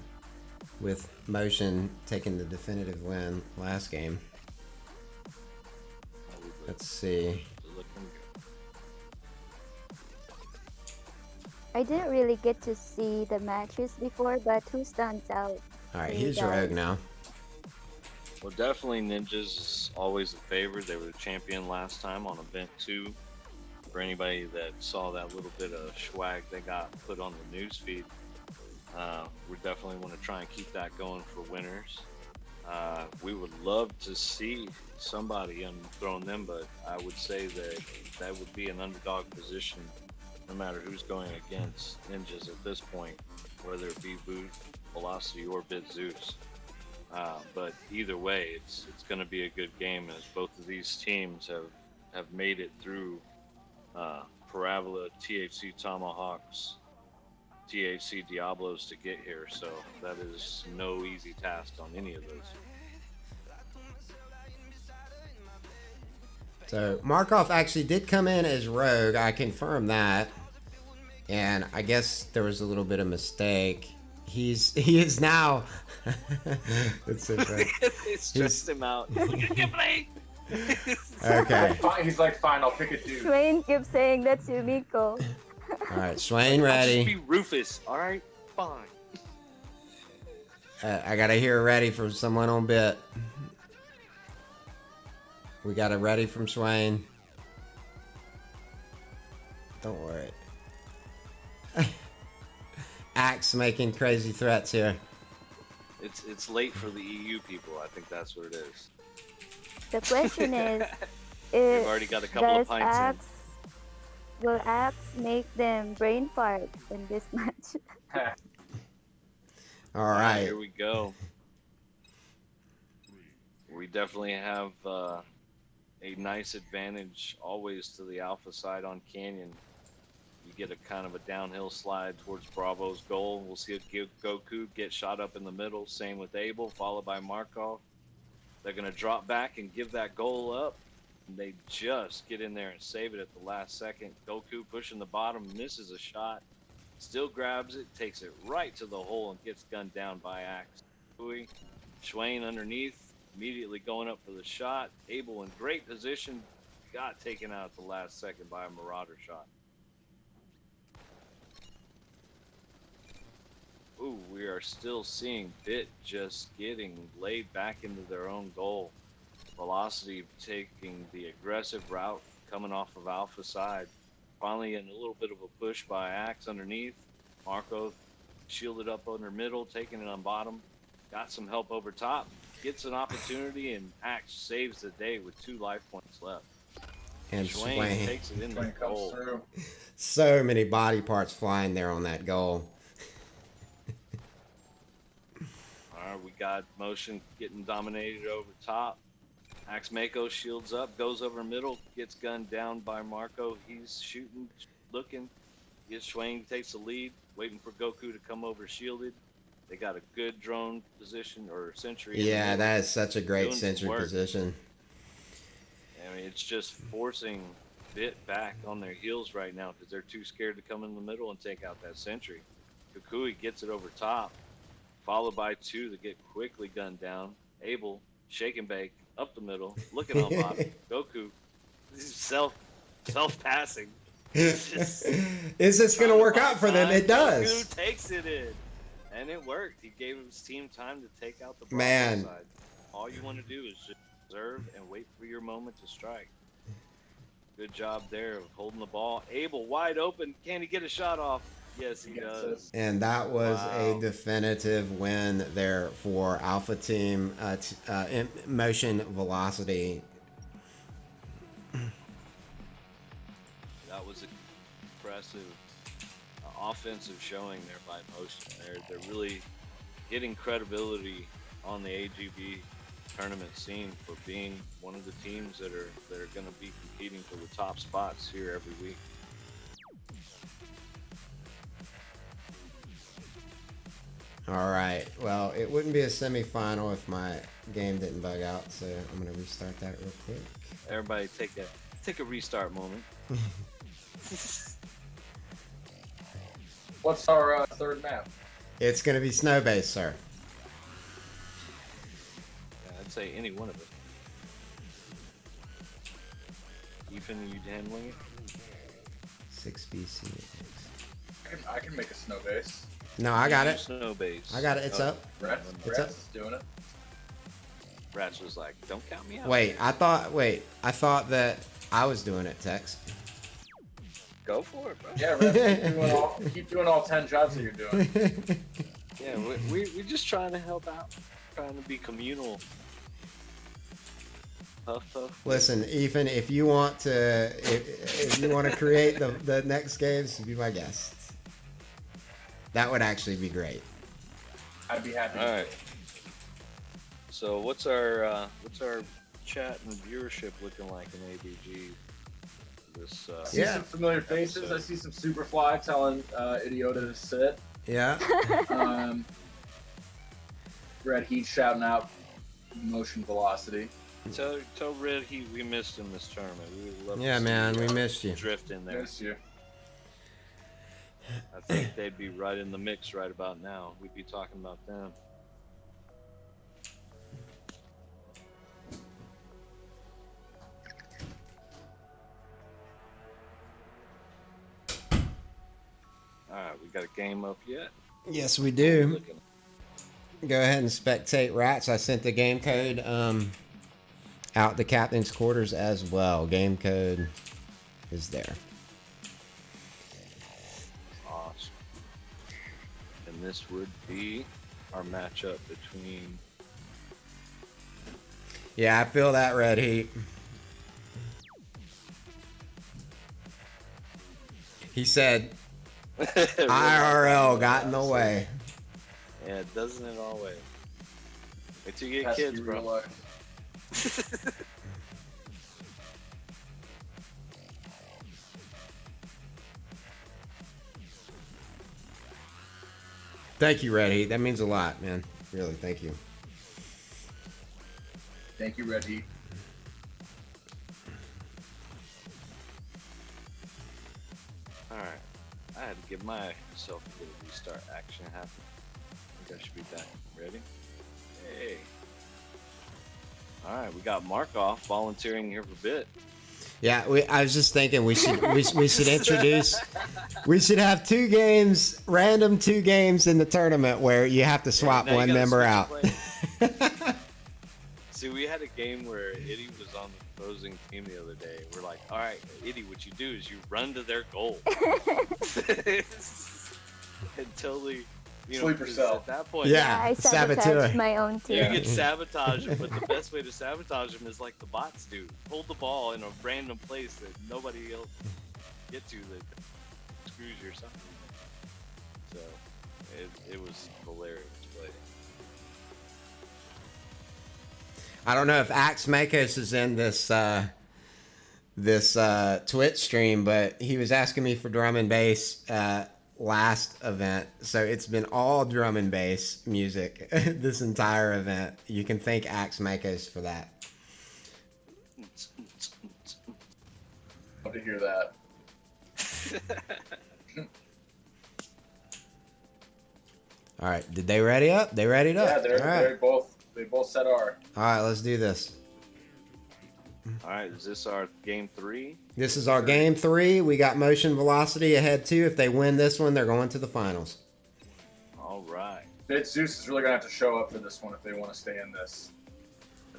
with Motion taking the definitive win last game. Let's see. I didn't really get to see the matches before, but who stands out? All right, to you here's guys? Rogue now. Well, definitely Ninjas is always a favorite. They were the champion last time on event 2. For anybody that saw that little bit of swag they got put on the news feed, we definitely want to try and keep that going for winners. We would love to see somebody unthrone them, but I would say that that would be an underdog position no matter who's going against Ninjas at this point, whether it be Boot, Velocity, or Bit Zeus. But either way, it's going to be a good game, as both of these teams have made it through Parabola, THC Tomahawks, THC Diablos to get here, so that is no easy task on any of those. So Markov actually did come in as Rogue. I confirmed that, and I guess there was a little bit of mistake. He is now. It's so funny. They stressed him out. Okay. He's like, fine, I'll pick a dude. Swain keeps saying that's Yumiko. All right, Swain I'll ready. just be Rufus, all right? Fine. I gotta hear ready from someone on Bit. We got a ready from Swain. Don't worry. Axe making crazy threats here. It's late for the EU people. I think that's what it is. The question is, We've already got a couple of does pints in. Axe, will Axe make them brain fart in this match? All right. Here we go. We definitely have a nice advantage always to the alpha side on Canyon. You get a kind of a downhill slide towards Bravo's goal. We'll see Goku get shot up in the middle. Same with Abel, followed by Markov. They're going to drop back and give that goal up. And they just get in there and save it at the last second. Goku pushing the bottom, misses a shot. Still grabs it, takes it right to the hole and gets gunned down by Axe. Swain underneath, immediately going up for the shot. Abel in great position, got taken out at the last second by a Marauder shot. Ooh, we are still seeing Bit just getting laid back into their own goal. Velocity taking the aggressive route, coming off of Alpha side. Finally, in a little bit of a push by Axe underneath. Marco shielded up under middle, taking it on bottom. Got some help over top. Gets an opportunity, and Axe saves the day with 2 life points left. And Swain Swain. takes it in the When it comes goal. through. So many body parts flying there on that goal. Alright, we got Motion getting dominated over top. Axe Mako shields up, goes over middle, gets gunned down by Marco. He's shooting, looking. Gets Swain, takes the lead, waiting for Goku to come over shielded. They got a good drone position or sentry. in the Yeah, middle. that is such a great Doing some sentry work. position. I mean, it's just forcing Bit back on their heels right now because they're too scared to come in the middle and take out that sentry. Kukui gets it over top, followed by 2 that get quickly gunned down. Abel, shake and bake, up the middle, looking on bottom. Goku, self-passing. Is this going to work out for them? It does. Goku takes it in. And it worked. He gave his team time to take out the Bravo Man. side. All you want to do is just observe and wait for your moment to strike. Good job there of holding the ball. Abel wide open. Can he get a shot off? Yes, he Gets does. And that was a Wow. definitive win there for Alpha Team in Motion Velocity. That was impressive offensive showing there by Motion. They're really getting credibility on the AGB tournament scene for being one of the teams that are going to be competing for the top spots here every week. All right. Well, it wouldn't be a semifinal if my game didn't bug out, so I'm gonna restart that real quick. Everybody take a restart moment. What's our third map? It's gonna be snow based, sir. Yeah, I'd say any one of it. Ethan, you handling it? 6BC. I can make a snow base. No, I got it. Snow base. I got it. It's up. Rats What's up? is doing it. Rats was like, "Don't count me out." Wait, I thought that I was doing it, Tex. Go for it, bro. Yeah, Rats, keep doing all 10 jobs that you're doing. Yeah, we're just trying to help out, trying to be communal. Puff, puff. Listen, Ethan, if you want to create the next games, be my guest. That would actually be great. I'd be happy. All right. So what's our chat and viewership looking like in ABG? This I see Yeah. some familiar faces. episode. I see some Superfly telling Idiota to sit. Yeah. Red Heat shouting out Motion Velocity. Tell Red Heat we missed him this tournament. We would love Yeah, to see man, we him missed you. drift in there. Miss you. I think they'd be right in the mix right about now. We'd be talking about them. All right, we got a game up yet? Yes, we do. Looking. Go ahead and spectate Rats. I sent the game code out the captain's quarters as well. Game code is there. Awesome. And this would be our matchup between. Yeah, I feel that, Red Heat. He said IRL got in the way. Yeah, doesn't it always? Wait till you get Has to kids, be bro. real life. Thank you, Red Heat. That means a lot, man. Really, thank you. Thank you, Red Heat. Alright. I had to give myself a little restart action happen. I think I should be back. Ready? Hey. Alright, we got Markov volunteering here for a bit. Yeah, I was just thinking we should introduce. We should have random two games in the tournament where you have to swap Now you one gotta member switch out. players. See, we had a game where Itty was on the opposing team the other day. We're like, all right, Itty, what you do is you run to their goal. And totally, Sleep because yourself. at that point, Yeah. I saboteur. sabotaged my own you team. can sabotage them, but the best way to sabotage them is like the bots do. Hold the ball in a random place that nobody else get to that screws you or something. So, it was hilarious play. I don't know if Axe Makos is in this Twitch stream, but he was asking me for drum and bass last event, so it's been all drum and bass music this entire event. You can thank Axe Makos for that. Love to hear that. All right, did they ready up? They readied up. Yeah, all right. they both said R. All right, let's do this. All right, is this our game 3? This is our game 3. We got Motion Velocity ahead 2. If they win this one, they're going to the finals. All right. Bit Zeus is really gonna have to show up for this one if they want to stay in this.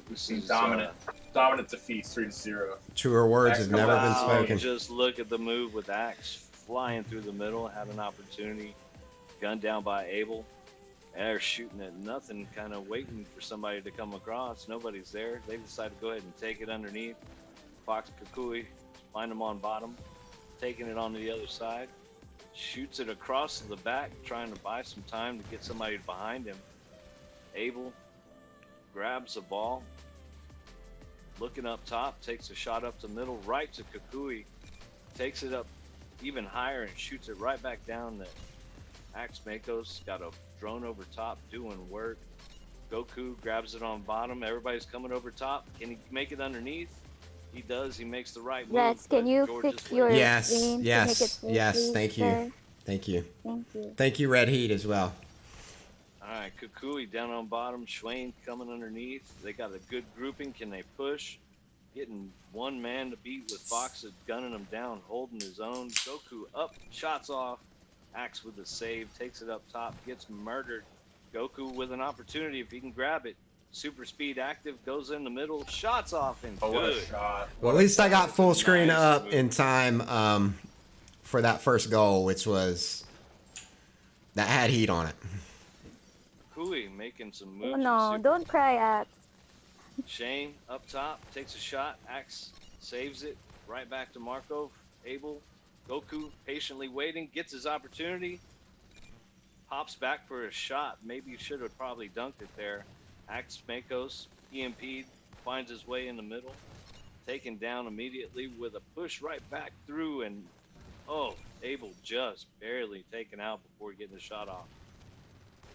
We've seen This is, dominant defeats 3-0. Truer words Axe have never been Wow. spoken. Just look at the move with Axe flying through the middle, had an opportunity, gunned down by Abel. And they're shooting at nothing, kind of waiting for somebody to come across. Nobody's there. They decide to go ahead and take it underneath. Fox Kukui find him on bottom, taking it on to the other side. Shoots it across the back, trying to buy some time to get somebody behind him. Abel grabs the ball, looking up top, takes a shot up the middle, right to Kukui, takes it up even higher and shoots it right back down. That Axe Mako's got a drone over top doing work. Goku grabs it on bottom. Everybody's coming over top. Can he make it underneath? He does. He makes the right move. Rex, can but you George fix is your waiting. Yes, game to make it yes, full, yes. please, Thank you. sir? Thank you. Thank you. Thank you, Red Heat, as well. All right, Kukui down on bottom. Schwain coming underneath. They got a good grouping. Can they push? Getting one man to beat with Fox gunning him down, holding his own. Goku up, shots off. Axe with the save, takes it up top, gets murdered. Goku with an opportunity if he can grab it. Super speed active, goes in the middle, shots off, and Oh, what a good. shot. Well, at least I got full screen Nice up move. in time for that first goal, which was that had heat on it. Kukui making some moves. Oh with no, super- don't cry, Axe. Shane up top, takes a shot. Axe saves it. Right back to Marco. Abel. Goku patiently waiting, gets his opportunity. Pops back for a shot. Maybe he should have probably dunked it there. Axe Makos, EMP'd, finds his way in the middle. Taken down immediately with a push right back through. And, oh, Abel just barely taken out before getting the shot off.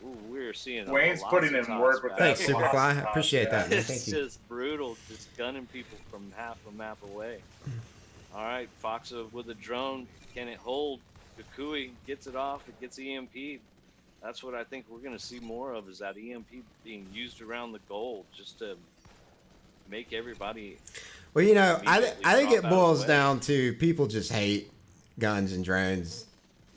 Ooh, we're seeing a Wayne's putting in Velocitas work with back that. Thanks, Superfly. I appreciate that, man. It's Thank you. just brutal, just gunning people from half a map away. All right, Foxa with a drone. Can it hold? Kukui gets it off. It gets EMP'd. That's what I think we're going to see more of, is that EMP being used around the goal just to make everybody. Well, you know, I think Immediately it drop out of boils the way. down to people just hate guns and drones,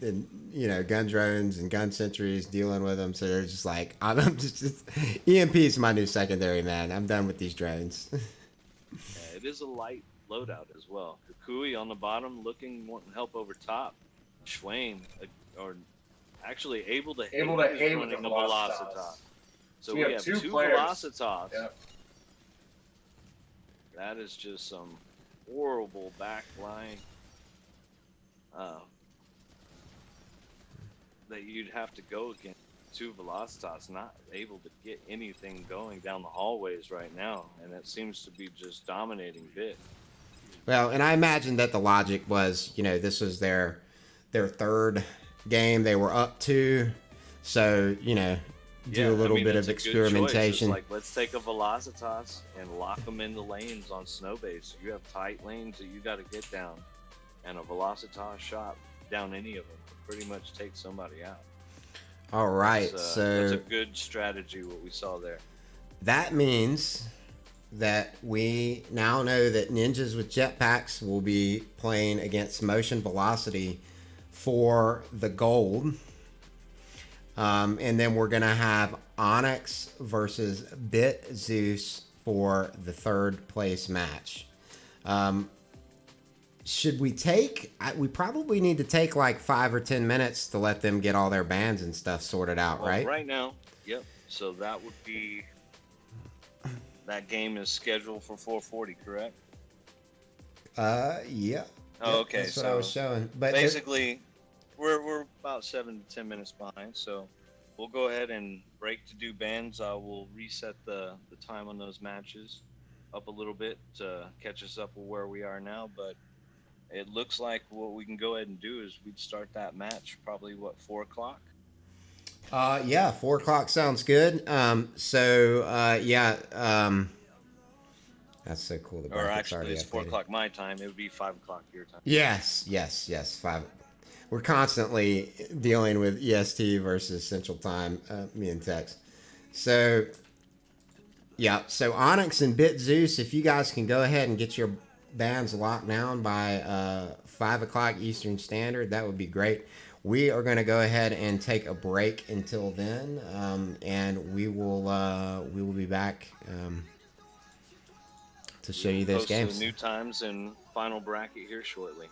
and you know, gun drones and gun sentries, dealing with them. So they're just like, I'm just EMP is my new secondary, man. I'm done with these drones. Yeah, it is a light loadout as well. Kukui on the bottom, looking, wanting help over top. Schwain, or actually able to hit, Able to is hit with running the a Velocitas. Velocitas. So We we have have two two players. Velocitas. Yep. That is just some horrible backline that you'd have to go against. Two Velocitas not able to get anything going down the hallways right now, and it seems to be just dominating bit. Well, and I imagine that the logic was, you know, this was their third game they were up to, so you know, do a little bit of it's a good choice. It's experimentation. like, let's take a Velocitas and lock them in the lanes on snow base. You have tight lanes that you got to get down, and a Velocitas shot down any of them can pretty much take somebody out. All right, That's so a good strategy what we saw there. that means that we now know that ninjas with jetpacks will be playing against Motion Velocity for the gold. And then we're going to have Onyx versus Bit Zeus for the third place match. Should we take... we probably need to take like 5 or 10 minutes to let them get all their bands and stuff sorted out, Well, right? Right now, yep. So that would be... That game is scheduled for 4:40, correct? Yeah. Oh, okay. That's what so I was showing. But it- basically, we're about 7 to 10 minutes behind, so we'll go ahead and break to do bands. I will reset the time on those matches up a little bit to catch us up with where we are now, but it looks like what we can go ahead and do is we'd start that match probably 4 o'clock. Yeah, 4 o'clock sounds good. That's so cool. The Or graphics actually, already it's 4 updated. o'clock my time. It would be 5 o'clock your time. Yes. 5. We're constantly dealing with EST versus Central Time, me and Tex. So, yeah. So Onyx and Bit Zeus, if you guys can go ahead and get your bands locked down by 5 o'clock Eastern Standard, that would be great. We are going to go ahead and take a break until then, and we will be back to show you those Post the games. new times and final bracket here shortly.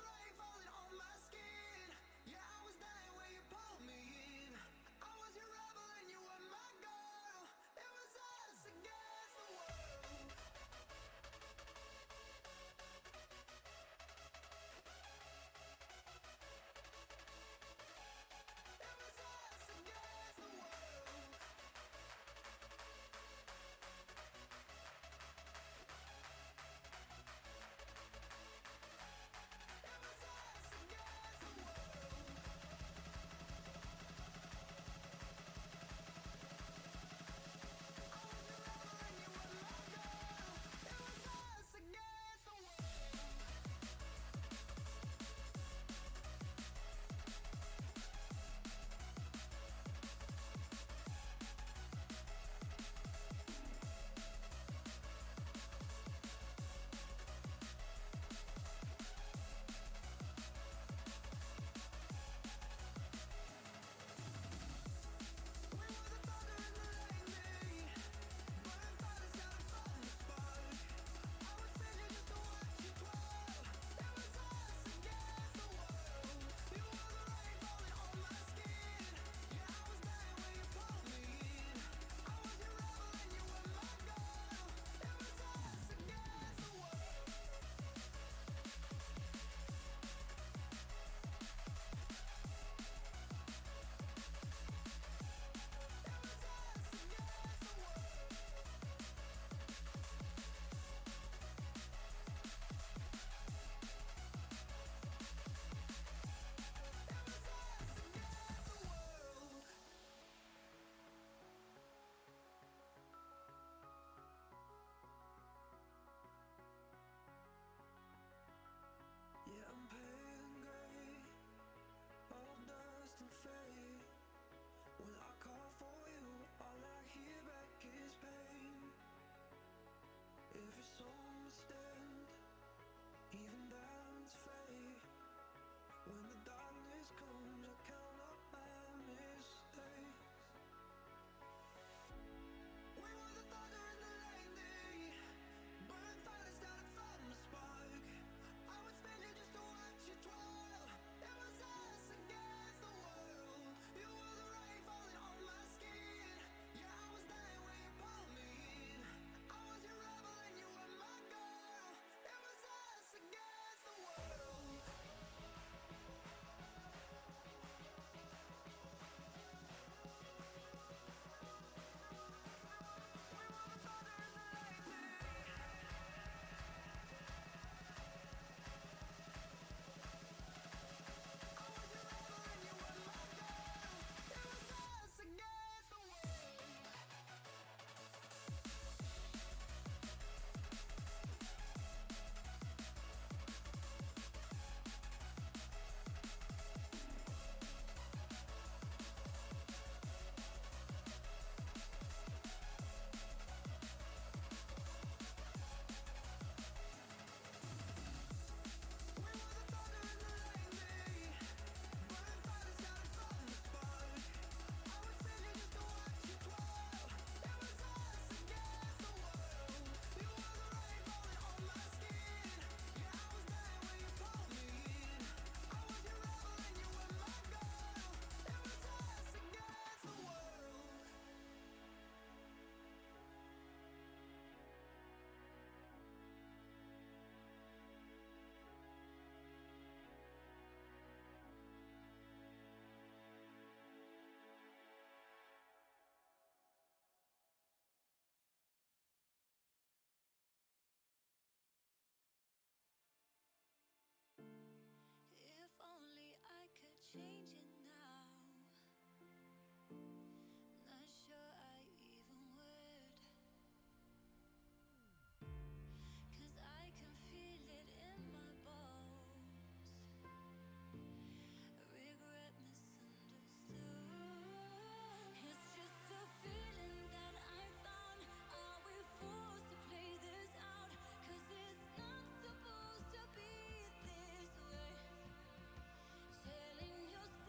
changing now. Not sure I even would. 'Cause I can feel it in my bones. Regret misunderstood. It's just a feeling that I found. Are we forced to play this out? 'Cause it's not supposed to be this way. Telling yourself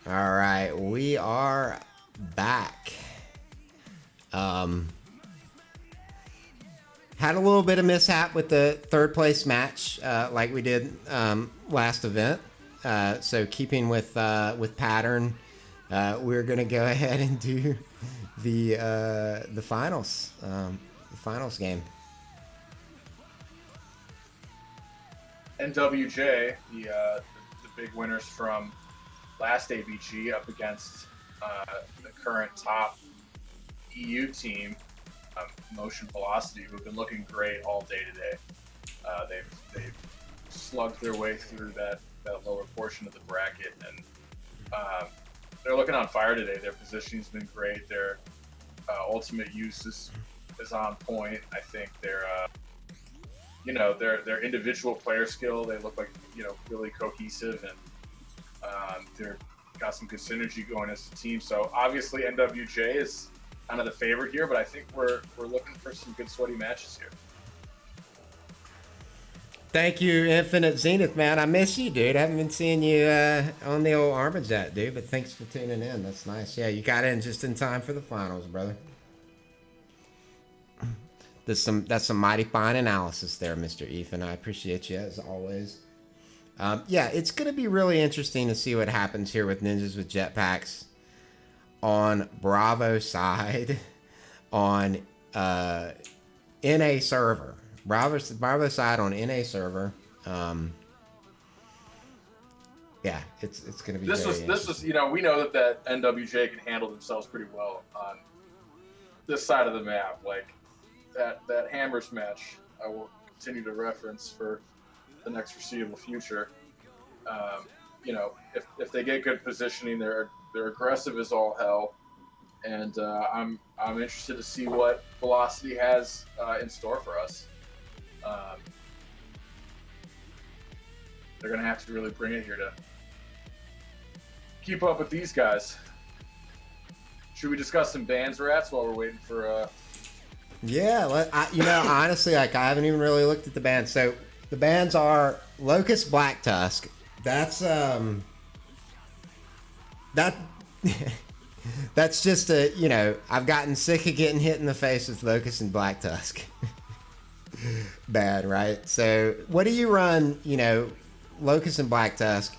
All right, we are back. Had a little bit of mishap with the third place match, like we did last event. So keeping with pattern, we're gonna go ahead and do the finals, game. NWJ, the big winners from last ABG, up against the current top EU team, Motion Velocity, who have been looking great all day today. They've slugged their way through that lower portion of the bracket, and they're looking on fire today. Their positioning's been great. Their ultimate use is on point. I think their individual player skill, they look like really cohesive, and they're got some good synergy going as a team. So obviously NWJ is kind of the favorite here, but I think we're looking for some good sweaty matches here. Thank you, Infinite Zenith, man. I miss you, dude. I haven't been seeing you on the old Armajet, dude, but thanks for tuning in. That's nice. Yeah, you got in just in time for the finals, brother. That's some mighty fine analysis there, Mr. Ethan. I appreciate you, as always. Yeah, it's going to be really interesting to see what happens here with Ninjas with Jetpacks on Bravo side on NA server. Bravo side on NA server. Yeah, it's going to be. This was we know that NWJ can handle themselves pretty well on this side of the map. Like that Hammers match, I will continue to reference for the next foreseeable future. If they get good positioning, they're aggressive as all hell, and I'm interested to see what Velocity has in store for us. They're gonna have to really bring it here to keep up with these guys. Should we discuss some bands, Rats, while we're waiting for? Yeah, honestly, like I haven't even really looked at the bands. So the bands are Locust Black Tusk. That's that's just I've gotten sick of getting hit in the face with Locust and Black Tusk. Bad, right? So what do you run, Locust and Black Tusk?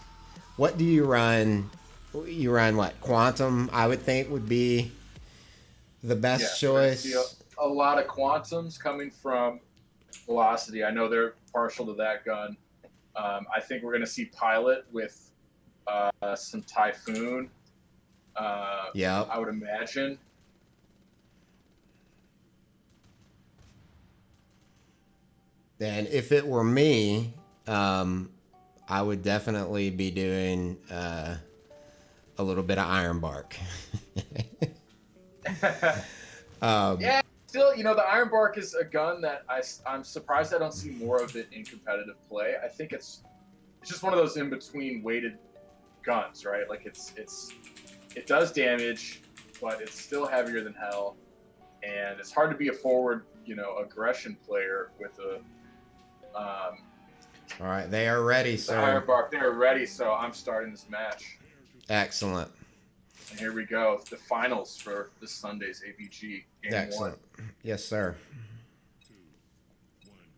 What do you run? You run what? Quantum, I would think, would be the best choice. A lot of Quantums coming from Velocity. I know they're partial to that gun. I think we're going to see Pilot with some Typhoon. Yeah, I would imagine. And if it were me, I would definitely be doing a little bit of Ironbark. Yeah, still, the Ironbark is a gun that I'm surprised I don't see more of it in competitive play. I think it's just one of those in between weighted guns, right? Like it does damage, but it's still heavier than hell, and it's hard to be a forward, aggression player with a. All right, they are ready, sir. Ironbark, they're ready, so I'm starting this match. Excellent. And here we go, the finals for this Sunday's ABG. Game Excellent. 1. Yes, sir.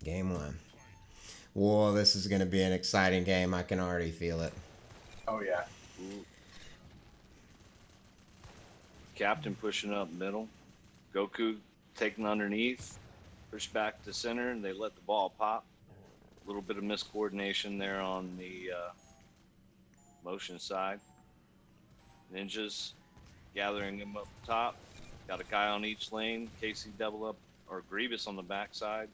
Game 1. Whoa, this is going to be an exciting game. I can already feel it. Oh, yeah. Ooh. Captain pushing up middle. Goku taking underneath. Push back to center, and they let the ball pop. A little bit of miscoordination there on the motion side. Ninjas gathering him up top. Got a guy on each lane. Casey double up, or Grievous on the backside.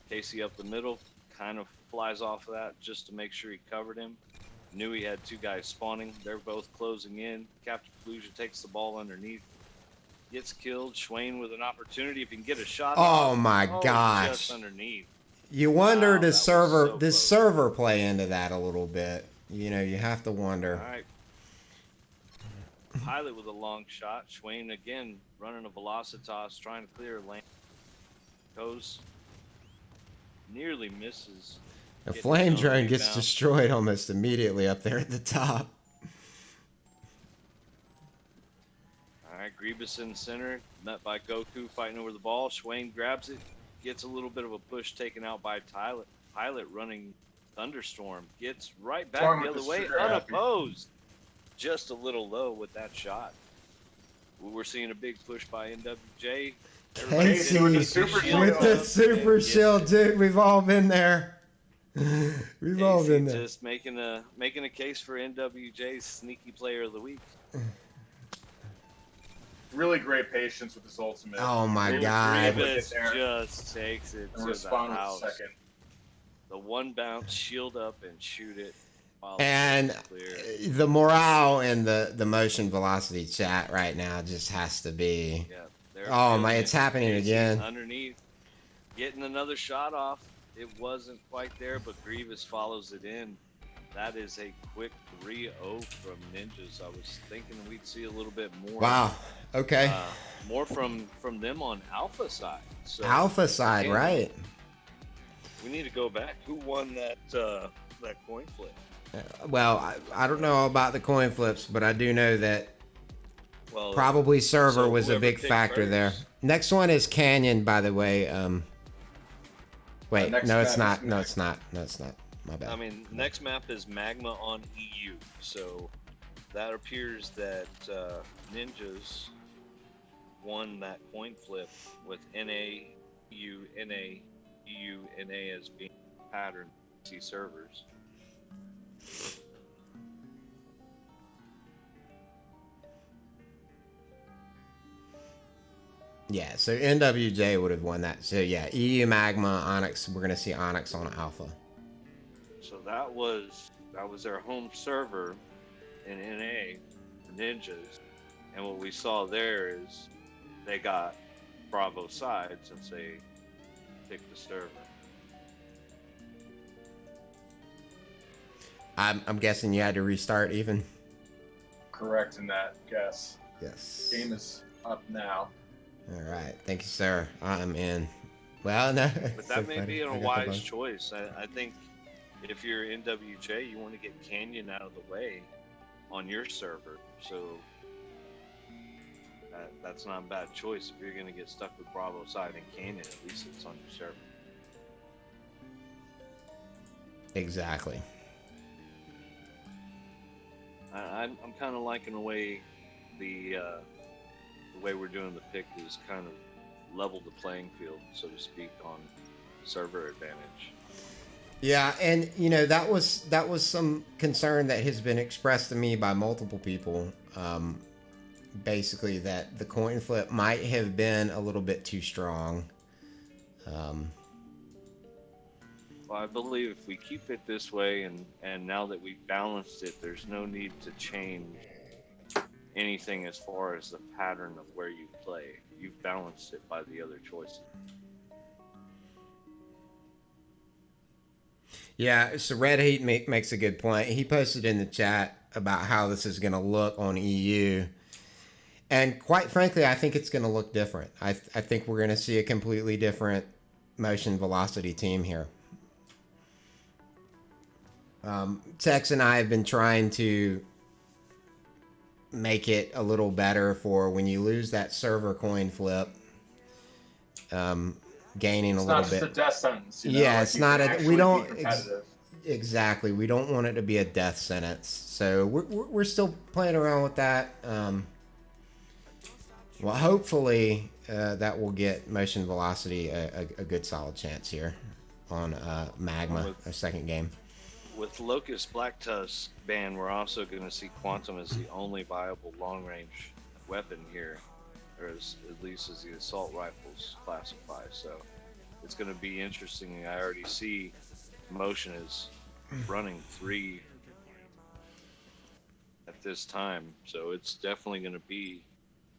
Casey up the middle. Kind of flies off of that just to make sure he covered him. Knew he had two guys spawning. They're both closing in. Captain Collusion takes the ball underneath. Gets killed. Schwain with an opportunity if he can get a shot. Oh my gosh. Just underneath. You wonder, Wow, does server play into that a little bit? You have to wonder. All right. Pilot with a long shot. Schwain again running a Velocitas, trying to clear a lane. Goes. Nearly misses. The Getting flame his own drone gets rebound. destroyed almost immediately up there at the top. Grievous in center, met by Goku fighting over the ball. Swain grabs it, gets a little bit of a push taken out by Tyler. Pilot running Thunderstorm, gets right back Storm the with other the way, sugar happy. unopposed. Just a little low with that shot. We're seeing a big push by NWJ. Everybody's Casey getting with the super shield with shield. the up super and shield, dude. We've all been there. We've all Casey been there. just making a case for NWJ's sneaky player of the week. Really great patience with his ultimate. Oh my Really God. great Grievous with it there just takes it and to the respond with a house. second. The one bounce, shield up, and shoot it. While And it's clear. the morale in the motion velocity chat right now just has to be. Yeah, they're Oh feeling my, it. it's happening Casey again. Underneath, getting another shot off. It wasn't quite there, but Grievous follows it in. That is a quick 3-0 from Ninjas. I was thinking we'd see a little bit more. Wow. Okay. More from them on Alpha side. So Alpha side, again, right? We need to go back. Who won that coin flip? Well, I don't know about the coin flips, but I do know that Well, probably server so was a whoever big picked factor there. first. Next one is Canyon, by the way. Wait, next no, it's map not. is No, it's not. No, it's not. My bad. I mean, next map is Magma on EU. So that appears that Ninjas won that coin flip with NA, EU, NA, EU, NA as being pattern C servers. Yeah, so NWJ would have won that. So yeah, EU Magma, Onyx. We're gonna see Onyx on Alpha. So that was their home server in NA, Ninjas, and what we saw there is they got Bravo side since they picked the server. I'm guessing you had to restart even. Correct in that guess. Yes. Game is up now. All right, thank you, sir. I'm in. Well, no. But that may be a wise choice. I think if you're NWJ, you want to get Canyon out of the way on your server. So that's not a bad choice. If you're going to get stuck with Bravo side and Canyon, at least it's on your server. Exactly. I'm kind of liking the way the way we're doing the pick is kind of leveled the playing field, so to speak, on server advantage. Yeah, and you know that was some concern that has been expressed to me by multiple people. Basically, that the coin flip might have been a little bit too strong. Well, I believe if we keep it this way, and now that we've balanced it, there's no need to change anything as far as the pattern of where you play. You've balanced it by the other choices. Yeah, so Red Heat makes a good point. He posted in the chat about how this is going to look on EU. And quite frankly, I think it's going to look different. I think we're going to see a completely different motion velocity team here. Tex and I have been trying to make it a little better for when you lose that server coin flip, gaining It's a not little just bit. a death sentence. You know? Yeah, like it's you not can a. actually We be don't competitive. exactly. We don't want it to be a death sentence. So we're still playing around with that. Well, hopefully that will get motion velocity a good solid chance here on Magma, a second game. With Locust Black Tusk ban, we're also going to see Quantum as the only viable long-range weapon here, or at least as the assault rifles classify. So it's going to be interesting. I already see Motion is running 3 at this time, so it's definitely going to be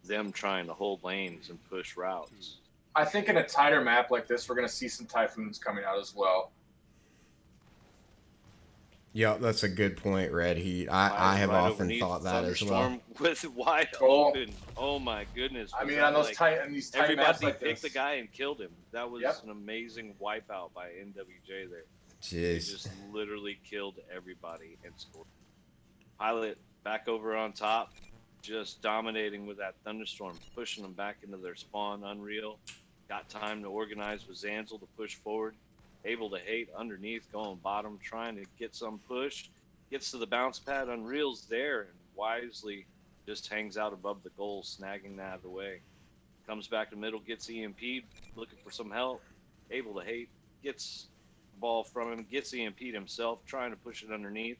them trying to hold lanes and push routes. I think in a tighter map like this, we're going to see some Typhoons coming out as well. Yeah, that's a good point, Red Heat. I have often underneath thought that as well. Thunderstorm with wide Oh. open. Oh my goodness! I Was mean, that on those like- tight and these tight maps everybody like picked this. the guy and killed him. That was Yep. an amazing wipeout by NWJ there. They Jeez. just literally killed everybody and scored. Pilot back over on top. just dominating with that thunderstorm, pushing them back into their spawn. Unreal. Got time to organize with Zanzel to push forward. Able to hate underneath, going bottom, trying to get some push. Gets to the bounce pad. Unreal's there and wisely just hangs out above the goal, snagging that away. Comes back to middle, gets EMP'd, looking for some help. Able to hate, gets the ball from him, gets EMP'd himself, trying to push it underneath.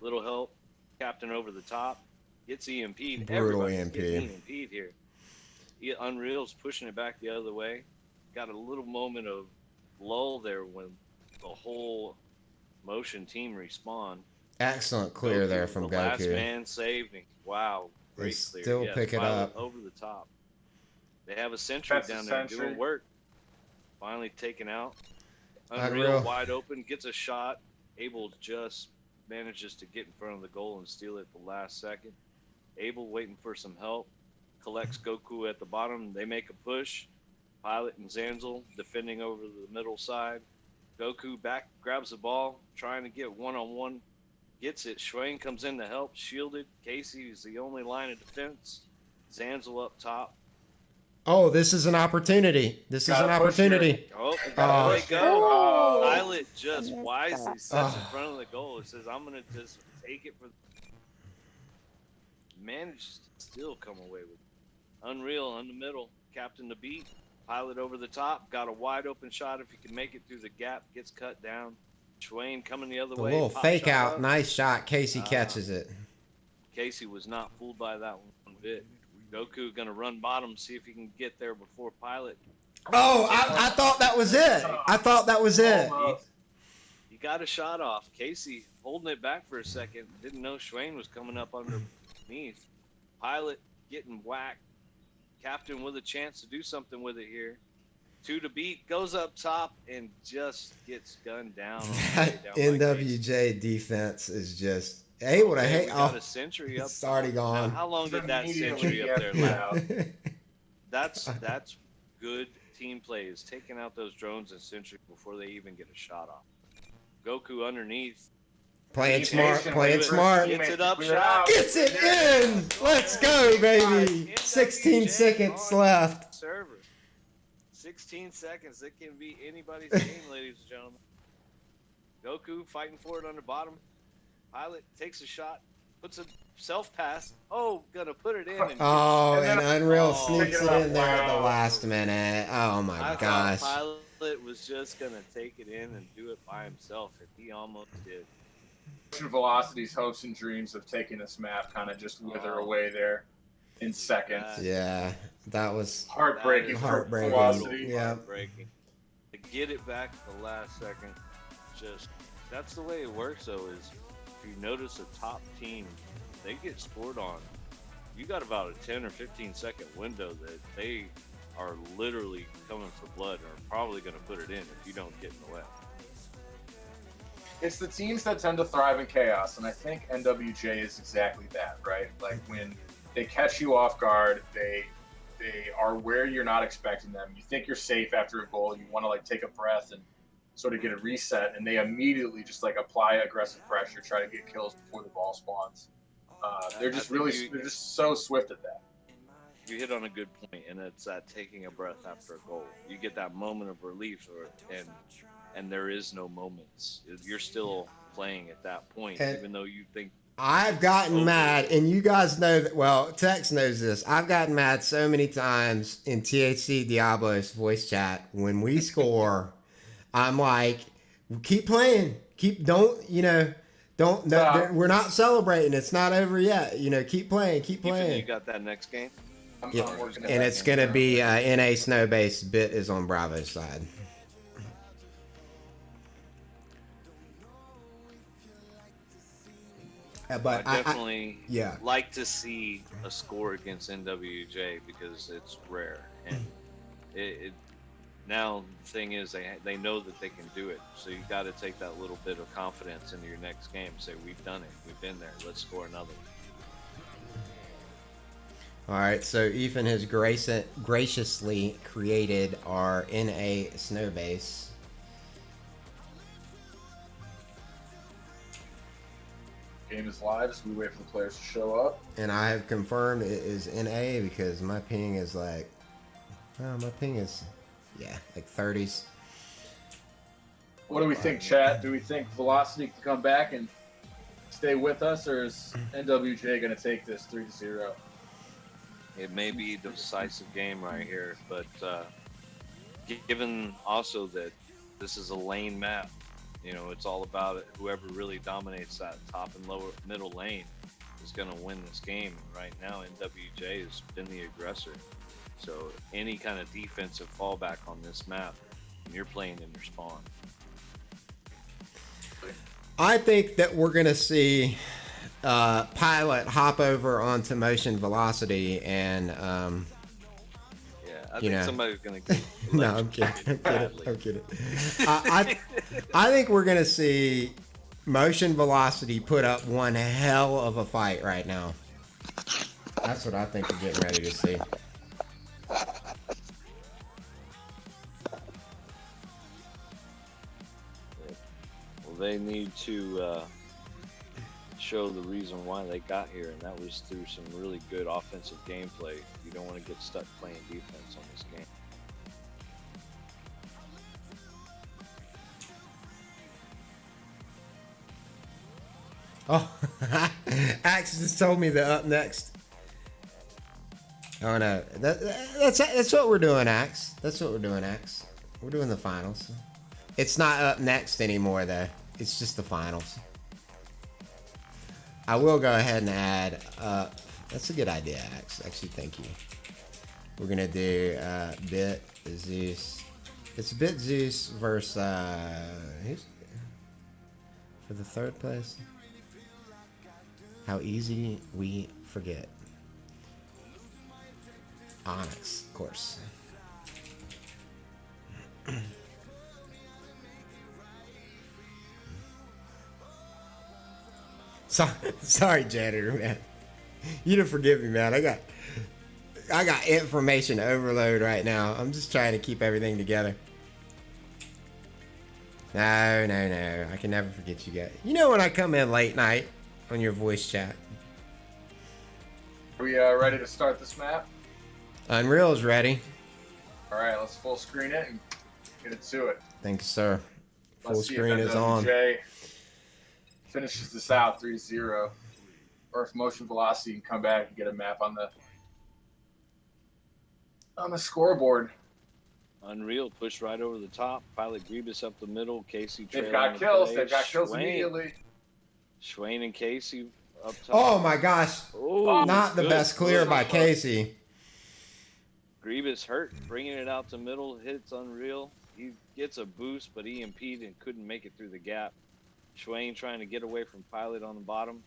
Little help. Captain over the top. Gets EMP'd. Brutal Everybody's EMP. getting EMP'd here. Unreal's pushing it back the other way. Got a little moment of lull there when the whole motion team respawned. Excellent clear there from the last Goku. man saved me. Wow, They great clear. still Yes, pick it Violet up. over the top. They have a sentry That's a down there sentry. doing work. Finally taken out. Unreal. Unreal wide open, gets a shot. Abel just manages to get in front of the goal and steal it at the last second. Abel waiting for some help. Collects Goku at the bottom. They make a push. Pilot and Zanzel defending over the middle side. Goku back, grabs the ball, trying to get one-on-one. Gets it. Schwain comes in to help, shielded. Casey is the only line of defense. Zanzel up top. Oh, this is an opportunity. This is an Gotta push here. opportunity. Oh, Oh. there they go. Oh. Pilot just Missed wisely that. sets in Oh. front of the goal. It says, I'm going to just take it for. Manages to still come away with it. Unreal in the middle. Captain to beat. Pilot over the top. Got a wide open shot if he can make it through the gap. Gets cut down. Schwain coming the other The way. little pop fake shot out. up. Nice shot. Casey Ah. catches it. Casey was not fooled by that one bit. Goku going to run bottom, see if he can get there before Pilot. Oh, I thought that was it. I thought that was it. Almost. He got a shot off. Casey holding it back for a second. Didn't know Schwain was coming up underneath. Pilot getting whacked. Captain with a chance to do something with it here. 2 to beat. Goes up top and just gets gunned down. on the way That down by Casey. NWJ defense is just able to Okay, hate. we got Oh, a century up. it's already top. gone. How long did that Immediately century up there last? out. That's good team play, is taking out those drones and sentry before they even get a shot off. Goku underneath. Playing Be smart. patient, Playing wait for smart. his Gets teammates it to up, clear shot. out. Gets it in. Let's go, baby. 16 seconds left. Server. 16 seconds. It can be anybody's game, ladies and gentlemen. Goku fighting for it under bottom. Pilot takes a shot, puts a self pass. Oh, gonna put it in. And Oh, And then- and Unreal Oh, sneaks pick it it in up. there at the Wow. last minute. Oh my I gosh. thought Pilot was just gonna take it in and do it by himself, and he almost did. Velocity's hopes and dreams of taking this map kind of just wither Oh. away there in seconds. Yeah, that was Heartbreaking That for is Heartbreaking. Velocity. Yeah. Heartbreaking. To get it back at the last second, just that's the way it works. Though, is if you notice a top team, they get scored on. You got about a 10 or 15 second window that they are literally coming for blood, and are probably going to put it in if you don't get in the way. It's the teams that tend to thrive in chaos, and I think NWJ is exactly that, right? Like when they catch you off guard, they are where you're not expecting them. You think you're safe after a goal, you want to like take a breath and sort of get a reset, and they immediately just like apply aggressive pressure, try to get kills before the ball spawns. They're I just think really they're just so swift at that. You hit on a good point, and it's that taking a breath after a goal. You get that moment of relief, and there is no moments. You're still playing at that point, And- even though you think. I've gotten mad, and you guys know that. Well, Tex knows this. I've gotten mad so many times in THC Diablo's voice chat when we score. I'm like, keep playing, don't. Stop. We're not celebrating. It's not over yet. Keep playing, keep You playing. got that next game. I'm Yeah, working at and that it's game gonna now. be NA snow base. Bit is on Bravo's side. But I definitely yeah. like to see a score against NWJ because it's rare, and it now the thing is they know that they can do it. So you got to take that little bit of confidence into your next game. Say we've done it, we've been there. Let's score another one. All right, so Ethan has graciously created our NA snow base. Game is live as we wait for the players to show up. And I have confirmed it is NA because my ping is like, oh, my ping is, yeah, like 30s. What do we think, chat? Do we think Velocity can come back and stay with us, or is NWJ going to take this 3-0? It may be the decisive game right here, but given also that this is a lane map, you know, it's all about it. Whoever really dominates that top and lower middle lane is going to win this game. Right now, NWJ has been the aggressor. So any kind of defensive fallback on this map, and you're playing in your spawn. I think that we're going to see Pilot hop over onto Motion Velocity and Yeah, I think somebody's going to get no, I'm kidding. I'm kidding. I think we're going to see Motion Velocity put up one hell of a fight right now. That's what I think we're getting ready to see. Well, they need to show the reason why they got here, and that was through some really good offensive gameplay. You don't want to get stuck playing defense on this game. Oh, Axe just told me that up next. Oh no, that's what we're doing, Axe. That's what we're doing, Axe. We're doing the finals. It's not up next anymore, though. It's just the finals. I will go ahead and add. That's a good idea, Axe. Actually, thank you. We're gonna do Bit Zeus. It's Bit Zeus versus who's for the third place. How easy we forget. Onyx, of course. Sorry, janitor, man. You don't forgive me, man. I got information overload right now. I'm just trying to keep everything together. No. I can never forget you guys. You know when I come in late night on your voice chat. Are we ready to start this map? Unreal is ready. All right, let's full screen it and get into it. Thank you, sir. Full Let's see screen if is on. NWJ finishes this out 3-0, or if Motion Velocity can come back and get a map on the scoreboard. Unreal pushed right over the top. Pilot Grievous up the middle. Casey They've trailing got the kills. play. They've got kills Schwain- immediately. Schwain and Casey up top. Oh my gosh. Oh, Not the good. best clear by Good. Casey. Grievous hurt, bringing it out to middle, hits Unreal. He gets a boost, but he impeded and couldn't make it through the gap. Schwain trying to get away from Pilot on the bottom.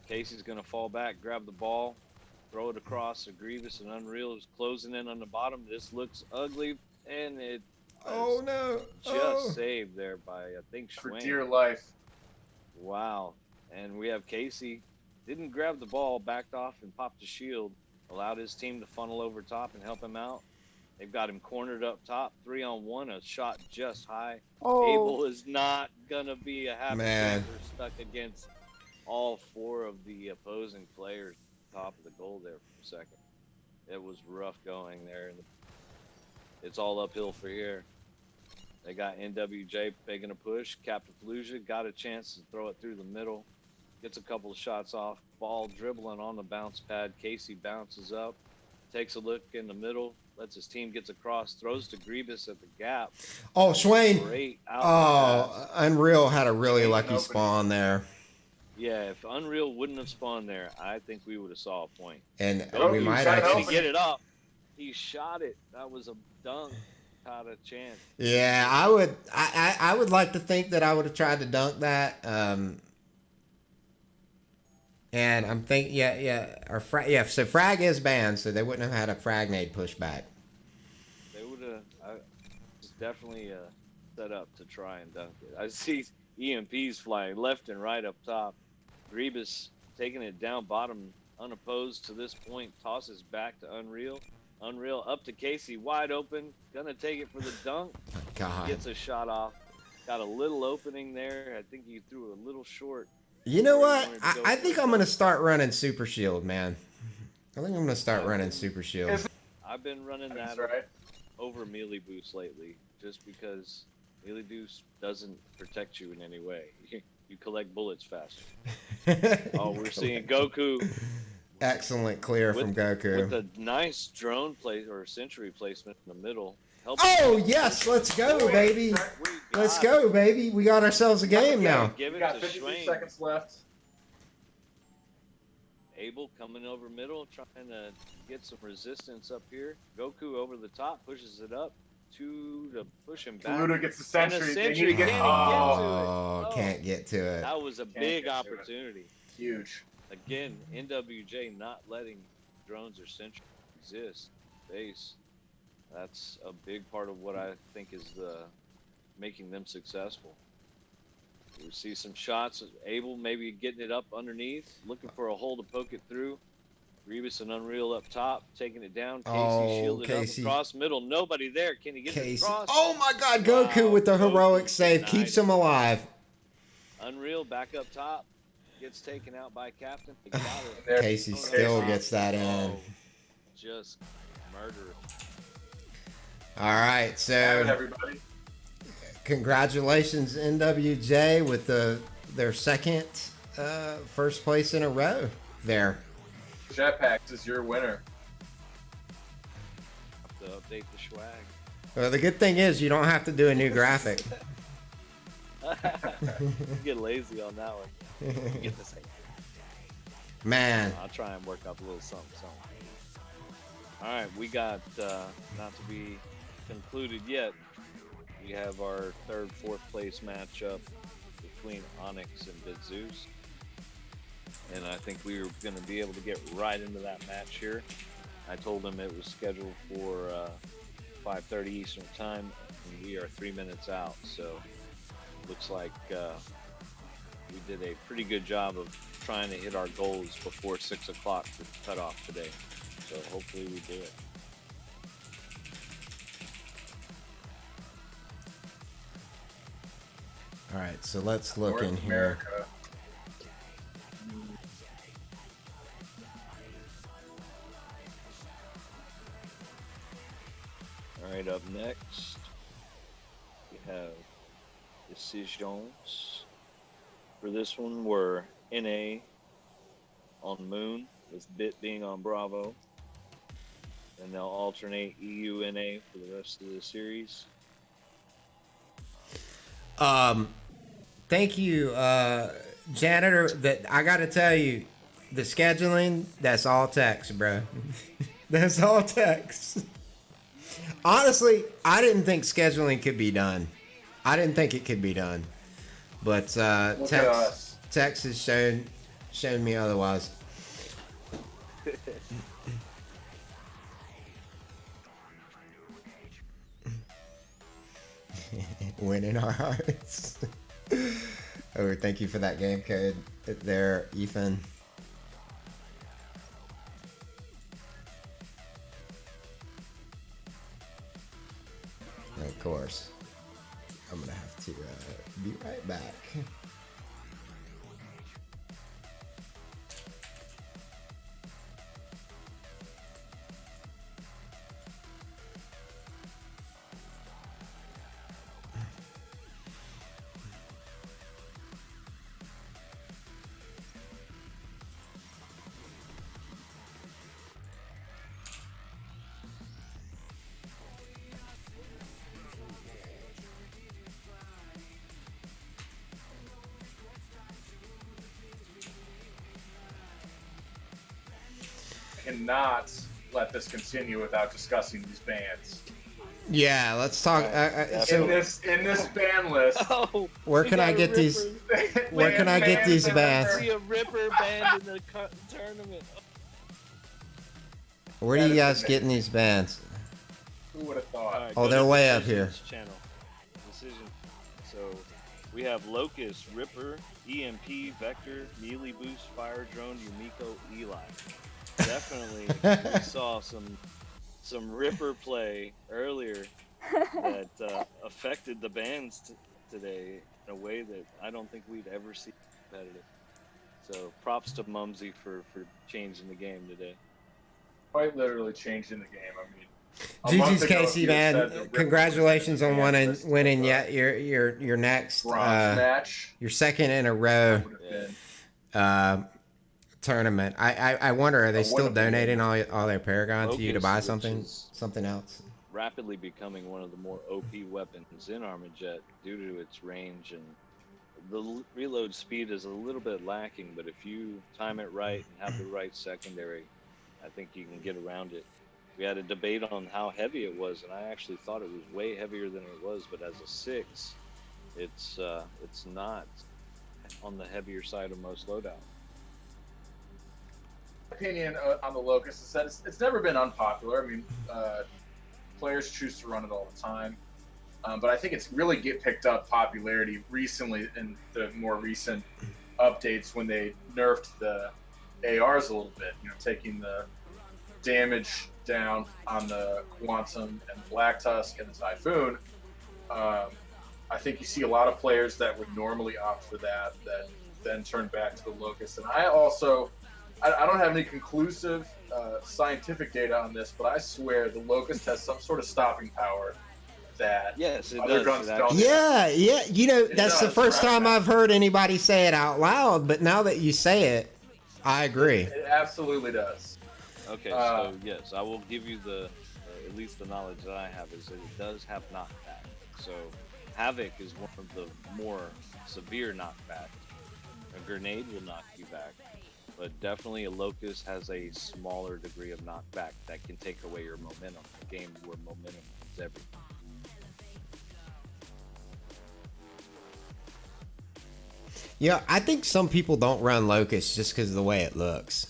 Casey's going to fall back, grab the ball, throw it across to Grievous, and Unreal is closing in on the bottom. This looks ugly, and it Oh no. just saved there by, I think, For Schwain. dear life. Wow. And we have Casey. Didn't grab the ball, backed off and popped the shield. Allowed his team to funnel over top and help him out. They've got him cornered up top, 3-on-1, a shot just high. Oh, Abel is not going to be a happy Man. camper stuck against all four of the opposing players top of the goal there for a second. It was rough going there. And it's all uphill for here. They got NWJ making a push. Captain Fallujah got a chance to throw it through the middle. Gets a couple of shots off. Ball dribbling on the bounce pad. Casey bounces up. Takes a look in the middle. Lets his team gets across. Throws to Grievous at the gap. Oh, Schwain. Great out. Oh, Unreal had a really Schwain lucky opening. spawn there. Yeah, if Unreal wouldn't have spawned there, I think we would have saw a point. And Oh, we you might shot it actually. To get it up, he shot it. That was a dunk. Had a chance. Yeah, I would like to think that I would have tried to dunk that. And I'm thinking, so frag is banned, so they wouldn't have had a fragnade pushback. They would have. It's definitely set up to try and dunk it. I see EMPs flying left and right up top. Grievous taking it down bottom, unopposed to this point, tosses back to Unreal. Unreal up to Casey, wide open, gonna take it for the dunk. God. Gets a shot off. Got a little opening there. I think he threw a little short. You know Where you what? wanted to go I for think it. I'm gonna start running Super Shield, man. I think I'm gonna start running Super Shield. Is- I've been running That's that right. over melee boost lately, just because melee boost doesn't protect you in any way. You collect bullets faster. Oh, we're seeing Goku Excellent clear with from Goku. with a nice drone place or sentry placement in the middle. Help Oh yes, let's go, baby. We Let's got go, baby. We got ourselves a game now. Give We it got to 53 Schwain. seconds left. Abel coming over middle, trying to get some resistance up here. Goku over the top, pushes it up. 2 to push him back. Kaluta gets the And a sentry. They need sentry to get. can't Oh, Oh, can't get to it. That was a Can't big get to it. opportunity. huge. Again, NWJ not letting drones or sentries exist. Base. That's a big part of what I think is making them successful. We see some shots. Abel maybe getting it up underneath, looking for a hole to poke it through. Rebus and Unreal up top, taking it down. Casey Oh, shielded Casey. up across middle. Nobody there. Can he get it Casey. across? Oh my God, Goku Wow, with the Goku heroic save denied keeps it. him alive. Unreal back up top. Gets taken out by Captain. They got it. There. Casey Oh, still no. gets that in. Oh, just murder. All right, Have it, so everybody. congratulations NWJ with their second first place in a row there. Jetpacks is your winner. Have to update the swag. Well, the good thing is you don't have to do a new graphic. Get lazy on that one. Get this. Man, I'll try and work up a little something. All right, we got not to be concluded yet. We have our third, fourth place matchup between Onyx and Bit Zeus, and I think we were going to be able to get right into that match here. I told him it was scheduled for 5:30 Eastern time, and we are 3 minutes out. So looks like we did a pretty good job of trying to hit our goals before 6 o'clock for cutoff today. So hopefully we do it. all right, so let's look North in here. America. All right, up next we have decisions. For this one, we're NA on Moon, with Bit being on Bravo, and they'll alternate EU NA for the rest of the series. Thank you, janitor. That I got to tell you, the scheduling, that's all text, bro. That's all text. Honestly, I didn't think scheduling could be done. I didn't think it could be done, but Look at us. text has shown me otherwise. Winning our hearts. Oh, thank you for that game code there, Ethan. And of course, I'm gonna have to be right back. Cannot let this continue without discussing these bands. Yeah, let's talk. So in this ban list, Oh, where we can I got a get these? Ripper. Where can I get these bands? See a Ripper band in the tournament. Where do you guys getting these bands? Who would have thought? All right, Oh, go they're to way up here. Decisions Channel. Decision. So we have Locust, Ripper, EMP, Vector, Melee Boost, Fire Drone, Yumiko, Eli. Definitely we saw some Ripper play earlier that affected the bands today in a way that I don't think we'd ever see competitive. So props to Mumsy for changing the game today. Quite literally changing the game. I mean, a month GG's ago, if Casey, you had man. said the Ripper Congratulations was on gonna winning advance this winning to yet your next bronze match, your second in a row would have been. tournament. I wonder, are they still would've been donating all their Paragon to you to Locust, buy which something is else? rapidly becoming one of the more OP weapons in Armajet due to its range, and the reload speed is a little bit lacking, but if you time it right and have the right secondary, I think you can get around it. We had a debate on how heavy it was, and I actually thought it was way heavier than it was, but as a 6, it's not on the heavier side of most loadout. Opinion on the Locust is that it's never been unpopular. I mean, players choose to run it all the time, but I think it's really picked up popularity recently in the more recent updates when they nerfed the ARs a little bit. You know, taking the damage down on the Quantum and the Black Tusk and the Typhoon. I think you see a lot of players that would normally opt for that then turn back to the Locust. And I also, I don't have any conclusive scientific data on this, but I swear the Locust has some sort of stopping power that Yes, it other does. guns It don't. actually- Yeah, you know, that's the does, first right? time I've heard anybody say it out loud, but now that you say it, I agree. It absolutely does. Okay, Uh, so yes, I will give you the at least the knowledge that I have is that it does have knockback. So Havoc is one of the more severe knockbacks. A grenade will knock you back, but definitely a Locust has a smaller degree of knockback that can take away your momentum. A game where momentum is everything. Yeah, I think some people don't run Locust just because of the way it looks.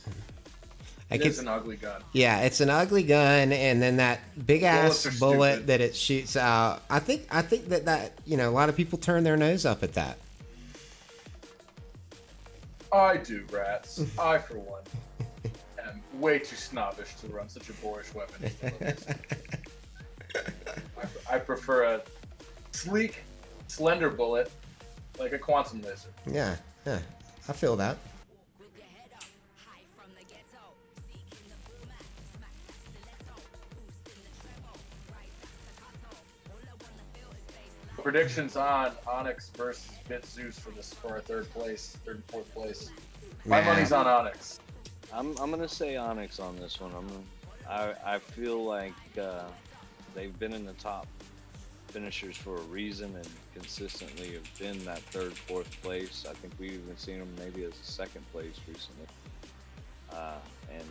It is an ugly gun. Yeah, it's an ugly gun, and then that big Bullets ass are bullet stupid. that it shoots out. I think that you know, a lot of people turn their nose up at that. I do, rats. I, for one, am way too snobbish to run such a boorish weapon as the Locust. I prefer a sleek, slender bullet like a Quantum laser. Yeah, I feel that. Predictions on Onyx versus Bit Zeus for our third and fourth place. My Nah. money's on Onyx. I'm gonna say Onyx on this one. I feel like they've been in the top finishers for a reason and consistently have been that third, fourth place. I think we've even seen them maybe as a second place recently. And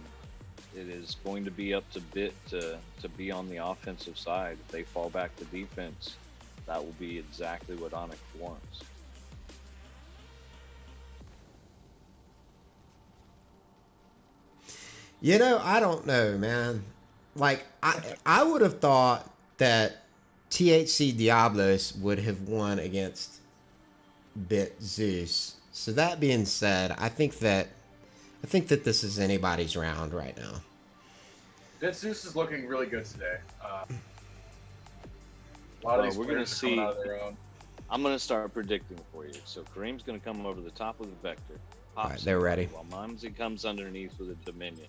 it is going to be up to Bit to be on the offensive side. If they fall back to defense, that will be exactly what Onyx wants. You know, I don't know, man. Like, I would have thought that THC Diablos would have won against Bit Zeus. So that being said, I think that this is anybody's round right now. Bit Zeus is looking really good today. A lot of these we're gonna players are coming see. out of their own. I'm gonna start predicting for you. So Kareem's gonna come over the top of the vector. All right, they're ready. While Mumsy comes underneath with a Dominion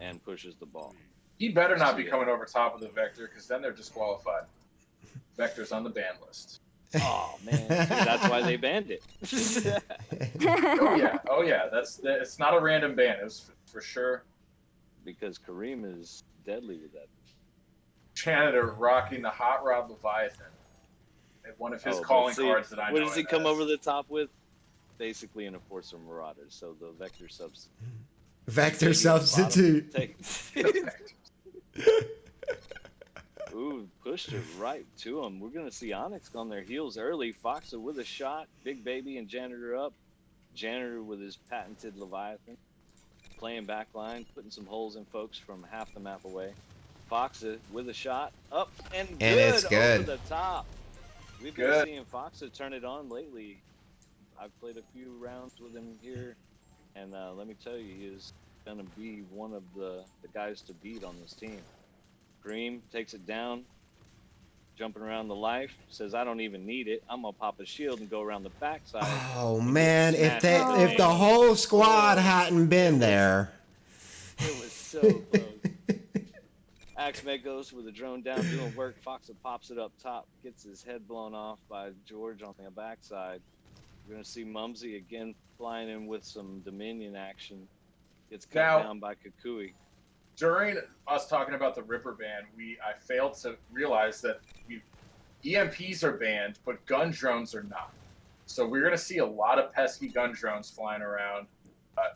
and pushes the ball. He better not be coming over top of the Vector, because then they're disqualified. Vector's on the ban list. Oh man, see, that's why they banned it. Oh yeah. It's not a random ban. It was for sure. Because Kareem is deadly with that. Janitor rocking the Hot Rod Leviathan. One of his Oh, but calling see, cards that I know. What does he it come as. over the top with? Basically an Enforcer Marauders. So the vector substitute. Vector substitute. Ooh, pushed it right to him. We're gonna see Onyx on their heels early. Foxa with a shot. Big Baby and Janitor up. Janitor with his patented Leviathan. Playing backline, putting some holes in folks from half the map away. Foxa with a shot. Up and good. it's good. Over the top. We've been Good. seeing Foxa turn it on lately. I've played a few rounds with him here. And let me tell you, he is going to be one of the guys to beat on this team. Kareem takes it down. jumping around the life. Says, I don't even need it. I'm gonna pop a shield and go around the backside. Oh man, if smashed if the whole squad hadn't been there. It was so close. Axmed goes with the drone down, doing work. Foxa pops it up top, gets his head blown off by George on the backside. We're gonna see Mumsy again flying in with some Dominion action. Gets cut Now- down by Kukui. During us talking about the Ripper ban, I failed to realize that EMPs are banned, but gun drones are not. So we're gonna see a lot of pesky gun drones flying around,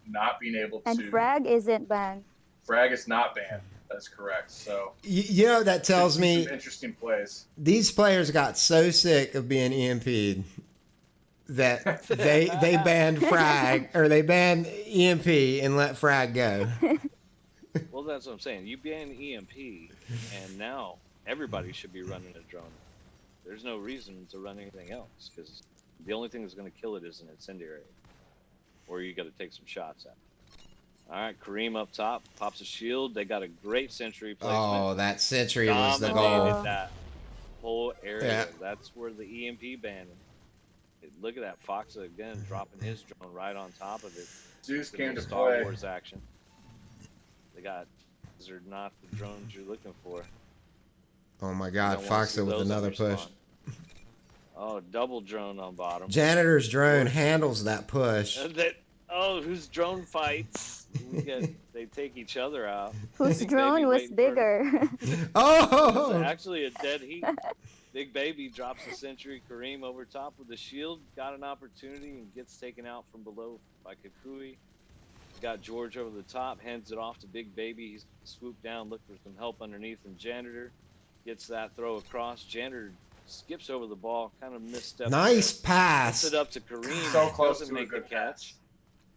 not being able to. And frag isn't banned. Frag is not banned. That's correct. So You know, that tells could be me some interesting plays. these players got so sick of being EMP'd that they banned frag, or they banned EMP and let frag go. Well, that's what I'm saying. You ban EMP, and now everybody should be running a drone. There's no reason to run anything else, because the only thing that's going to kill it is an incendiary, or you got to take some shots at it. All right, Kareem up top pops a shield. They got a great sentry placement. Oh, that sentry was the Dominated goal. that whole area. Yeah. That's where the EMP banned. Look at that, Foxa again dropping his drone right on top of it. Zeus The came to Star play. Wars action. These are not the drones you're looking for. Oh my You God, don't wanna see Foxa with those another on your push. spawn. Oh, double drone on bottom. Janitor's drone handles that push. Whose drone fights? They take each other out. Whose Big drone Baby was waiting for- bigger? It's Oh, actually a dead heat. Big Baby drops the sentry. Kareem over top with the shield. Got an opportunity and gets taken out from below by Kukui. Got George over the top. Hands it off to Big Baby. He's swooped down, look for some help underneath. And Janitor gets that throw across. Janitor skips over the ball. Kind of missteps. nice there. pass. Puts it up to Kareem. So close Doesn't to a make the good catch. catch.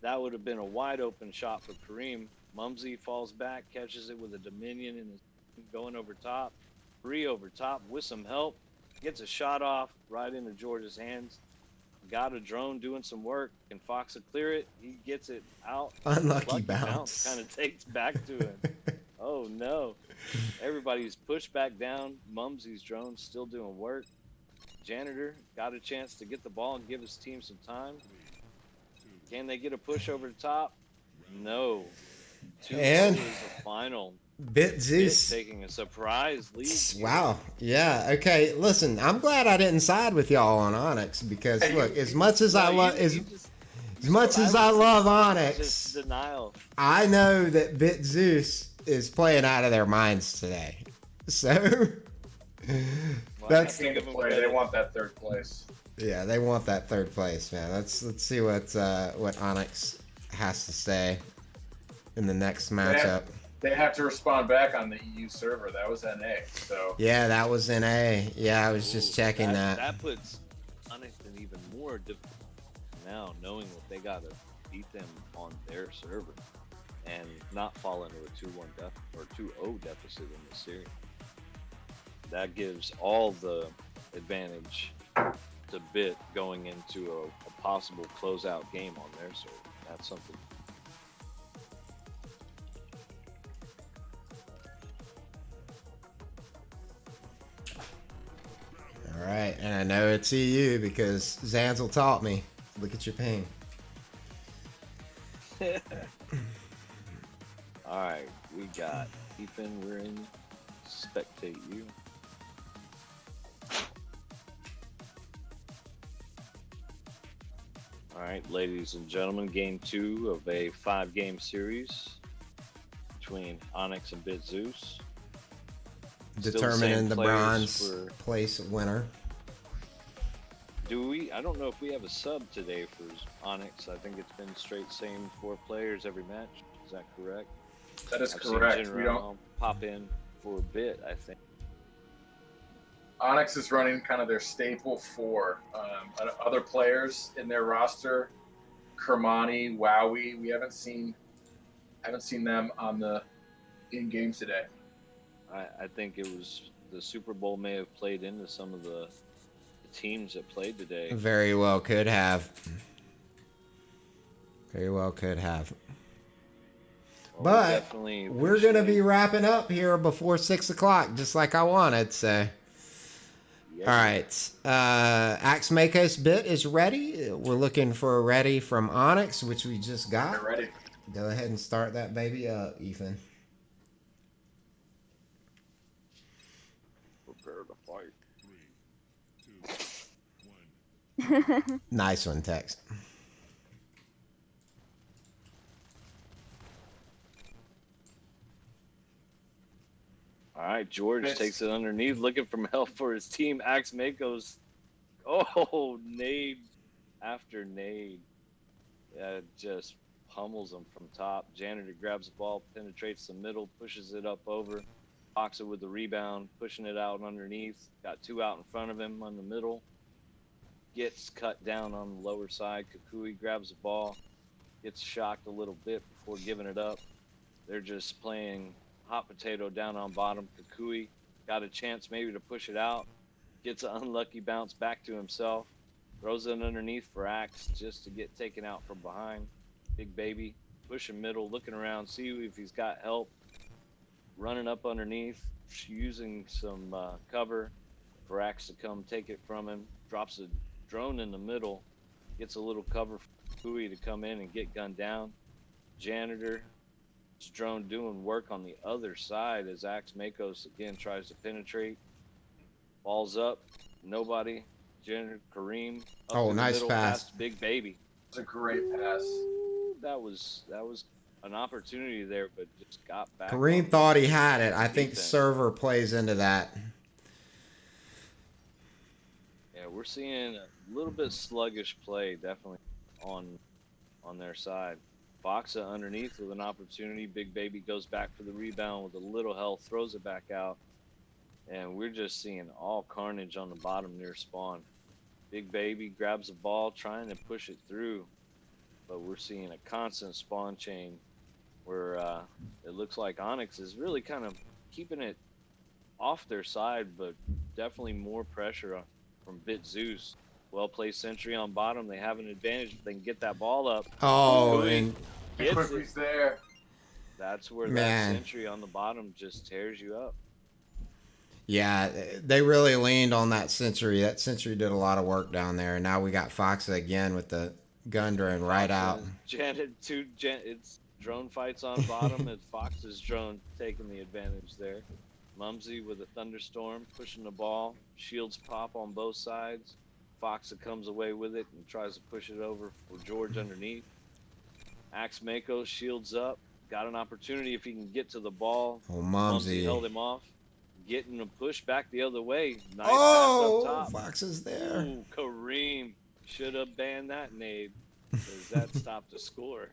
That would have been a wide open shot for Kareem. Mumsy falls back, catches it with a Dominion and is going over top. Bree over top with some help. Gets a shot off right into George's hands. Got a drone doing some work. Can Foxa clear it? He gets it out. Unlucky bounce. Kind of takes back to him. Oh no. Everybody's pushed back down. Mumsy's drone still doing work. Janitor got a chance to get the ball and give his team some time. Can they get a push over the top? No. And- 2-0 is the final. Bit Bit Zeus. taking a surprise lead. Wow. Yeah. Okay. Listen, I'm glad I didn't side with y'all on Onyx because Hey, look, as much as I No, love you as just- much as I love Onyx, Just denial. I know that Bit Zeus is playing out of their minds today. So Well, That's- I Came to give him play. They credit. want that third place. yeah, they want that third place, man. Let's see what Onyx has to say in the next matchup. They have to respond back on the EU server. That was NA. So Yeah, that was in A. Yeah, I was just Ooh, checking that. That puts Onyx in even more difficult now, knowing that they got to beat them on their server and not fall into a 2-1 or 2-0 deficit in the series. That gives all the advantage to Bit going into a possible closeout game on their server. That's something. All right, and I know it's EU because Zanzel taught me. Look at your ping. All right, we got Ethan. We're in spectate you. All right, ladies and gentlemen, game 2 of a 5-game series between Onyx and Bit Zeus. Still the Determining same the players bronze for- place winner. Do we? I don't know if we have a sub today for Onyx. I think it's been straight same 4 players every match. Is that correct? that is I've seen correct. Jin We don't. Ram pop in for a bit, I think. Onyx is running kind of their staple 4. Other players in their roster, Kermani, Wowie. We haven't seen them on the in game today. I think it was the Super Bowl may have played into some of the teams that played today. Very well could have. Very well could have. Well, But definitely We're gonna be appreciate- wrapping up here before 6 o'clock, just like I wanted. So Yeah. All right. Axe Makos bit is ready. We're looking for a ready from Onyx, which we just got. We're ready. Go ahead and start that baby up, Ethan. Prepare to fight. Nice one, Tex. All right, George Fitz. takes it underneath, looking for help for his team. Axe Mako's, oh, nade after nade. Yeah, just pummels him from top. Janitor grabs the ball, penetrates the middle, pushes it up over. Fox it with the rebound, pushing it out underneath. Got two out in front of him on the middle. Gets cut down on the lower side. Kukui grabs the ball, gets shocked a little bit before giving it up. They're just playing hot potato down on bottom. Kukui got a chance maybe to push it out. Gets an unlucky bounce back to himself. Throws it underneath for Axe just to get taken out from behind. Big Baby pushing middle, looking around, see if he's got help. Running up underneath, using some cover for Axe to come take it from him. Drops a drone in the middle. Gets a little cover for Kukui to come in and get gunned down. Janitor drone doing work on the other side as Axe Makos again tries to penetrate. Balls up, nobody. Janitor Kareem. Up Oh, in the nice middle, pass. past Big Baby. It's a great pass. Ooh, that was an opportunity there, but just got back. Kareem on thought he had it. I think defense. server plays into that. Yeah, we're seeing a little bit sluggish play, definitely on their side. Foxa underneath with an opportunity. Big Baby goes back for the rebound with a little health, throws it back out, and we're just seeing all carnage on the bottom near spawn. Big Baby grabs the ball, trying to push it through, but we're seeing a constant spawn chain where it looks like Onyx is really kind of keeping it off their side, but definitely more pressure from Bit Zeus. Well placed sentry on bottom. They have an advantage if they can get that ball up. Oh, Kukui and gets it. Kukui's there. That's where Man. that sentry on the bottom just tears you up. yeah, they really leaned on that Sentry. That Sentry did a lot of work down there. And now we got Foxa again with the gun drone right out. It's drone fights on bottom, and Fox's drone taking the advantage there. Mumsy with a thunderstorm, pushing the ball. Shields pop on both sides. Foxa comes away with it and tries to push it over for George underneath. Axe Mako shields up. Got an opportunity if he can get to the ball. Oh, Mumsy Mumsy. held him off. Getting a push back the other way. Nice Oh, pass up top. Foxa's there. Ooh, Kareem should have banned that nade because that stopped the score.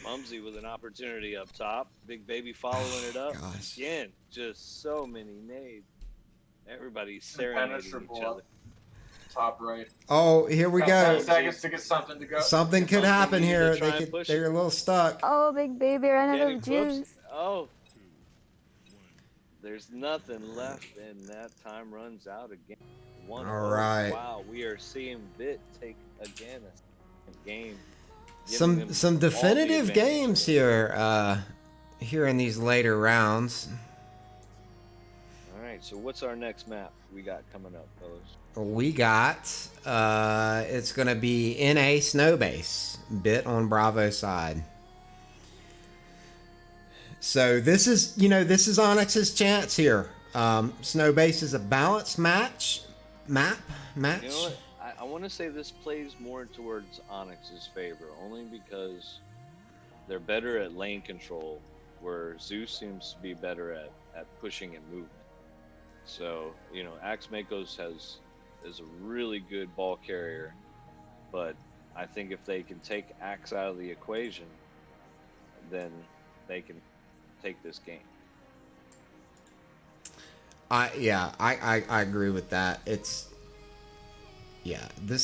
Mumsy with an opportunity up top. Big Baby following it up. Gosh. Again, just so many nades. Everybody's serenading each Impenetrable other. Top right. Oh, here we Got go. 10 seconds to get something to go. Something could Something happen needed here. to try and push They're a little stuck. Oh, Big Baby ran out Getting of whoops. juice. Oh. There's nothing left, and that time runs out again. All right. Wow, we are seeing Bit take again a game. giving them Some all the definitive advantage. games here. Here in these later rounds. All right, so what's our next map we got coming up, fellas? We got it's gonna be NA Snowbase, Bit on Bravo side. So this is Onyx's chance here. Snowbase is a balanced match. You know what? I want to say this plays more towards Onyx's favor, only because they're better at lane control, where Zeus seems to be better at pushing and movement. So, Axe Makos is a really good ball carrier, but I think if they can take Axe out of the equation, then they can take this game. I agree with that. This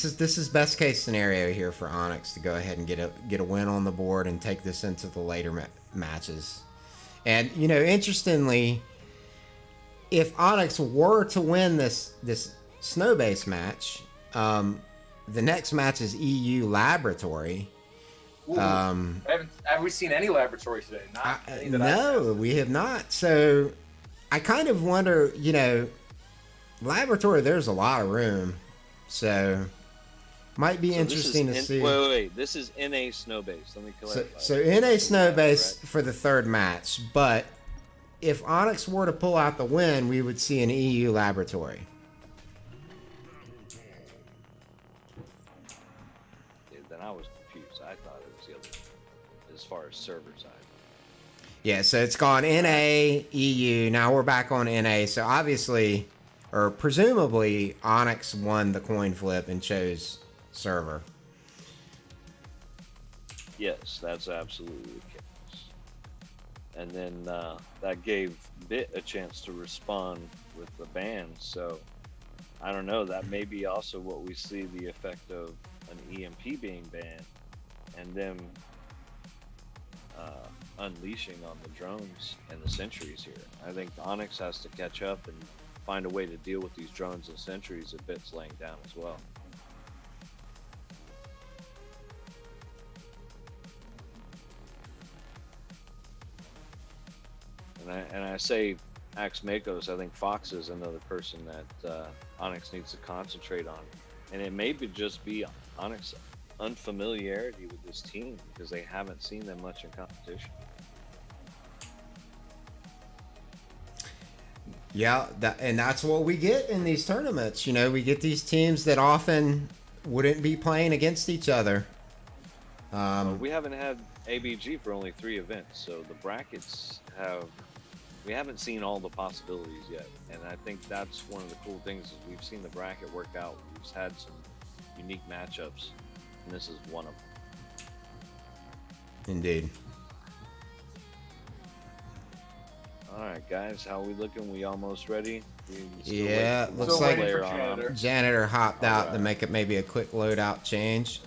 is best case scenario here for Onyx to go ahead and get a win on the board and take this into the later matches. And interestingly, if Onyx were to win this Snowbase match, the next match is EU Laboratory. Ooh, have we seen any laboratory today? Not any that I've No, we have not. So I kind of wonder, Laboratory, there's a lot of room, so might be So this interesting to is see. Wait. This is NA snow base. Let me So, clarify. so in a snow Right. base for the third match, but if Onyx were to pull out the win, we would see an EU laboratory. Yeah, then I was confused. I thought it was the other, as far as server side. Yeah, so it's gone NA, EU. Now we're back on NA. So obviously, or presumably, Onyx won the coin flip and chose server. Yes, that's absolutely the case. And then that gave Bit a chance to respond with the ban. So I don't know. That may be also what we see the effect of an EMP being banned and them unleashing on the drones and the sentries here. I think Onyx has to catch up and find a way to deal with these drones and sentries that Bit's laying down as well. And I say Axe Makos, I think Fox is another person that Onyx needs to concentrate on. And it may just be Onyx unfamiliarity with this team because they haven't seen them much in competition. Yeah, and that's what we get in these tournaments. You know, we get these teams that often wouldn't be playing against each other. We haven't had ABG for only 3 events, so the brackets we haven't seen all the possibilities yet. And I think that's one of the cool things is we've seen the bracket work out. We've had some unique matchups, and this is one of them. Indeed. All right, guys, how are we looking? We almost ready? Yeah, looks Still like waiting for player on. Janitor. Janitor hopped out to Alright. make it maybe a quick loadout change.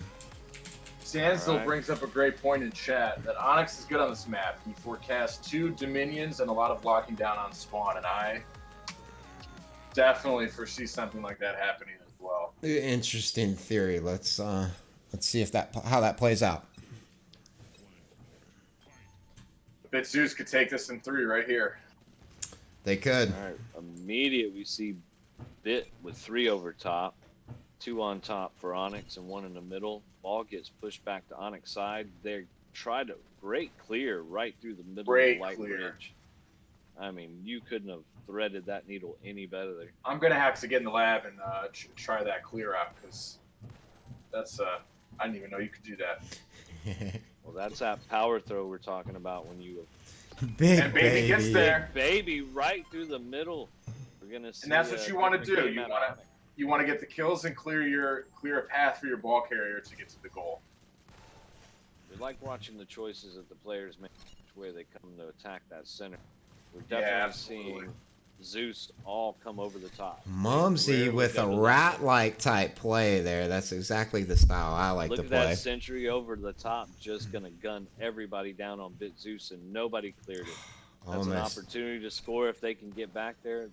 Sandsville Alright. brings up a great point in chat that Onyx is good on this map. He forecasts 2 Dominions and a lot of locking down on spawn, and I definitely foresee something like that happening as well. Interesting theory. Let's see if how that plays out. Bit Zeus could take this in 3 right here. They could. All right, immediate we see Bit with 3 over top, 2 on top for Onyx and 1 in the middle. Ball gets pushed back to Onyx side. They try to break clear right through the middle Break of the light clear. bridge. I mean, you couldn't have threaded that needle any better there. I'm gonna have to get in the lab and try that clear out because that's I didn't even know you could do that. Well, that's that power throw we're talking about when you Big And baby gets there. baby right through the middle. We're gonna see. And that's what you want to different do. game You out of want Onyx. to get the kills and clear a path for your ball carrier to get to the goal. We like watching the choices that the players make, which way they come to attack that center. We're Yeah, definitely absolutely. seeing Zeus all come over the top. Mumsy Rarely with a go to the rat-like type play there. That's exactly the style I like Look to at play. that sentry over the top, just gonna gun everybody down on Bit Zeus, and nobody cleared it. That's an Almost. opportunity to score if they can get back there.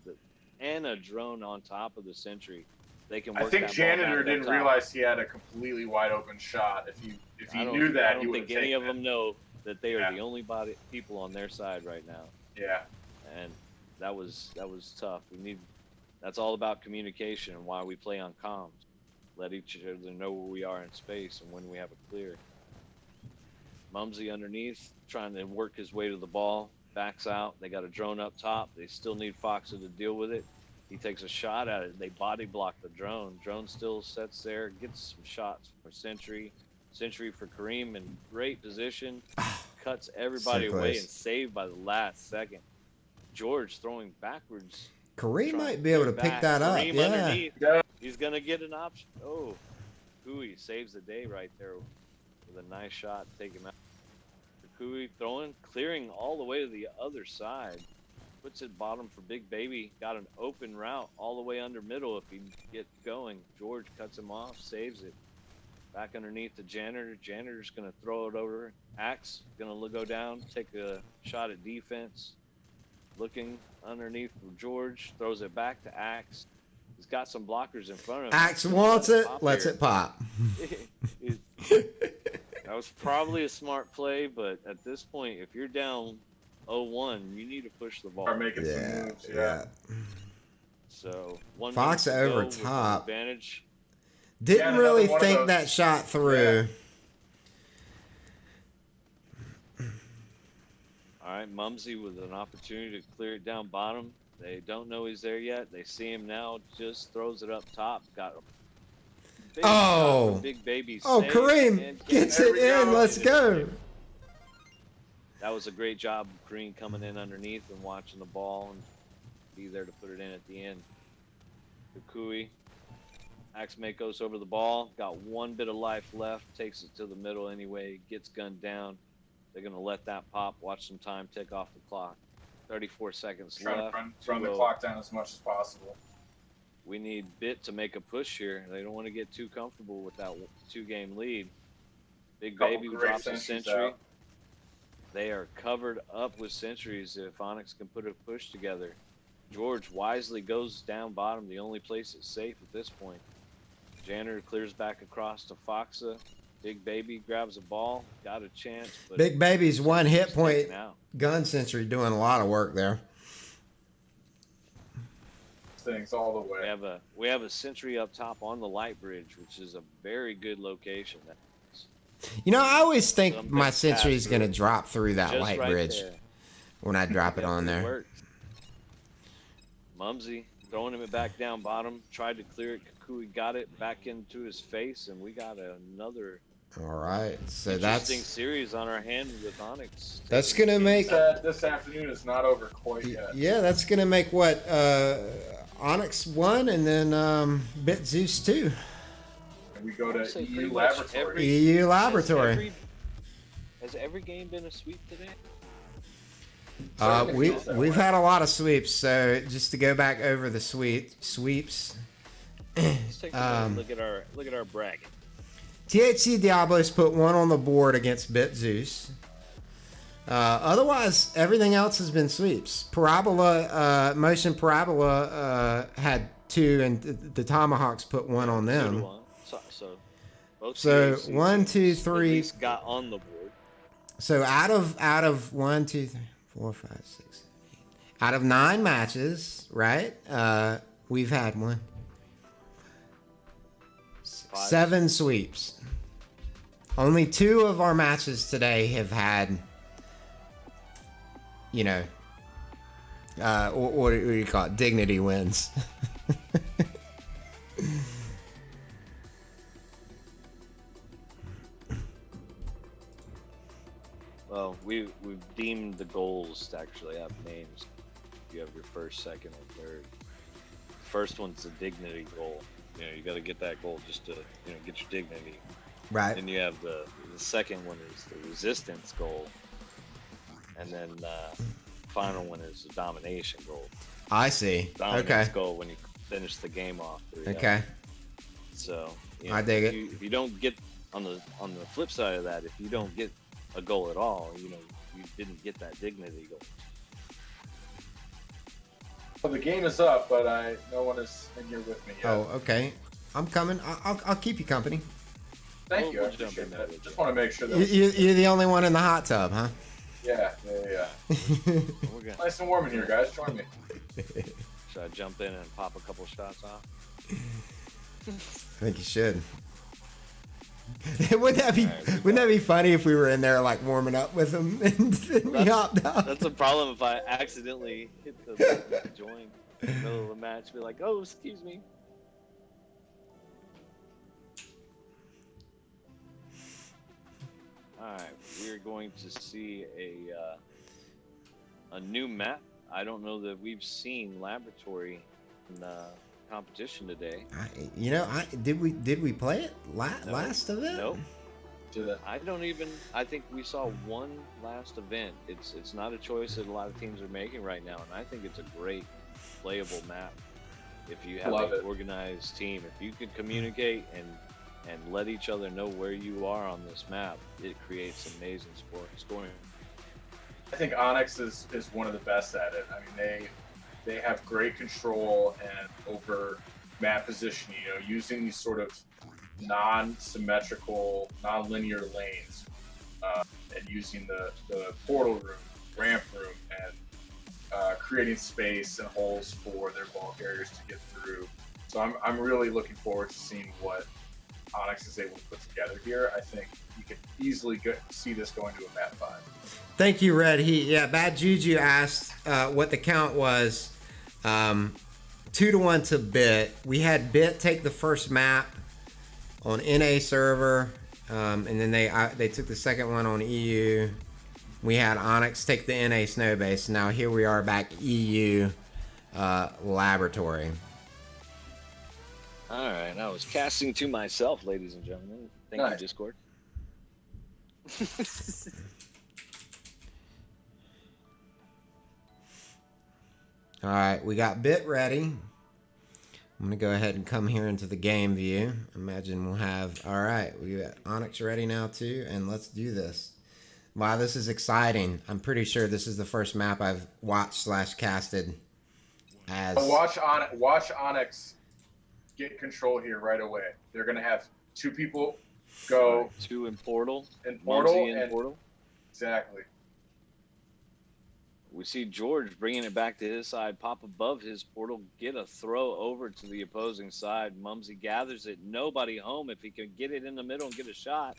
And a drone on top of the sentry. They can work I think that ball back Janitor up didn't top. realize he had a completely wide open shot. If he I don't- knew I that, don't he would have think any taken of them know that they are Yeah. the only people on their side right now. it. Yeah. And that was tough. That's all about communication and why we play on comms. Let each other know where we are in space and when we have a clear. Mumsy underneath, trying to work his way to the ball, backs out. They got a drone up top. They still need Foxa to deal with it. He takes a shot at it. They body block the drone. Drone still sits there, gets some shots for Sentry. Sentry for Kareem in great position. Cuts everybody So away close. and saved by the last second. George throwing backwards. Kareem trying might be able to get pick back. that up. Kareem Yeah. underneath. Yeah. He's going to get an option. Oh, Kui saves the day right there with a nice shot to take him out. Kui throwing, clearing all the way to the other side. Puts it bottom for Big Baby. Got an open route all the way under middle if he gets going. George cuts him off, saves it. Back underneath the Janitor. Janitor's going to throw it over. Axe going to go down, take a shot at defense. Looking underneath for George. Throws it back to Axe. He's got some blockers in front of him. Axe wants it, Pop lets here. it pop. That was probably a smart play, but at this point, if you're down 0-1, you need to push the ball. Are making some Yeah, moves. yeah. So 1 Fox minute to go over with an top. advantage. Didn't another really one of think those. that shot through. All right, Mumsy with an opportunity to clear it down bottom. They don't know he's there yet. They see him now. Just throws it up top. Got a big shot Oh. from Big Baby. Oh, Saved Kareem and gets There it we go. in. Let's go. That was a great job of Kareem coming in underneath and watching the ball and be there to put it in at the end. Kukui. Axmakos over the ball. Got one bit of life left. Takes it to the middle anyway. Gets gunned down. They're going to let that pop. Watch some time tick off the clock. 34 seconds Trying left. to run the 2-0. clock down as much as possible. We need Bit to make a push here. They don't want to get too comfortable with that 2-game lead. Big Couple Baby great drops a centuries century. out. They are covered up with centuries if Onyx can put a push together. George wisely goes down bottom, the only place it's safe at this point. Janitor clears back across to Foxa. Big Baby grabs a ball, got a chance. But Big Baby's one hit point now. gun century doing a lot of work there. Things all the way. We have a century up top on the light bridge, which is a very good location. You know, I always think Some my big century is pass going to through. drop through that Just light right bridge there. when I drop it on Yep, there. worked. Mumsy throwing him back down bottom, tried to clear it. Kukui got it back into his face, and we got another All right, so interesting that's series on our hand with Onyx. That's taking gonna the make- game back. This afternoon is not over quite yet. yeah, that's going to make what Onyx 1 and then Bit Zeus 2. And we go I would to say EU pretty much Laboratory. every- EU Laboratory. Has every game been a sweep today? Certainly feels that We've way. had a lot of sweeps, so just to go back over the sweeps. Let's take a Um, look at our bracket. THC Diablos put one on the board against Bit Zeus. Otherwise, everything else has been sweeps. Parabola, Motion Parabola had 2, and the Tomahawks put 1 on them. 2-1. So both So, THC 1, 2, teams at 3. least got on the board. So out of 1, 2, 3, 4, 5, 6, 7, 8. Out of 9 matches, right? We've had 5. 7 sweeps. Only 2 of our matches today have had, you know, what do you call it? Dignity wins. Well, we've deemed the goals to actually have names. You have your first, second, and third. First one's the dignity goal. You know, you got to get that goal just to get your dignity. Right. Then you have the second one is the resistance goal, and then final one is the domination goal. I see. Dominance Okay. goal when you finish the game off. 3-0. Okay. So I dig it. If you don't get on the flip side of that, if you don't get a goal at all, you didn't get that dignity goal. Well, the game is up, but no one is in here with me yet. Oh, okay. I'm coming. I'll keep you company. Thank you. I we'll jump appreciate in there that. with Just you. want to make sure that. You're the only one in the hot tub, huh? Yeah. We're gonna, Nice and warm in here, guys. Join me. should I jump in and pop a couple shots off? I think you should. wouldn't that be Alright, we Wouldn't that be funny if we were in there like warming up with them and then we hopped out? That's a problem if I accidentally hit the join in the middle of the match. Be like, oh, excuse me. All right, we're going to see a new map. I don't know that we've seen Laboratory in the competition today. Did we play it last event? Nope. Do that. I think we saw one last event. It's not a choice that a lot of teams are making right now, and I think it's a great playable map. If you have Love an it. organized team, if you could communicate and let each other know where you are on this map, it creates amazing scoring. I think Onyx is one of the best at it. I mean, they have great control and over map position. Using these sort of non-symmetrical, non-linear lanes, and using the portal room, ramp room, and creating space and holes for their ball carriers to get through. So I'm really looking forward to seeing what Onyx is able to put together here. I think you could easily see this going to a Mat 5. Thank you, Red Heat. Yeah, Bad Juju asked what the count was. 2-1 to Bit. We had Bit take the first map on NA server, and then they took the second one on EU. We had Onyx take the NA snow base. Now here we are back EU laboratory. All right, I was casting to myself, ladies and gentlemen. Thank Nice. you, Discord. All right, we got Bit ready. I'm gonna go ahead and come here into the game view. Imagine we'll have, all right, we got Onyx ready now too, and let's do this. Wow, this is exciting. I'm pretty sure this is the first map I've watched / casted as. Watch Onyx get control here right away. They're going to have 2 people go 2 in Portal. in Portal. Mumsy in And, Portal. exactly. We see George bringing it back to his side, pop above his portal, get a throw over to the opposing side. Mumsy gathers it, nobody home. If he can get it in the middle and get a shot,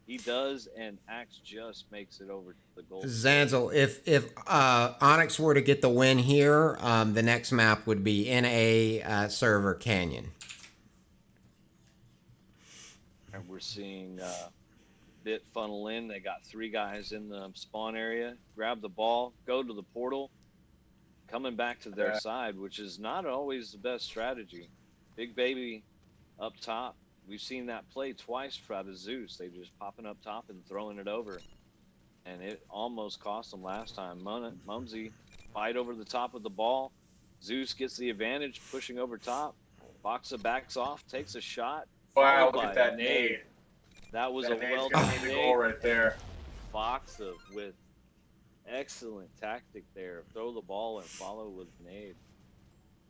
he does, and Axe just makes it over to the goal. Zanzel, if Onyx were to get the win here, the next map would be NA server Canyon. And we're seeing Bit funnel in. They got 3 guys in the spawn area. Grab the ball, go to the portal, coming back to their side, which is not always the best strategy. Big Baby up top. We've seen that play twice out of Zeus. They just popping up top and throwing it over. And it almost cost them last time. Mumsy fight over the top of the ball. Zeus gets the advantage, pushing over top. Boxa backs off, takes a shot. Wow, followed look by at that a nade. That was That a nade's well gonna done be the goal nade. right there. Boxa with excellent tactic there. Throw the ball and follow with nade.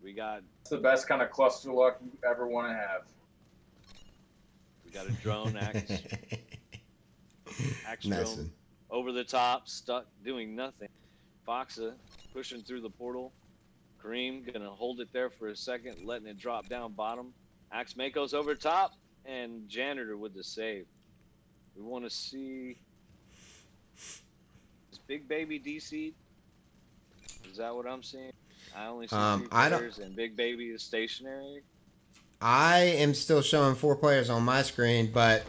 We got It's the best kind of cluster luck you ever want to have. a drone axe drone Messing. over the top, stuck doing nothing. Boxa pushing through the portal. Kareem gonna hold it there for a second, letting it drop down bottom. Axe Mako's over top, and Janitor with the save. We want to see, is Big Baby DC? Is that what I'm seeing? I only see 3 I don't- players, and Big Baby is stationary. I am still showing 4 players on my screen, but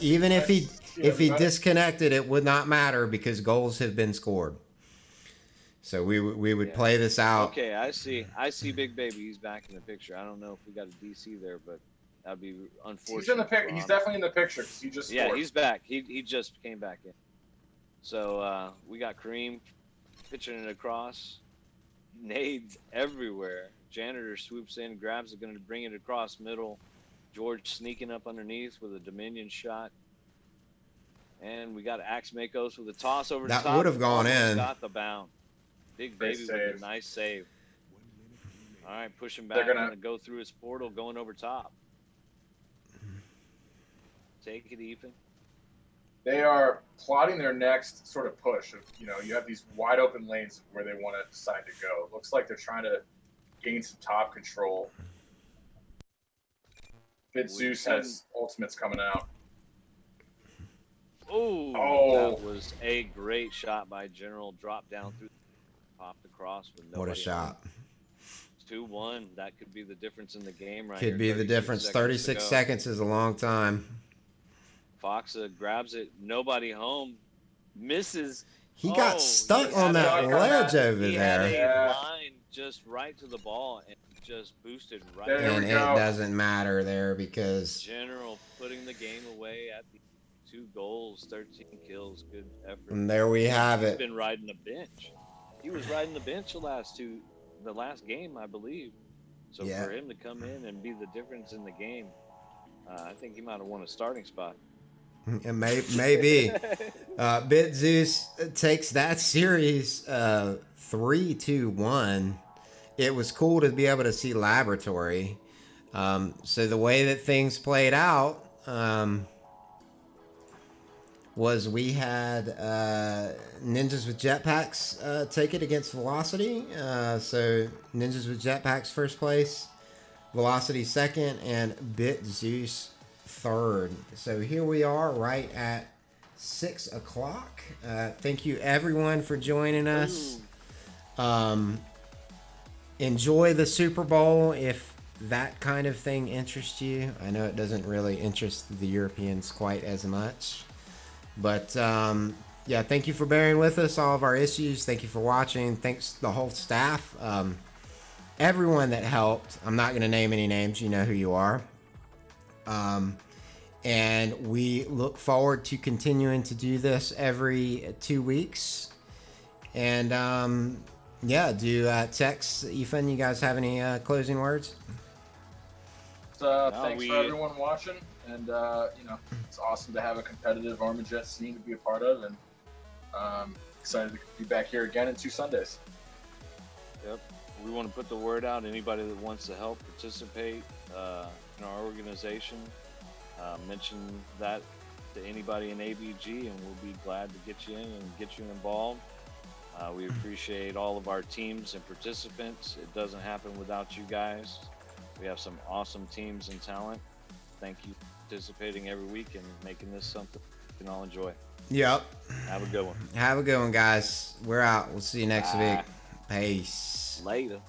even if he everybody. disconnected, it would not matter because goals have been scored. So we would Yeah. play this out. Okay, I see Big Baby. He's back in the picture. I don't know if we got a DC there, but that'd be unfortunate. He's in the for pic. He's him. definitely in the picture because he just Yeah, scored. he's back. He just came back in. So we got Kareem pitching it across. Nades everywhere. Janitor swoops in, grabs it, going to bring it across middle. George sneaking up underneath with a Dominion shot. And we got Axe Makos with a toss over That the top. would have gone Almost in. Got the bound. Big Great Baby with a save. nice save. All right, pushing They're back. gonna- Going to go through his portal, going over top. Take it even. They are plotting their next sort of push. Of you have these wide open lanes where they want to decide to go. It looks like they're trying to gain some top control. Bit Zeus has ultimates coming out. Oh, that was a great shot by General. Dropped down through, popped across with nobody. What a shot. 2-1. That could be the difference in the game right Could here. be the 36 difference. seconds 36 to go. seconds is a long time. Foxa grabs it. Nobody home. Misses. He got Oh, stuck he on had that a- ledge over He had there. a Yeah. line just right to the ball and just boosted right There And we it go. doesn't matter there because General putting the game away at the 2 goals, 13 kills. Good effort. and there we have He's it. been riding the bench. He was riding the bench the last game, I believe. So Yeah. for him to come in and be the difference in the game, I think he might have won a starting spot. It maybe. Bit Zeus takes that series 3-2-1. It was cool to be able to see Laboratory. So the way that things played out, was we had Ninjas with Jetpacks take it against Velocity. So Ninjas with Jetpacks first place, Velocity second, and Bit Zeus third. So here we are right at 6 o'clock. Thank you everyone for joining us. Enjoy the Super Bowl if that kind of thing interests you. I know it doesn't really interest the Europeans quite as much. But yeah, thank you for bearing with us, all of our issues. Thank you for watching. Thanks to the whole staff. Everyone that helped. I'm not going to name any names. You know who you are. And we look forward to continuing to do this every 2 weeks. And yeah, Tex, Ethan, you guys have any closing words? Thanks for everyone watching, and it's awesome to have a competitive Armajet scene to be a part of, and excited to be back here again in 2 Sundays. Yep. We want to put the word out. Anybody that wants to help participate in our organization, mention that to anybody in ABG, and we'll be glad to get you in and get you involved. We appreciate all of our teams and participants. It doesn't happen without you guys. We have some awesome teams and talent. Thank you for participating every week and making this something we can all enjoy. Yep. Have a good one. Have a good one, guys. We're out. We'll see you next week. Peace. Later.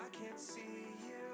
I can't see you.